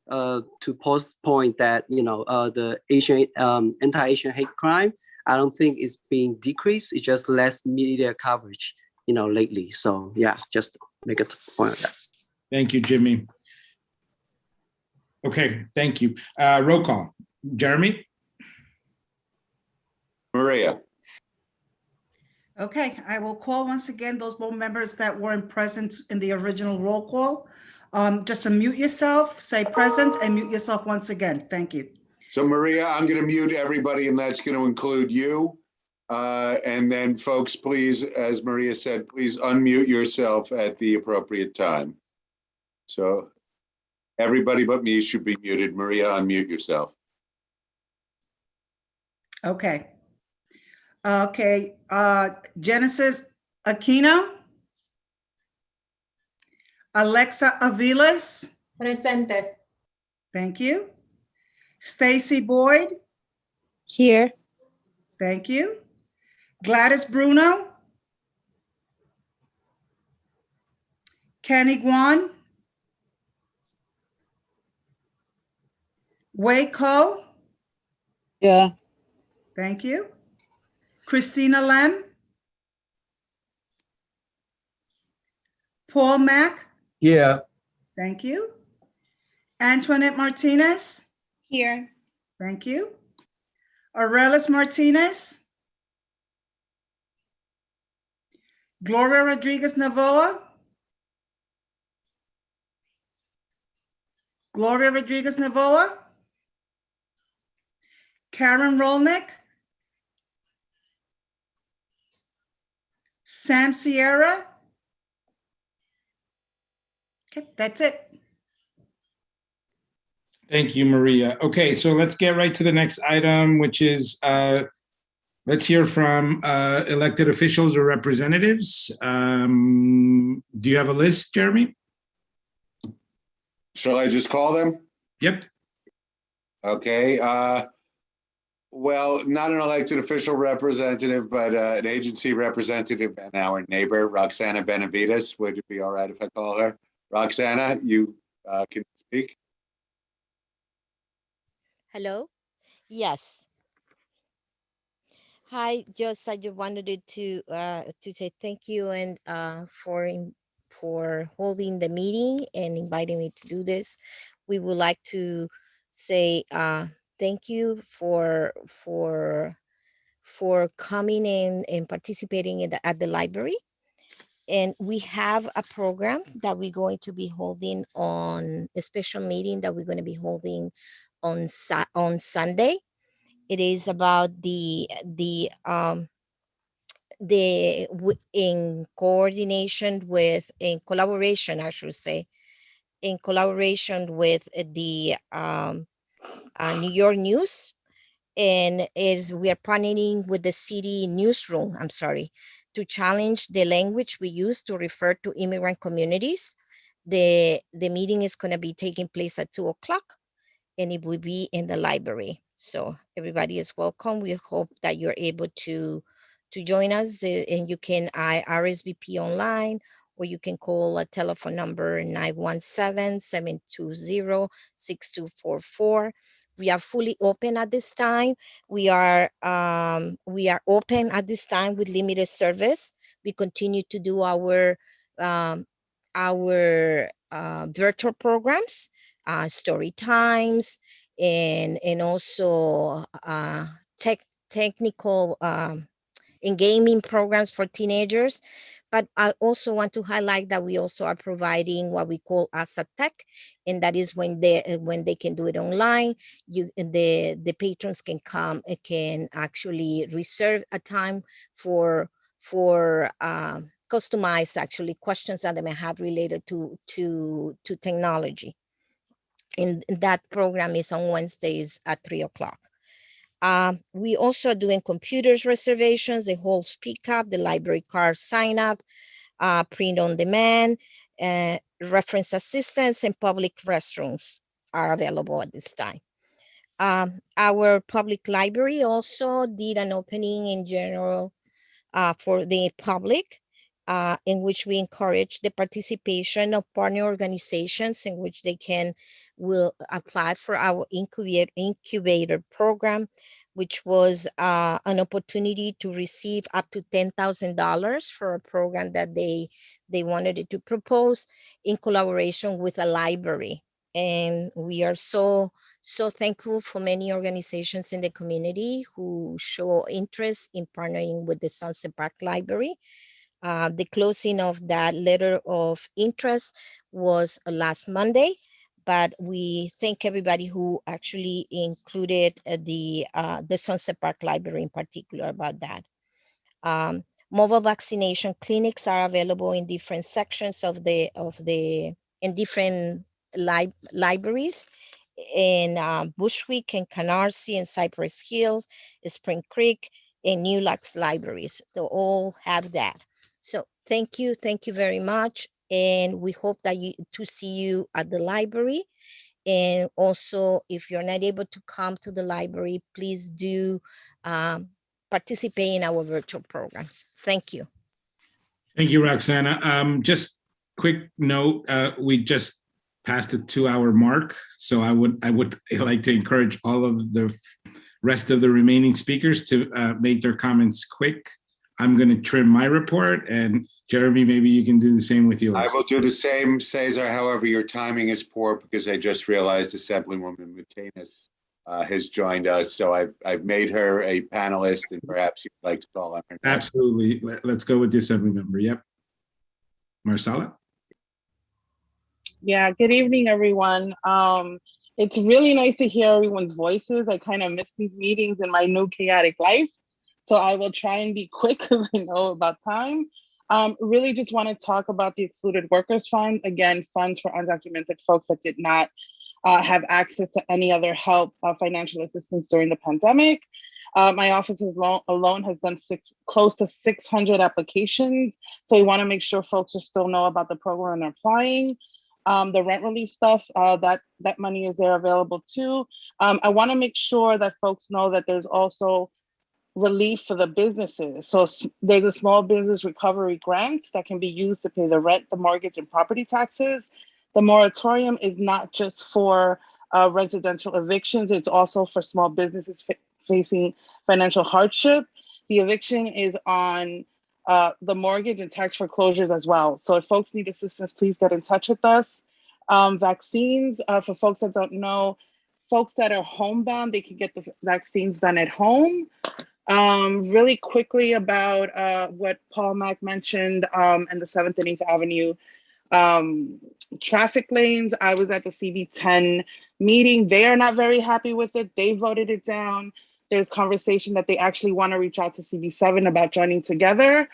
Paul's point that the Asian anti-Asian hate crime, I don't think it's being decreased. It's just less media coverage, lately. So yeah, just make a point of that. Thank you, Jimmy. Okay, thank you. Roll call. Jeremy? Maria? Okay, I will call once again those board members that weren't present in the original roll call. Just to mute yourself, say present, and mute yourself once again. Thank you. So Maria, I'm going to mute everybody, and that's going to include you. And then folks, please, as Maria said, please unmute yourself at the appropriate time. So everybody but me should be muted. Maria, unmute yourself. Okay. Okay, Genesis Aquino. Alexa Aviles. Presente. Thank you. Stacy Boyd. Here. Thank you. Gladys Bruno. Kenny Guan. Wei Ko. Yeah. Thank you. Christina Lem. Paul Mack. Yeah. Thank you. Antoinette Martinez. Here. Thank you. Aurelis Martinez. Gloria Rodriguez Navoa. Gloria Rodriguez Navoa. Karen Rolnick. Sam Sierra. Okay, that's it. Thank you, Maria. Okay, so let's get right to the next item, which is let's hear from elected officials or representatives. Do you have a list, Jeremy? Shall I just call them? Yep. Okay. Well, not an elected official representative, but an agency representative and our neighbor, Roxana Benavides. Would it be all right if I call her? Roxana, you can speak. Hello? Yes. Hi, just I just wanted to say thank you and for holding the meeting and inviting me to do this. We would like to say thank you for coming in and participating in at the library. And we have a program that we're going to be holding on a special meeting that we're going to be holding on Sunday. It is about in coordination with, in collaboration, I should say, in collaboration with the New York News, and we are partnering with the city newsroom, I'm sorry, to challenge the language we use to refer to immigrant communities. The meeting is going to be taking place at 2 o'clock, and it will be in the library. So everybody is welcome. We hope that you're able to join us, and you can RSVP online, or you can call a telephone number 917-720-6244. We are fully open at this time. We are open at this time with limited service. We continue to do our virtual programs, story times, and also technical and gaming programs for teenagers. But I also want to highlight that we also are providing what we call Asa Tech, and that is when they can do it online. The patrons can come, can actually reserve a time for customize actually questions that they may have related to technology. And that program is on Wednesdays at 3 o'clock. We also are doing computers reservations, the whole speak up, the library card sign up, print on demand, reference assistance, and public restrooms are available at this time. Our public library also did an opening in general for the public, in which we encourage the participation of partner organizations in which they will apply for our incubator program, which was an opportunity to receive up to $10,000 for a program that they wanted to propose in collaboration with a library. And we are so thankful for many organizations in the community who show interest in partnering with the Sunset Park Library. The closing of that letter of interest was last Monday, but we thank everybody who actually included the Sunset Park Library in particular about that. Mobile vaccination clinics are available in different sections in different libraries in Bushwick and Canarsie and Cypress Hills, Spring Creek, and New Lux libraries. They all have that. So thank you very much, and we hope to see you at the library. And also, if you're not able to come to the library, please do participate in our virtual programs. Thank you. Thank you, Roxana. Just quick note, we just passed the 2-hour mark. So I would like to encourage all of the rest of the remaining speakers to make their comments quick. I'm going to trim my report, and Jeremy, maybe you can do the same with yours. I will do the same, Cesar. However, your timing is poor because I just realized Assemblywoman Martinez has joined us. So I've made her a panelist, and perhaps you'd like to call on her next. Absolutely. Let's go with the Assembly member. Yep. Marcella? Yeah, good evening, everyone. It's really nice to hear everyone's voices. I kind of miss these meetings in my new chaotic life. So I will try and be quick because I know about time. Really just want to talk about the Excluded Workers Fund. Again, funds for undocumented folks that did not have access to any other help, financial assistance during the pandemic. My office alone has done close to 600 applications. So we want to make sure folks still know about the program and applying. The rent relief stuff, that money is there available too. I want to make sure that folks know that there's also relief for the businesses. So there's a small business recovery grant that can be used to pay the rent, the mortgage, and property taxes. The moratorium is not just for residential evictions, it's also for small businesses facing financial hardship. The eviction is on the mortgage and tax foreclosures as well. So if folks need assistance, please get in touch with us. Vaccines, for folks that don't know, folks that are homebound, they can get the vaccines done at home. Really quickly about what Paul Mack mentioned and the 7th and 8th Avenue traffic lanes. I was at the CB7 meeting. They are not very happy with it. They voted it down. There's conversation that they actually want to reach out to CB7 about joining together.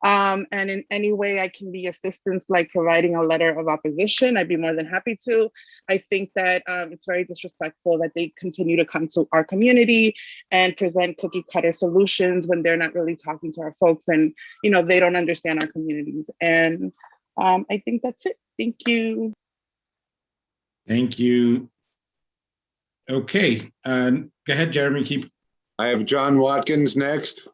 And in any way I can be assistance, like providing a letter of opposition, I'd be more than happy to. I think that it's very disrespectful that they continue to come to our community and present cookie cutter solutions when they're not really talking to our folks, and they don't understand our communities. And I think that's it. Thank you. Thank you. Okay, go ahead, Jeremy. I have John Watkins next.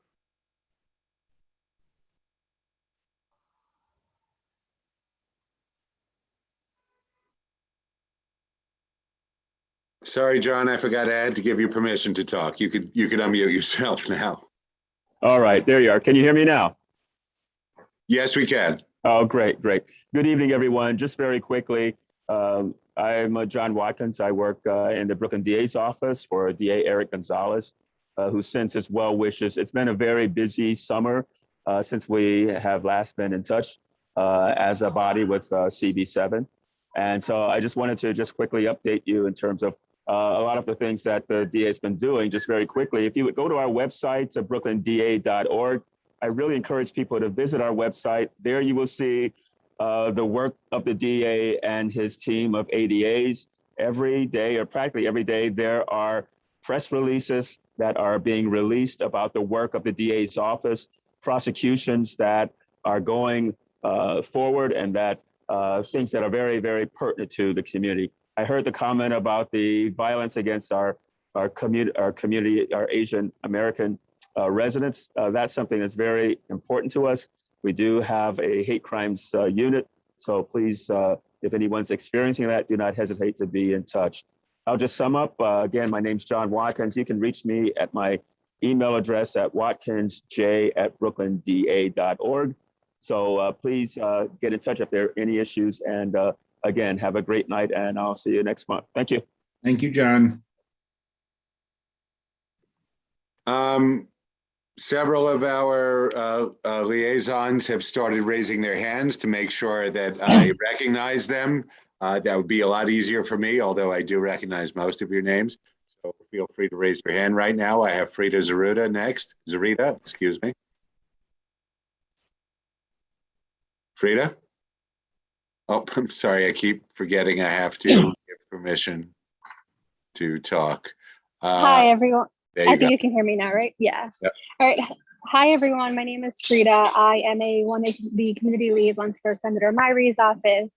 Sorry, John, I forgot I had to give you permission to talk. You could unmute yourself now. All right, there you are. Can you hear me now? Yes, we can. Oh, great. Good evening, everyone. Just very quickly, I'm John Watkins. I work in the Brooklyn DA's office for DA Eric Gonzalez, who sends his well wishes. It's been a very busy summer since we have last been in touch as a body with CB7. And so I just wanted to just quickly update you in terms of a lot of the things that the DA has been doing. Just very quickly, if you would go to our website, brooklynda.org, I really encourage people to visit our website. There you will see the work of the DA and his team of ADAs. Every day, or practically every day, there are press releases that are being released about the work of the DA's office, prosecutions that are going forward, and that things that are very, very pertinent to the community. I heard the comment about the violence against our community, our Asian American residents. That's something that's very important to us. We do have a hate crimes unit. So please, if anyone's experiencing that, do not hesitate to be in touch. I'll just sum up. Again, my name's John Watkins. You can reach me at my email address at watkinsj@brooklynda.org. So please get in touch if there are any issues, and again, have a great night, and I'll see you next month. Thank you. Thank you, John. Several of our liaisons have started raising their hands to make sure that I recognize them. That would be a lot easier for me, although I do recognize most of your names. So feel free to raise your hand right now. I have Frida Zaruda next. Zarita, excuse me. Frida? Oh, I'm sorry. I keep forgetting I have to give permission to talk. Hi, everyone. There I you think go. you can hear me now, right? Yeah. Yep. All right. Hi, everyone. My name is Frida. I am one of the community liaisons for Senator Myri's office.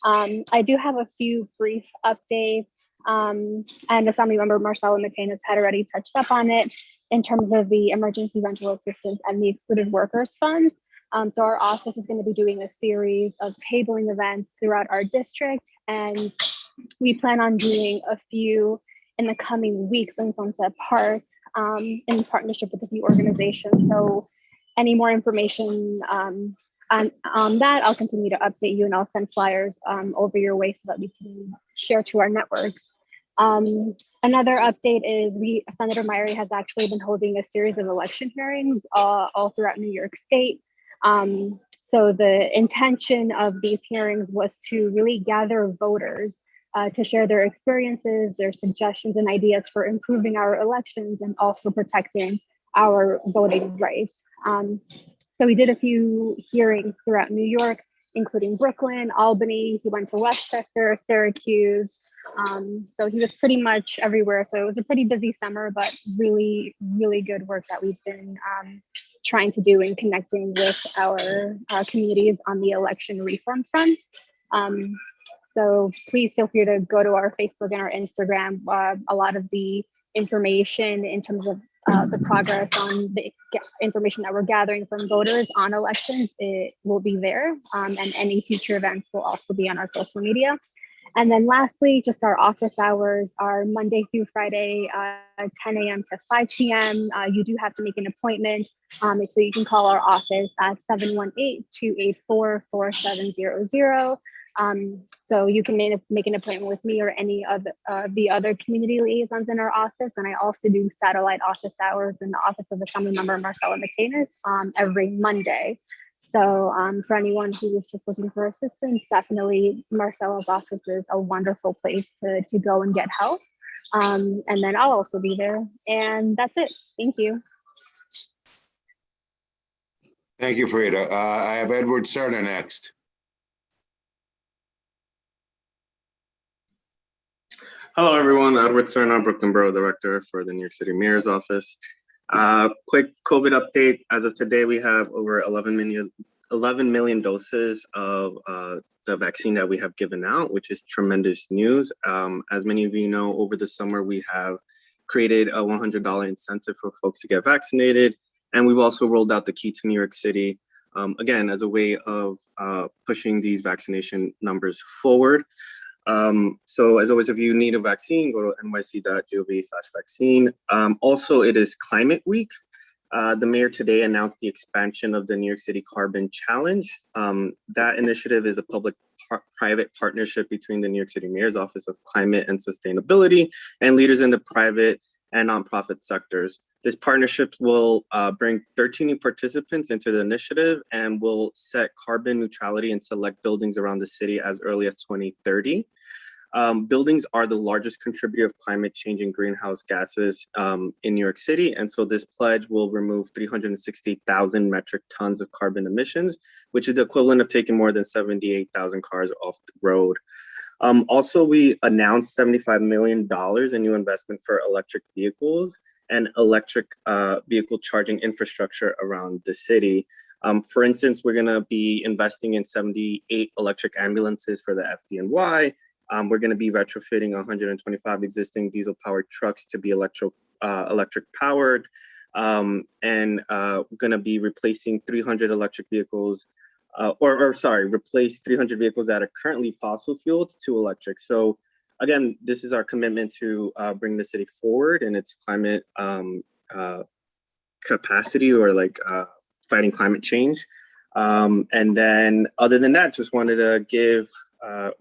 I do have a few brief updates. And Assembly Member Marcelo Matenas had already touched up on it in terms of the emergency rental assistance and the Excluded Workers Fund. So our office is going to be doing a series of tabling events throughout our district, and we plan on doing a few in the coming weeks in Sunset Park in partnership with a few organizations. So any more information on that, I'll continue to update you, and I'll send flyers over your way so that we can share to our networks. Another update is Senator Myrie has actually been holding a series of election hearings all throughout New York State. So the intention of these hearings was to really gather voters to share their experiences, their suggestions and ideas for improving our elections and also protecting our voting rights. So we did a few hearings throughout New York, including Brooklyn, Albany. He went to Westchester, Syracuse. So he was pretty much everywhere. So it was a pretty busy summer, but really, really good work that we've been trying to do in connecting with our communities on the election reform front. So please feel free to go to our Facebook and our Instagram. A lot of the information in terms of the progress on the information that we're gathering from voters on elections, it will be there. And any future events will also be on our social media. And then lastly, just our office hours are Monday through Friday, 10 a.m. to 5 p.m. You do have to make an appointment. So you can call our office at 718-284-4700. So you can make an appointment with me or any of the other community liaisons in our office. And I also do satellite office hours in the office of Assembly Member Marcelo Matenas every Monday. So for anyone who is just looking for assistance, definitely Marcelo's office is a wonderful place to go and get help. And then I'll also be there. And that's it. Thank you. Thank you, Frida. I have Edward Cerna next. Hello, everyone. Edward Cerna, Brooklyn Borough Director for the New York City Mayor's Office. Quick COVID update. As of today, we have over 11 million doses of the vaccine that we have given out, which is tremendous news. As many of you know, over the summer, we have created a $100 incentive for folks to get vaccinated. And we've also rolled out the Key to New York City, again, as a way of pushing these vaccination numbers forward. So as always, if you need a vaccine, go to nyc.gov/vaccine. Also, it is Climate Week. The mayor today announced the expansion of the New York City Carbon Challenge. That initiative is a public-private partnership between the New York City Mayor's Office of Climate and Sustainability and leaders in the private and nonprofit sectors. This partnership will bring 13 new participants into the initiative and will set carbon neutrality in select buildings around the city as early as 2030. Buildings are the largest contributor of climate change and greenhouse gases in New York City. And so this pledge will remove 360,000 metric tons of carbon emissions, which is the equivalent of taking more than 78,000 cars off the road. Also, we announced $75 million in new investment for electric vehicles and electric vehicle charging infrastructure around the city. For instance, we're going to be investing in 78 electric ambulances for the FDNY. We're going to be retrofitting 125 existing diesel-powered trucks to be electric powered, and we're going to be replacing 300 electric vehicles, replace 300 vehicles that are currently fossil fueled to electric. So again, this is our commitment to bring the city forward in its climate capacity, or fighting climate change. And then other than that, just wanted to give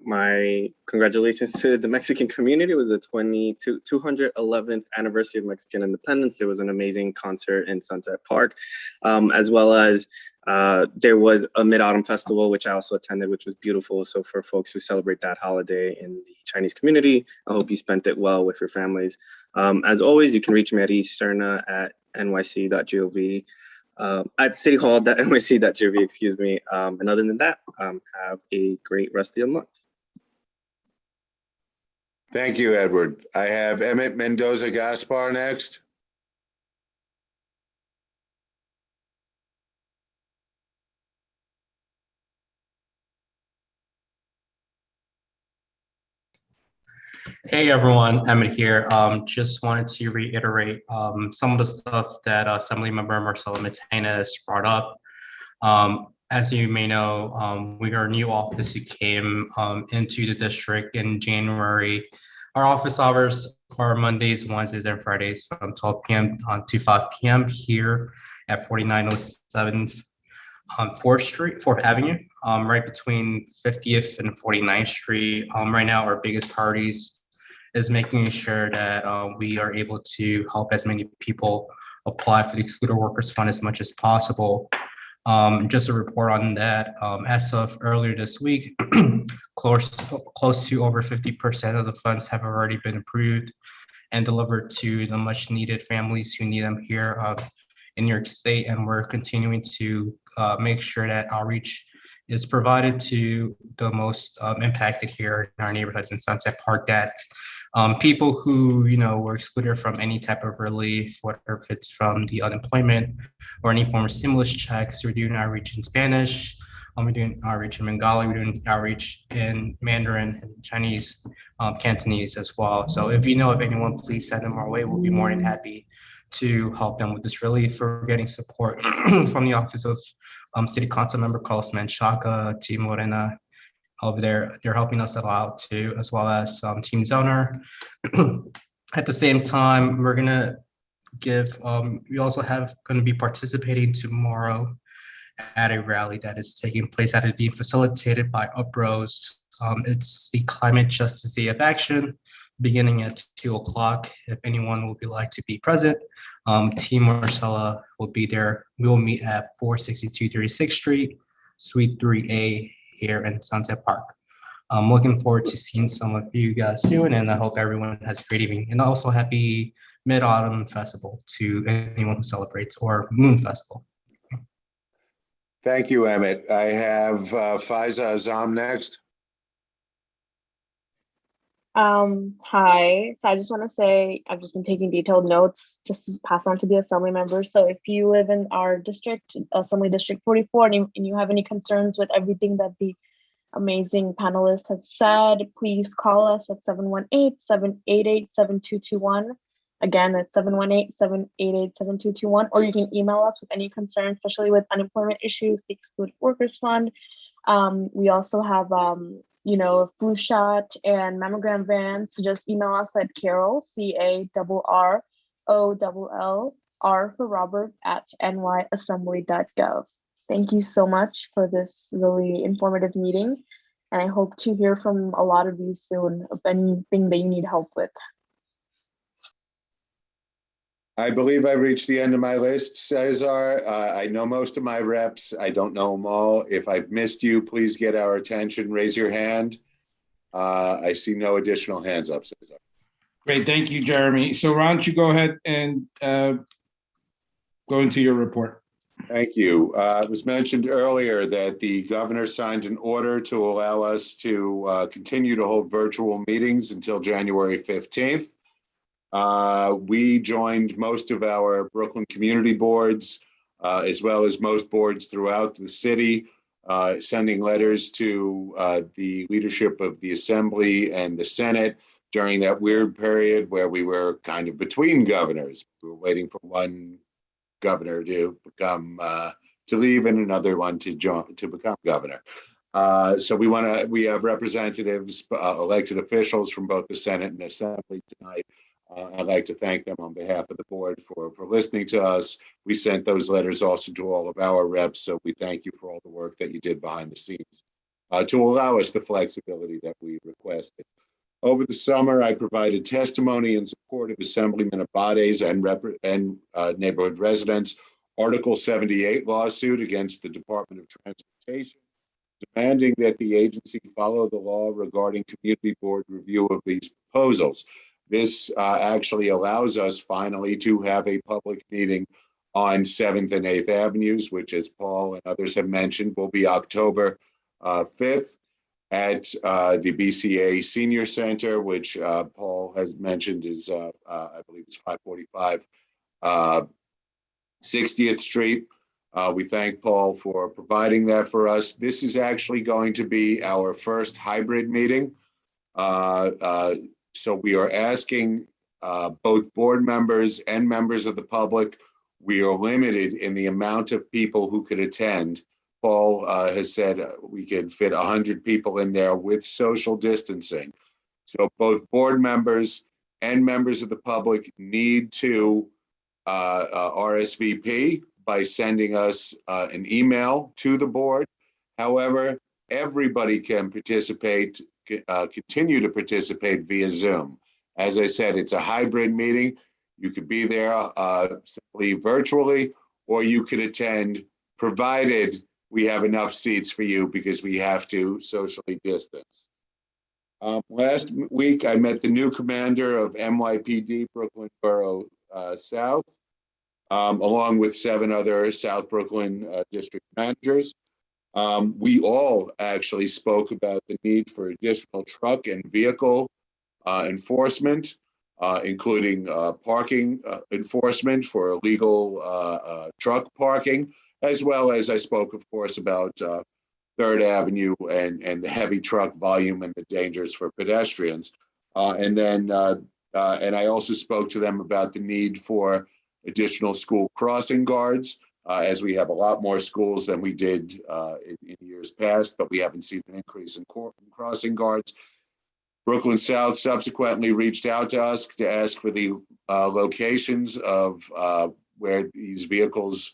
My congratulations to the Mexican community. It was the 211th anniversary of Mexican independence. It was an amazing concert in Sunset Park, as well as there was a Mid-Autumn Festival, which I also attended, which was beautiful. So for folks who celebrate that holiday in the Chinese community, I hope you spent it well with your families. As always, you can reach me at ecerna@nyc.gov. At cityhall.nyc.gov, excuse me. And other than that, have a great rest of the month. Thank you, Edward. I have Emmett Mendoza Gaspar next. Hey everyone, Emmett here. Just wanted to reiterate some of the stuff that Assemblymember Marcelo Matenas brought up. As you may know, we are a new office who came into the district in January. Our office hours are Mondays, Wednesdays, and Fridays from 12 p.m. To 5 p.m. here at 4907 on 4th Avenue, right between 50th and 49th Street. Right now, our biggest priorities is making sure that we are able to help as many people apply for the Excluded Workers Fund as much as possible. Just a report on that, as of earlier this week, close to over 50% of the funds have already been approved and delivered to the much needed families who need them here in New York State. And we're continuing to make sure that outreach is provided to the most impacted here in our neighborhoods in Sunset Park, that people who, were excluded from any type of relief, whether it's from the unemployment or any form of stimulus checks. We're doing outreach in Spanish, we're doing outreach in Bengali, we're doing outreach in Mandarin and Chinese, Cantonese as well. So if you know of anyone, please send them our way. We'll be more than happy to help them with this relief. For getting support from the Office of City Council Member Carlos Menchaca, Team Morena over there. They're helping us a lot too, as well as Team Zoner. At the same time, we're gonna give, we also gonna be participating tomorrow at a rally that is taking place, that is being facilitated by Uprose. It's the Climate Justice Day of Action, beginning at 2 o'clock. If anyone would like to be present, Team Marcella will be there. We will meet at 462 36th Street, Suite 3A here in Sunset Park. I'm looking forward to seeing some of you guys soon, and I hope everyone has a great evening. And also happy Mid-Autumn Festival to anyone who celebrates, or Moon Festival. Thank you, Emmett. I have Faiza Azam next. Hi. So I just want to say I've just been taking detailed notes just to pass on to the assembly members. So if you live in our district, Assembly District 44, and you have any concerns with everything that the amazing panelists have said, please call us at 718-788-7221. Again, that's 718-788-7221, or you can email us with any concerns, especially with unemployment issues, the Excluded Workers Fund. We also have flu shot and mammogram vans. So just email us at Carol, CARROLLR for Robert, at nyassembly.gov. Thank you so much for this really informative meeting. And I hope to hear from a lot of you soon of anything that you need help with. I believe I've reached the end of my list, Cesar. I know most of my reps. I don't know them all. If I've missed you, please get our attention. Raise your hand. I see no additional hands up, Cesar. Great, thank you, Jeremy. So why don't you go ahead and go into your report. Thank you. It was mentioned earlier that the governor signed an order to allow us to continue to hold virtual meetings until January 15th. We joined most of our Brooklyn community boards, as well as most boards throughout the city, sending letters to the leadership of the Assembly and the Senate during that weird period where we were kind of between governors. We were waiting for one governor to become to leave and another one to become governor. So we have representatives, elected officials from both the Senate and Assembly tonight. I'd like to thank them on behalf of the board for listening to us. We sent those letters also to all of our reps, so we thank you for all the work that you did behind the scenes. to allow us the flexibility that we requested. Over the summer, I provided testimony in support of Assemblyman Abade's and neighborhood residents' Article 78 lawsuit against the Department of Transportation, demanding that the agency follow the law regarding community board review of these proposals. This actually allows us finally to have a public meeting on 7th and 8th Avenues, which, as Paul and others have mentioned, will be October 5th at the BCA Senior Center, which Paul has mentioned is, I believe it's 545 60th Street. We thank Paul for providing that for us. This is actually going to be our first hybrid meeting. So we are asking both board members and members of the public. We are limited in the amount of people who could attend. Paul has said we could fit 100 people in there with social distancing. So both board members and members of the public need to RSVP by sending us an email to the board. However, everybody can participate, continue to participate via Zoom. As I said, it's a hybrid meeting. You could be there simply virtually, or you could attend, provided we have enough seats for you, because we have to socially distance. Last week, I met the new commander of NYPD Brooklyn Borough South, along with 7 other South Brooklyn district managers. We all actually spoke about the need for additional truck and vehicle enforcement, including parking enforcement for illegal truck parking, as well as I spoke, of course, about 3rd Avenue and the heavy truck volume and the dangers for pedestrians. And I also spoke to them about the need for additional school crossing guards, as we have a lot more schools than we did in years past, but we haven't seen an increase in crossing guards. Brooklyn South subsequently reached out to us to ask for the locations of where these vehicles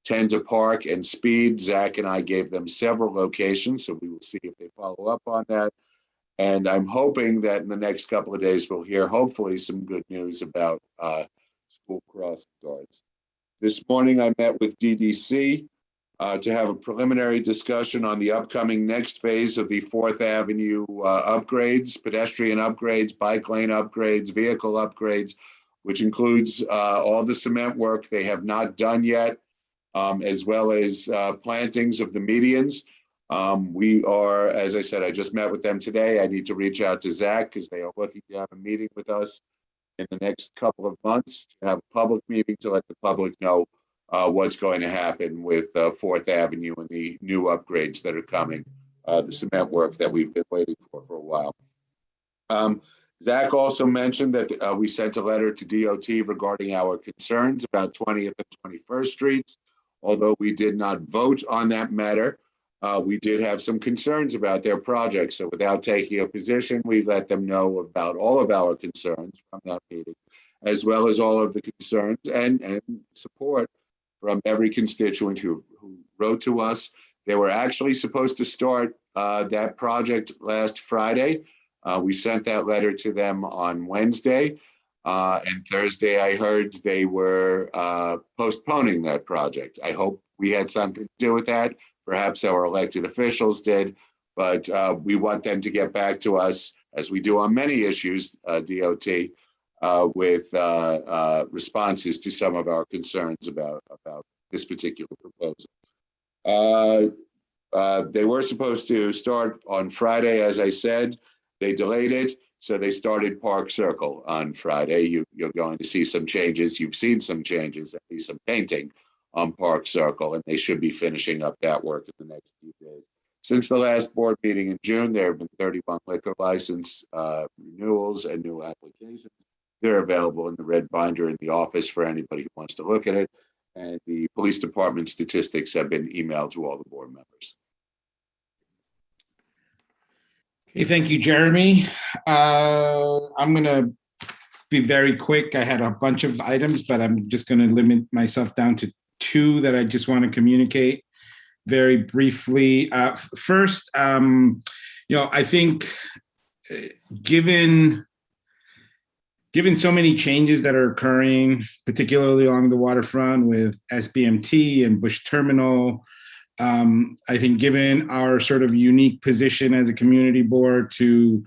tend to park and speed. Zach and I gave them several locations, so we will see if they follow up on that. And I'm hoping that in the next couple of days, we'll hear hopefully some good news about school crossing guards. This morning, I met with DDC to have a preliminary discussion on the upcoming next phase of the 4th Avenue upgrades, pedestrian upgrades, bike lane upgrades, vehicle upgrades, which includes all the cement work they have not done yet, as well as plantings of the medians. We are, as I said, I just met with them today. I need to reach out to Zach because they are looking to have a meeting with us in the next couple of months to have a public meeting to let the public know what's going to happen with 4th Avenue and the new upgrades that are coming, the cement work that we've been waiting for a while. Zach also mentioned that we sent a letter to DOT regarding our concerns about 20th and 21st Streets. Although we did not vote on that matter, we did have some concerns about their project. So without taking a position, we let them know about all of our concerns from that meeting, as well as all of the concerns and support from every constituent who wrote to us. They were actually supposed to start that project last Friday. We sent that letter to them on Wednesday. And Thursday, I heard they were postponing that project. I hope we had something to do with that. Perhaps our elected officials did, but we want them to get back to us, as we do on many issues, DOT, with responses to some of our concerns about this particular proposal. They were supposed to start on Friday, as I said. They delayed it, so they started Park Circle on Friday. You're going to see some changes. You've seen some changes, at least some painting on Park Circle, and they should be finishing up that work in the next few days. Since the last board meeting in June, there have been 31 liquor license renewals and new applications. They're available in the red binder in the office for anybody who wants to look at it. And the police department statistics have been emailed to all the board members. Okay, thank you, Jeremy. I'm going to be very quick. I had a bunch of items, but I'm just going to limit myself down to 2 that I just want to communicate. very briefly. First, I think given so many changes that are occurring, particularly along the waterfront with SBMT and Bush Terminal, I think given our sort of unique position as a community board to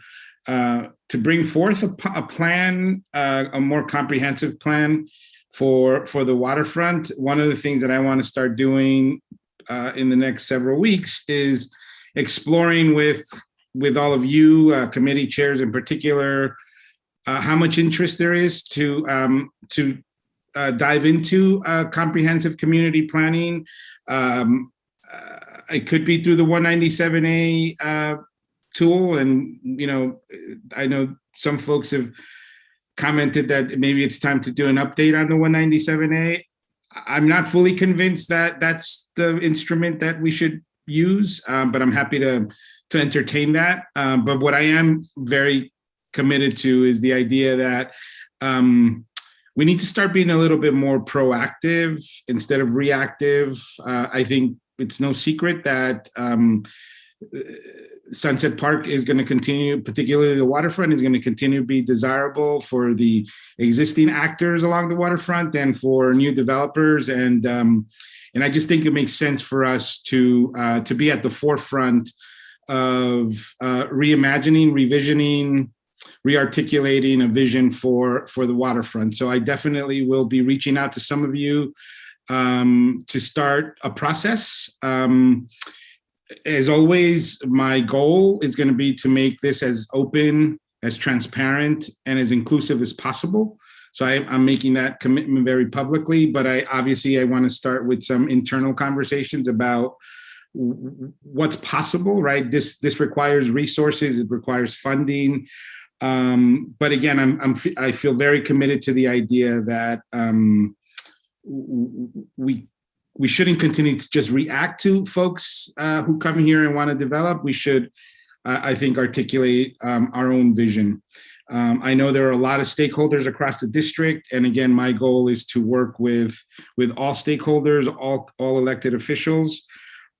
bring forth a plan, a more comprehensive plan for the waterfront, one of the things that I want to start doing in the next several weeks is exploring with all of you, committee chairs in particular, how much interest there is to dive into comprehensive community planning. It could be through the 197A tool, and I know some folks have commented that maybe it's time to do an update on the 197A. I'm not fully convinced that that's the instrument that we should use, but I'm happy to entertain that. But what I am very committed to is the idea that we need to start being a little bit more proactive instead of reactive. I think it's no secret that Sunset Park is going to continue, particularly the waterfront, is going to continue to be desirable for the existing actors along the waterfront and for new developers. And I just think it makes sense for us to be at the forefront of reimagining, revisioning, rearticulating a vision for the waterfront. So I definitely will be reaching out to some of you to start a process. As always, my goal is going to be to make this as open, as transparent, and as inclusive as possible. So I'm making that commitment very publicly, but I want to start with some internal conversations about what's possible, right? This requires resources, it requires funding. But again, I feel very committed to the idea that we shouldn't continue to just react to folks who come here and want to develop. We should, I think, articulate our own vision. I know there are a lot of stakeholders across the district, and again, my goal is to work with all stakeholders, all elected officials.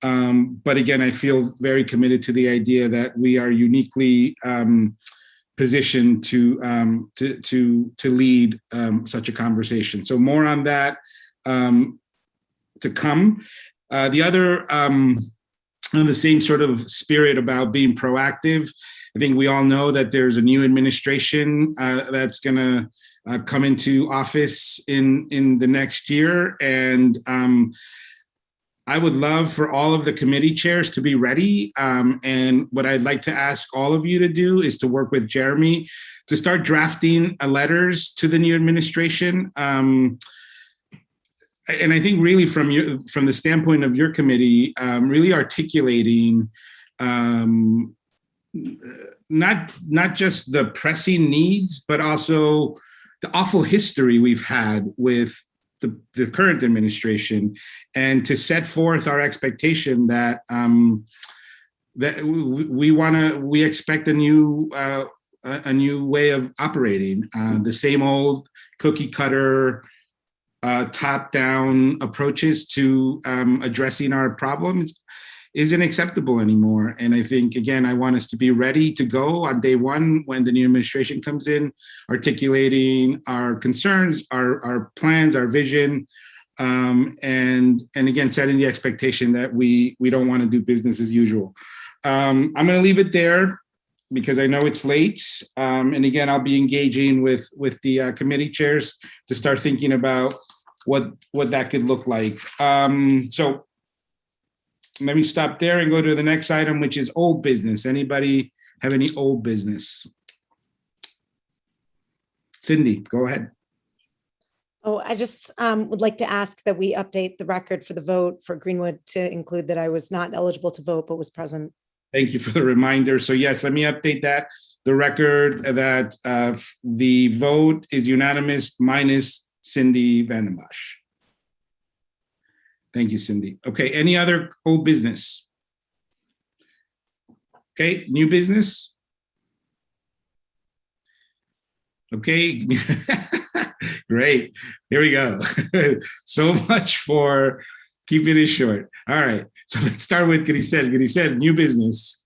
But again, I feel very committed to the idea that we are uniquely positioned to lead such a conversation. So more on that to come. The other, in the same sort of spirit about being proactive, I think we all know that there's a new administration that's going to come into office in the next year, and I would love for all of the committee chairs to be ready. And what I'd like to ask all of you to do is to work with Jeremy to start drafting letters to the new administration. And I think really from the standpoint of your committee, really articulating not just the pressing needs, but also the awful history we've had with the current administration, and to set forth our expectation that that we expect a new way of operating. The same old cookie cutter top-down approaches to addressing our problems isn't acceptable anymore. And I think, again, I want us to be ready to go on day one when the new administration comes in, articulating our concerns, our plans, our vision, and again, setting the expectation that we don't want to do business as usual. I'm going to leave it there because I know it's late. And again, I'll be engaging with the committee chairs to start thinking about what that could look like. So let me stop there and go to the next item, which is old business. Anybody have any old business? Cindy, go ahead. Oh, I just would like to ask that we update the record for the vote for Greenwood to include that I was not eligible to vote, but was present. Thank you for the reminder. So yes, let me update that. The record that the vote is unanimous minus Cindy Vandenbosch. Thank you, Cindy. Okay, any other old business? Okay, new business? Okay, great. Here we go. So much for Keep it short. All right. So let's start with Grisel. Grisel, new business.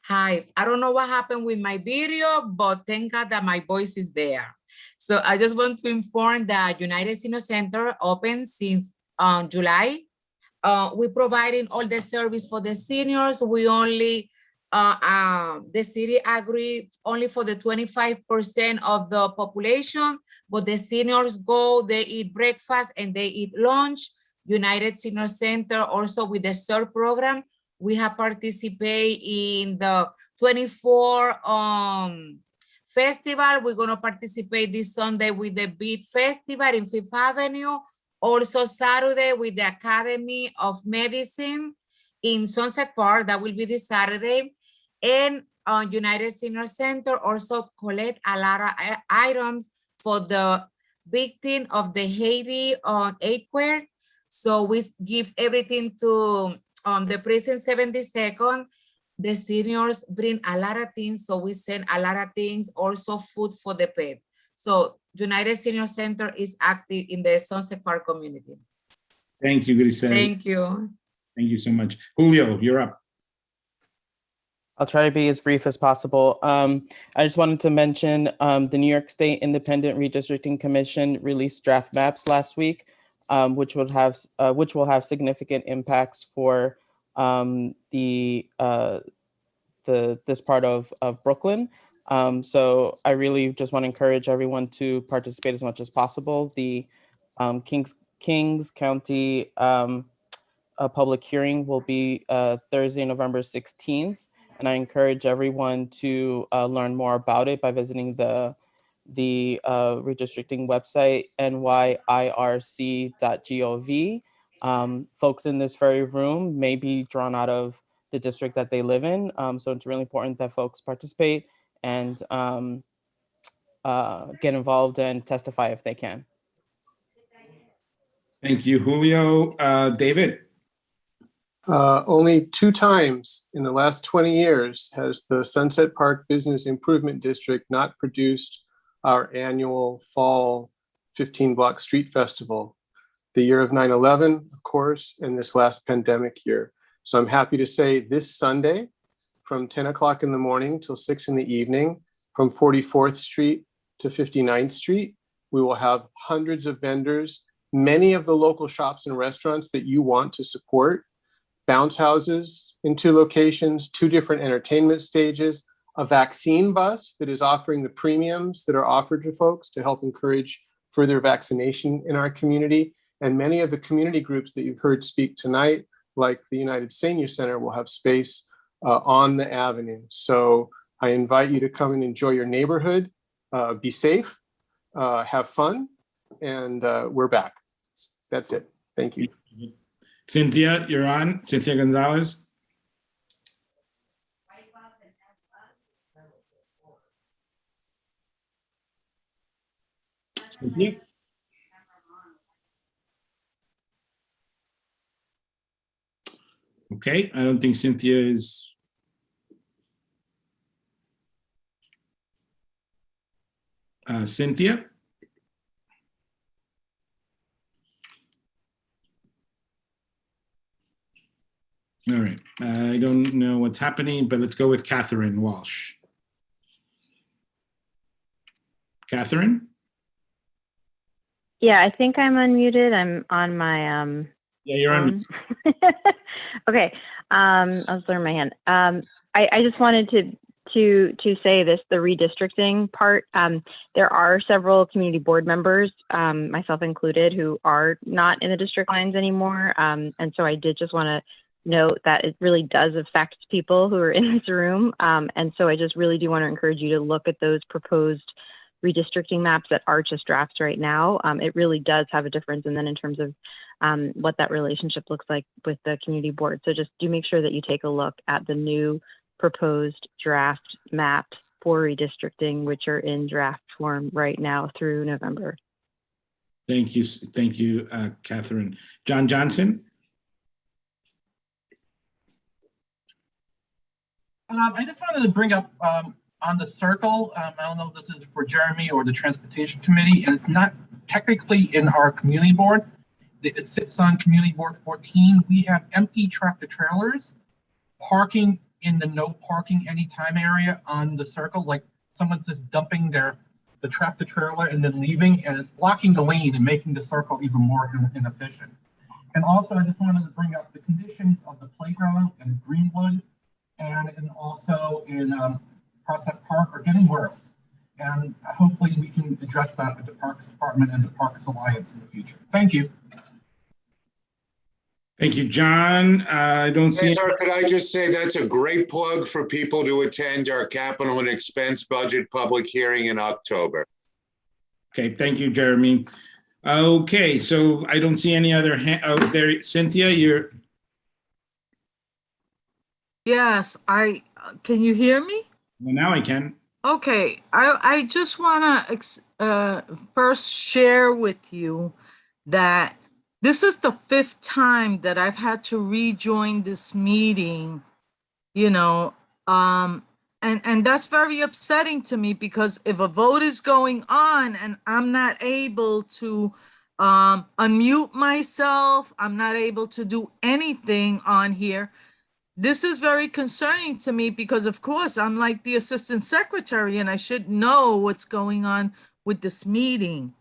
Hi, I don't know what happened with my video, but thank God that my voice is there. So I just want to inform that United Senior Center opened since July. We're providing all the service for the seniors. We only, the city agreed only for the 25% of the population, but the seniors go, they eat breakfast and they eat lunch. United Senior Center also with the SERP program, we have participated in the 24 festival. We're gonna participate this Sunday with the Beat Festival in Fifth Avenue. Also Saturday with the Academy of Medicine in Sunset Park, that will be this Saturday. And United Senior Center also collect a lot of items for the victim of the Haiti earthquake. So we give everything to the prison 72nd. The seniors bring a lot of things, so we send a lot of things, also food for the pet. So United Senior Center is active in the Sunset Park community. Thank you, Grisel. Thank you. Thank you so much. Julio, you're up. I'll try to be as brief as possible. I just wanted to mention the New York State Independent Redistricting Commission released draft maps last week, which will have significant impacts for this part of Brooklyn. So I really just want to encourage everyone to participate as much as possible. The Kings County public hearing will be Thursday, November 16th. And I encourage everyone to learn more about it by visiting the redistricting website, nyirc.gov. Folks in this very room may be drawn out of the district that they live in. So it's really important that folks participate and get involved and testify if they can. Thank you, Julio. David? Only 2 times in the last 20 years has the Sunset Park Business Improvement District not produced our annual fall 15-block street festival. The year of 9/11, of course, and this last pandemic year. So I'm happy to say this Sunday from 10 o'clock in the morning till 6 in the evening, from 44th Street to 59th Street, we will have hundreds of vendors, many of the local shops and restaurants that you want to support, bounce houses in 2 locations, 2 different entertainment stages, a vaccine bus that is offering the premiums that are offered to folks to help encourage further vaccination in our community. And many of the community groups that you've heard speak tonight, like the United Senior Center, will have space on the avenue. So I invite you to come and enjoy your neighborhood, be safe, have fun, and we're back. That's it. Thank you. Cynthia, you're on. Cynthia Gonzalez. Cynthia? Okay, I don't think Cynthia is. Cynthia? All right, I don't know what's happening, but let's go with Catherine Walsh. Catherine? Yeah, I think I'm unmuted. I'm on my Yeah, you're on. Okay, I'll learn my hand. I just wanted to say this, the redistricting part. There are several community board members, myself included, who are not in the district lines anymore. And so I did just want to note that it really does affect people who are in this room. And so I just really do want to encourage you to look at those proposed redistricting maps that are just drafts right now. It really does have a difference. And then in terms of what that relationship looks like with the community board. So just do make sure that you take a look at the new proposed draft maps for redistricting, which are in draft form right now through November. Thank you, Catherine. John Johnson? I just wanted to bring up on the circle. I don't know if this is for Jeremy or the Transportation Committee, and it's not technically in our community board. It sits on Community Board 14. We have empty tractor trailers parking in the no parking anytime area on the circle, like someone's just dumping the tractor trailer and then leaving, and it's blocking the lane and making the circle even more inefficient. And also, I just wanted to bring up the conditions of the playground in Greenwood and also in Prospect Park are getting worse. And hopefully we can address that with the Parks Department and the Parks Alliance in the future. Thank you. Thank you, John. I don't see. Yes, sir, could I just say that's a great plug for people to attend our capital and expense budget public hearing in October. Okay, thank you, Jeremy. Okay, so I don't see any other hand. Oh, there, Cynthia, you're. Yes, can you hear me? Well, now I can. Okay, I just want to first share with you that this is the 5th time that I've had to rejoin this meeting, you know, and that's very upsetting to me, because if a vote is going on and I'm not able to unmute myself, I'm not able to do anything on here, this is very concerning to me, because of course I'm like the assistant secretary and I should know what's going on with this meeting.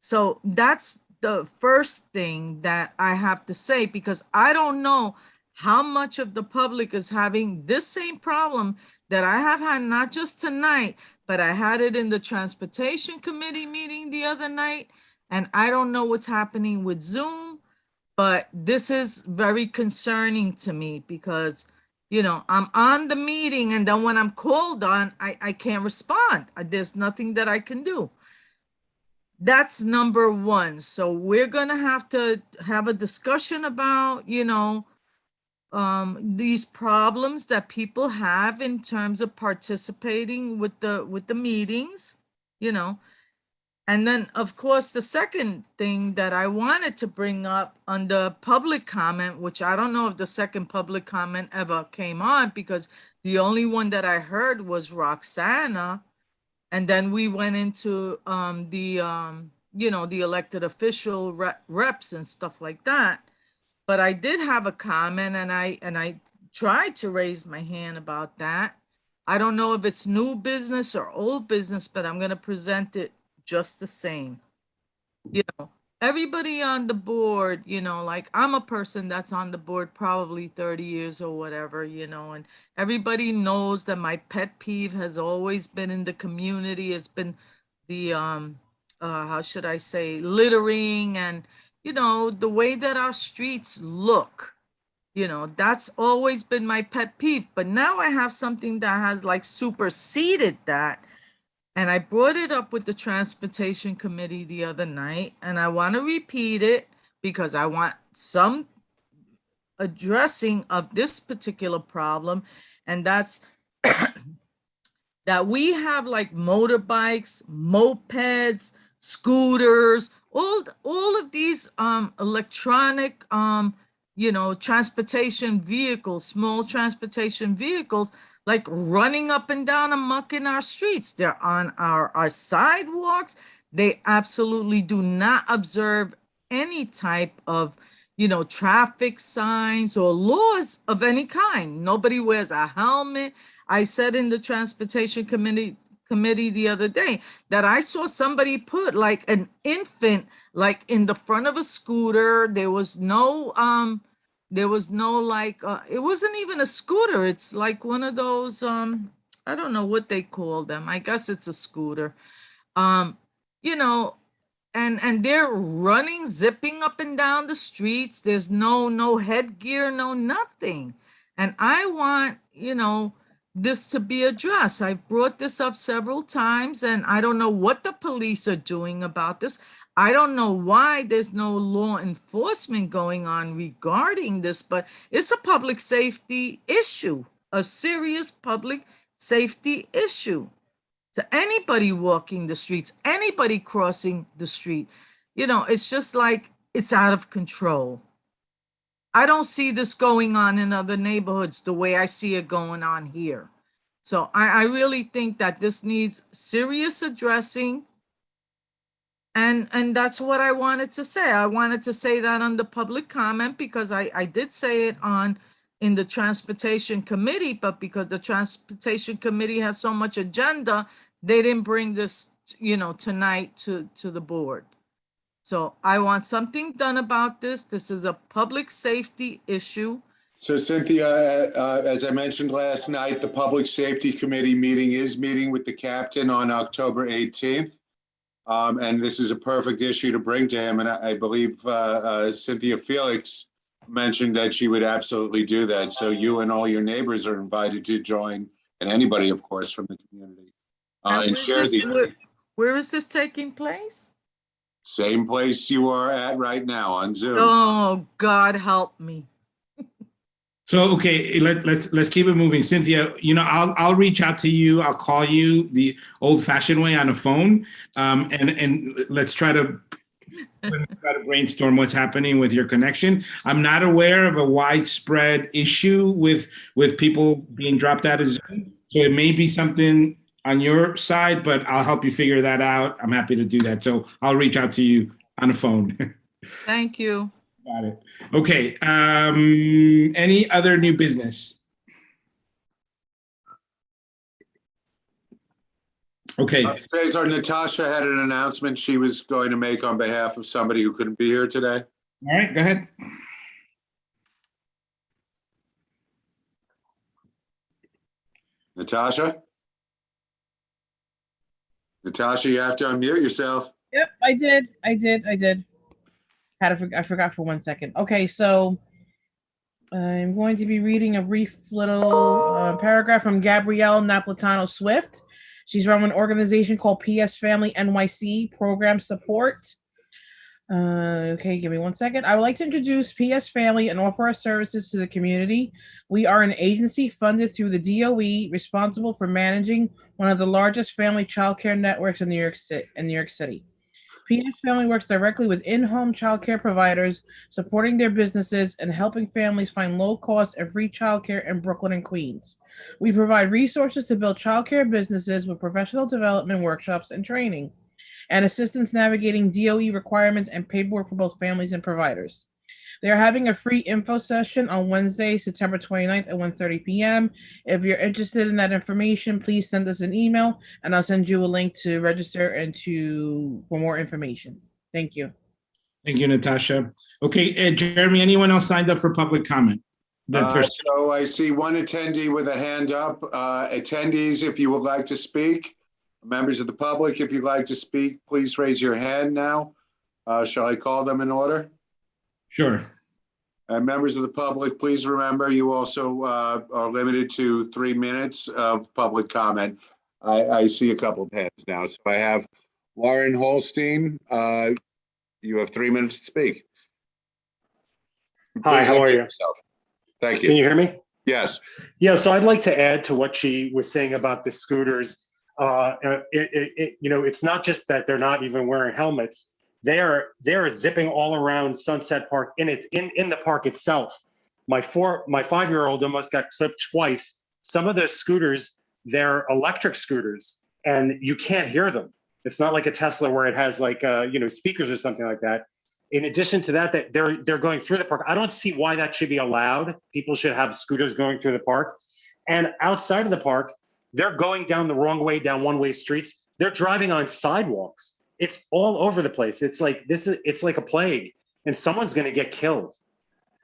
So that's the first thing that I have to say, because I don't know how much of the public is having this same problem that I have had, not just tonight, but I had it in the Transportation Committee meeting the other night, and I don't know what's happening with Zoom. But this is very concerning to me, because, you know, I'm on the meeting and then when I'm called on, I can't respond. There's nothing that I can do. That's number one. So we're going to have a discussion about, you know, these problems that people have in terms of participating with the meetings, you know. And then, of course, the second thing that I wanted to bring up on the public comment, which I don't know if the second public comment ever came on, because the only one that I heard was Roxana. And then we went into you know, the elected official reps and stuff like that. But I did have a comment, and I tried to raise my hand about that. I don't know if it's new business or old business, but I'm going to present it just the same. You know, everybody on the board, you know, like I'm a person that's on the board probably 30 years or whatever, you know, and everybody knows that my pet peeve has always been in the community. It's been the, how should I say, littering, and, you know, the way that our streets look. You know, that's always been my pet peeve. But now I have something that has like superseded that. And I brought it up with the Transportation Committee the other night, and I want to repeat it because I want some addressing of this particular problem. And that's that we have like motorbikes, mopeds, scooters, all of these electronic, you know, transportation vehicles, small transportation vehicles, like running up and down amok in our streets. They're on our sidewalks. They absolutely do not observe any type of, you know, traffic signs or laws of any kind. Nobody wears a helmet. I said in the Transportation Committee the other day that I saw somebody put like an infant like in the front of a scooter. There was no like it wasn't even a scooter. It's like one of those I don't know what they call them. I guess it's a scooter. You know, and they're running, zipping up and down the streets. There's no headgear, no nothing. And I want, you know, this to be addressed. I've brought this up several times, and I don't know what the police are doing about this. I don't know why there's no law enforcement going on regarding this, but it's a public safety issue, a serious public safety issue. To anybody walking the streets, anybody crossing the street, you know, it's just like it's out of control. I don't see this going on in other neighborhoods the way I see it going on here. So I really think that this needs serious addressing. And that's what I wanted to say. I wanted to say that on the public comment because I did say it in the transportation committee, but because the transportation committee has so much agenda, they didn't bring this, tonight to the board. So I want something done about this. This is a public safety issue. So Cynthia, as I mentioned last night, the Public Safety Committee is meeting with the captain on October 18th. And this is a perfect issue to bring to him. And I believe Cynthia Felix mentioned that she would absolutely do that. So you and all your neighbors are invited to join, and anybody, of course, from the community, and share these. Where is this taking place? Same place you are at right now on Zoom. Oh, God help me. So, okay, let's keep it moving. Cynthia, I'll reach out to you. I'll call you the old fashioned way on a phone. And let's try to brainstorm what's happening with your connection. I'm not aware of a widespread issue with people being dropped out of Zoom. So it may be something on your side, but I'll help you figure that out. I'm happy to do that. So I'll reach out to you on the phone. Thank you. Got it. Okay. Any other new business? Okay. Cesar, Natasha had an announcement she was going to make on behalf of somebody who couldn't be here today. All right, go ahead. Natasha? Natasha, you have to unmute yourself. Yep, I did. I forgot for 1 second. Okay, so I'm going to be reading a brief little paragraph from Gabrielle Napolitano Swift. She's from an organization called PS Family NYC Program Support. Okay, give me 1 second. I would like to introduce PS Family and offer our services to the community. We are an agency funded through the DOE, responsible for managing one of the largest family childcare networks in New York City. PS Family works directly with in-home childcare providers, supporting their businesses and helping families find low-cost and free childcare in Brooklyn and Queens. We provide resources to build childcare businesses with professional development workshops and training, and assistance navigating DOE requirements and paperwork for both families and providers. They are having a free info session on Wednesday, September 29th at 1:30 p.m. If you're interested in that information, please send us an email and I'll send you a link to register and for more information. Thank you. Thank you, Natasha. Okay, Jeremy, anyone else signed up for public comment? So I see one attendee with a hand up. Attendees, if you would like to speak, members of the public, if you'd like to speak, please raise your hand now. Shall I call them in order? Sure. Members of the public, please remember you also are limited to 3 minutes of public comment. I see a couple of hands now. So I have Lauren Holstein. You have 3 minutes to speak. Hi, how are you? Thank you. Can you hear me? Yes. Yeah, so I'd like to add to what she was saying about the scooters. It's not just that they're not even wearing helmets. They're zipping all around Sunset Park in the park itself. My 5-year-old almost got clipped twice. Some of those scooters, they're electric scooters, and you can't hear them. It's not like a Tesla where it has speakers or something like that. In addition to that, they're going through the park. I don't see why that should be allowed. People should have scooters going through the park. And outside of the park, they're going down the wrong way, down one-way streets. They're driving on sidewalks. It's all over the place. It's like a plague, and someone's going to get killed.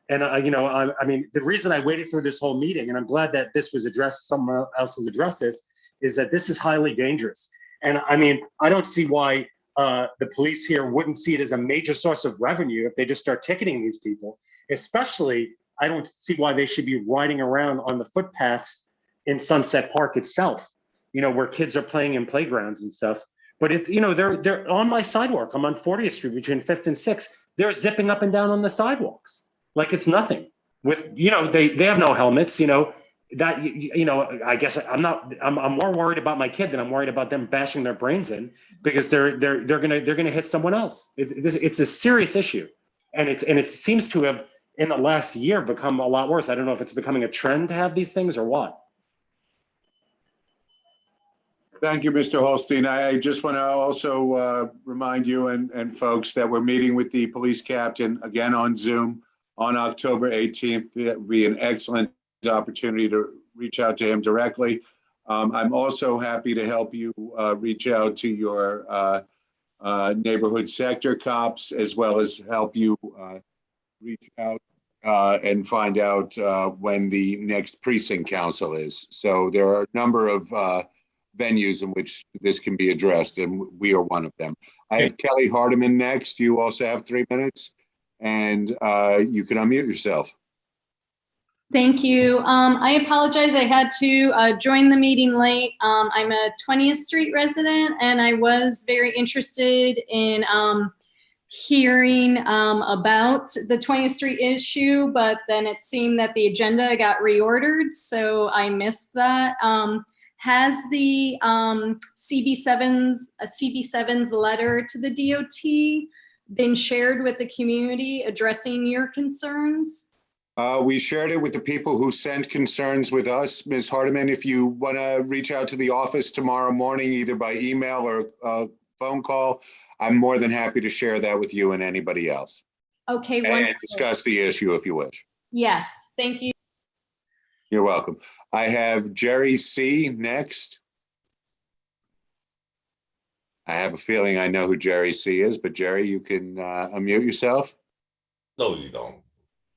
And the reason I waited through this whole meeting, and I'm glad that this was addressed, someone else has addressed this, is that this is highly dangerous. And I don't see why the police here wouldn't see it as a major source of revenue if they just start ticketing these people. Especially, I don't see why they should be riding around on the footpaths in Sunset Park itself, where kids are playing in playgrounds and stuff. But it's, they're on my sidewalk. I'm on 40th Street between 5th and 6th. They're zipping up and down on the sidewalks like it's nothing. With, they have no helmets, I guess I'm more worried about my kid than I'm worried about them bashing their brains in, because they're gonna hit someone else. It's a serious issue, and it seems to have in the last year become a lot worse. I don't know if it's becoming a trend to have these things or what. Thank you, Mr. Holstein. I just want to also remind you and folks that we're meeting with the police captain again on Zoom on October 18th. It would be an excellent opportunity to reach out to him directly. I'm also happy to help you reach out to your neighborhood sector cops, as well as help you reach out and find out when the next precinct council is. So there are a number of venues in which this can be addressed, and we are one of them. I have Kelly Hardiman next. You also have 3 minutes, and you can unmute yourself. Thank you. I apologize. I had to join the meeting late. I'm a 20th Street resident, and I was very interested in hearing about the 20th Street issue, but then it seemed that the agenda got reordered, so I missed that. Has the CB7's letter to the DOT been shared with the community addressing your concerns? We shared it with the people who sent concerns with us. Ms. Hardiman, if you want to reach out to the office tomorrow morning, either by email or phone call, I'm more than happy to share that with you and anybody else. Okay, and wonderful. discuss the issue if you wish. Yes, thank you. You're welcome. I have Jerry C. next. I have a feeling I know who Jerry C. is, but Jerry, you can unmute yourself. No, you don't.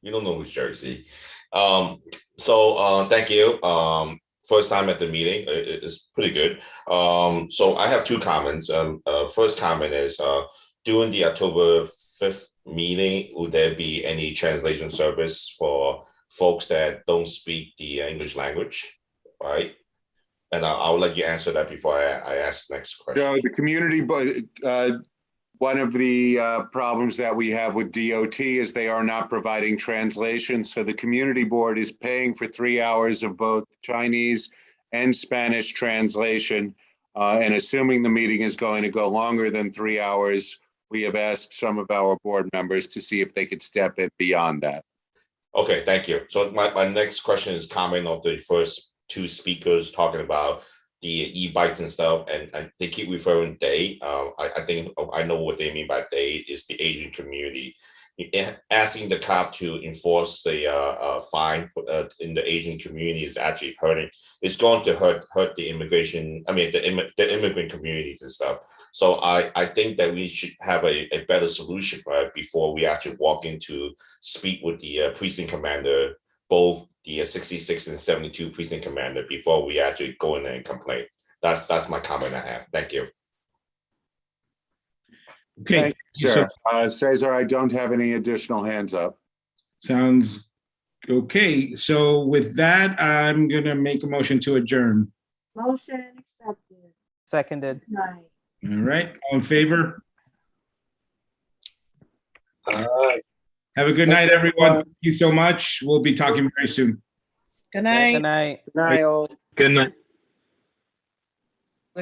You don't know who's Jerry C. Thank you. First time at the meeting, it's pretty good. So I have two comments. First comment is during the October 5th meeting, would there be any translation service for folks that don't speak the English language, right? And I'll let you answer that before I ask the next question. So the community, one of the problems that we have with DOT is they are not providing translation. So the community board is paying for 3 hours of both Chinese and Spanish translation. And assuming the meeting is going to go longer than 3 hours, we have asked some of our board members to see if they could step in beyond that. Okay, thank you. So my next question is comment of the first two speakers talking about the e-bikes and stuff, and they keep referring they. I think I know what they mean by they is the Asian community. Asking the cop to enforce the fine in the Asian community is actually hurting. It's going to hurt the immigration. I mean, the immigrant communities and stuff. So I think that we should have a better solution, right, before we actually walk into speak with the precinct commander, both the 66 and 72 precinct commander, before we actually go in there and complain. That's my comment I have. Thank you. Okay. Thank you, sir. Cesar, I don't have any additional hands up. Sounds okay. So with that, I'm going to make a motion to adjourn. Motion accepted. Seconded. Night. All right. All in favor? Have a good night, everyone. Thank you so much. We'll be talking very soon. Good night. Good night. Good night.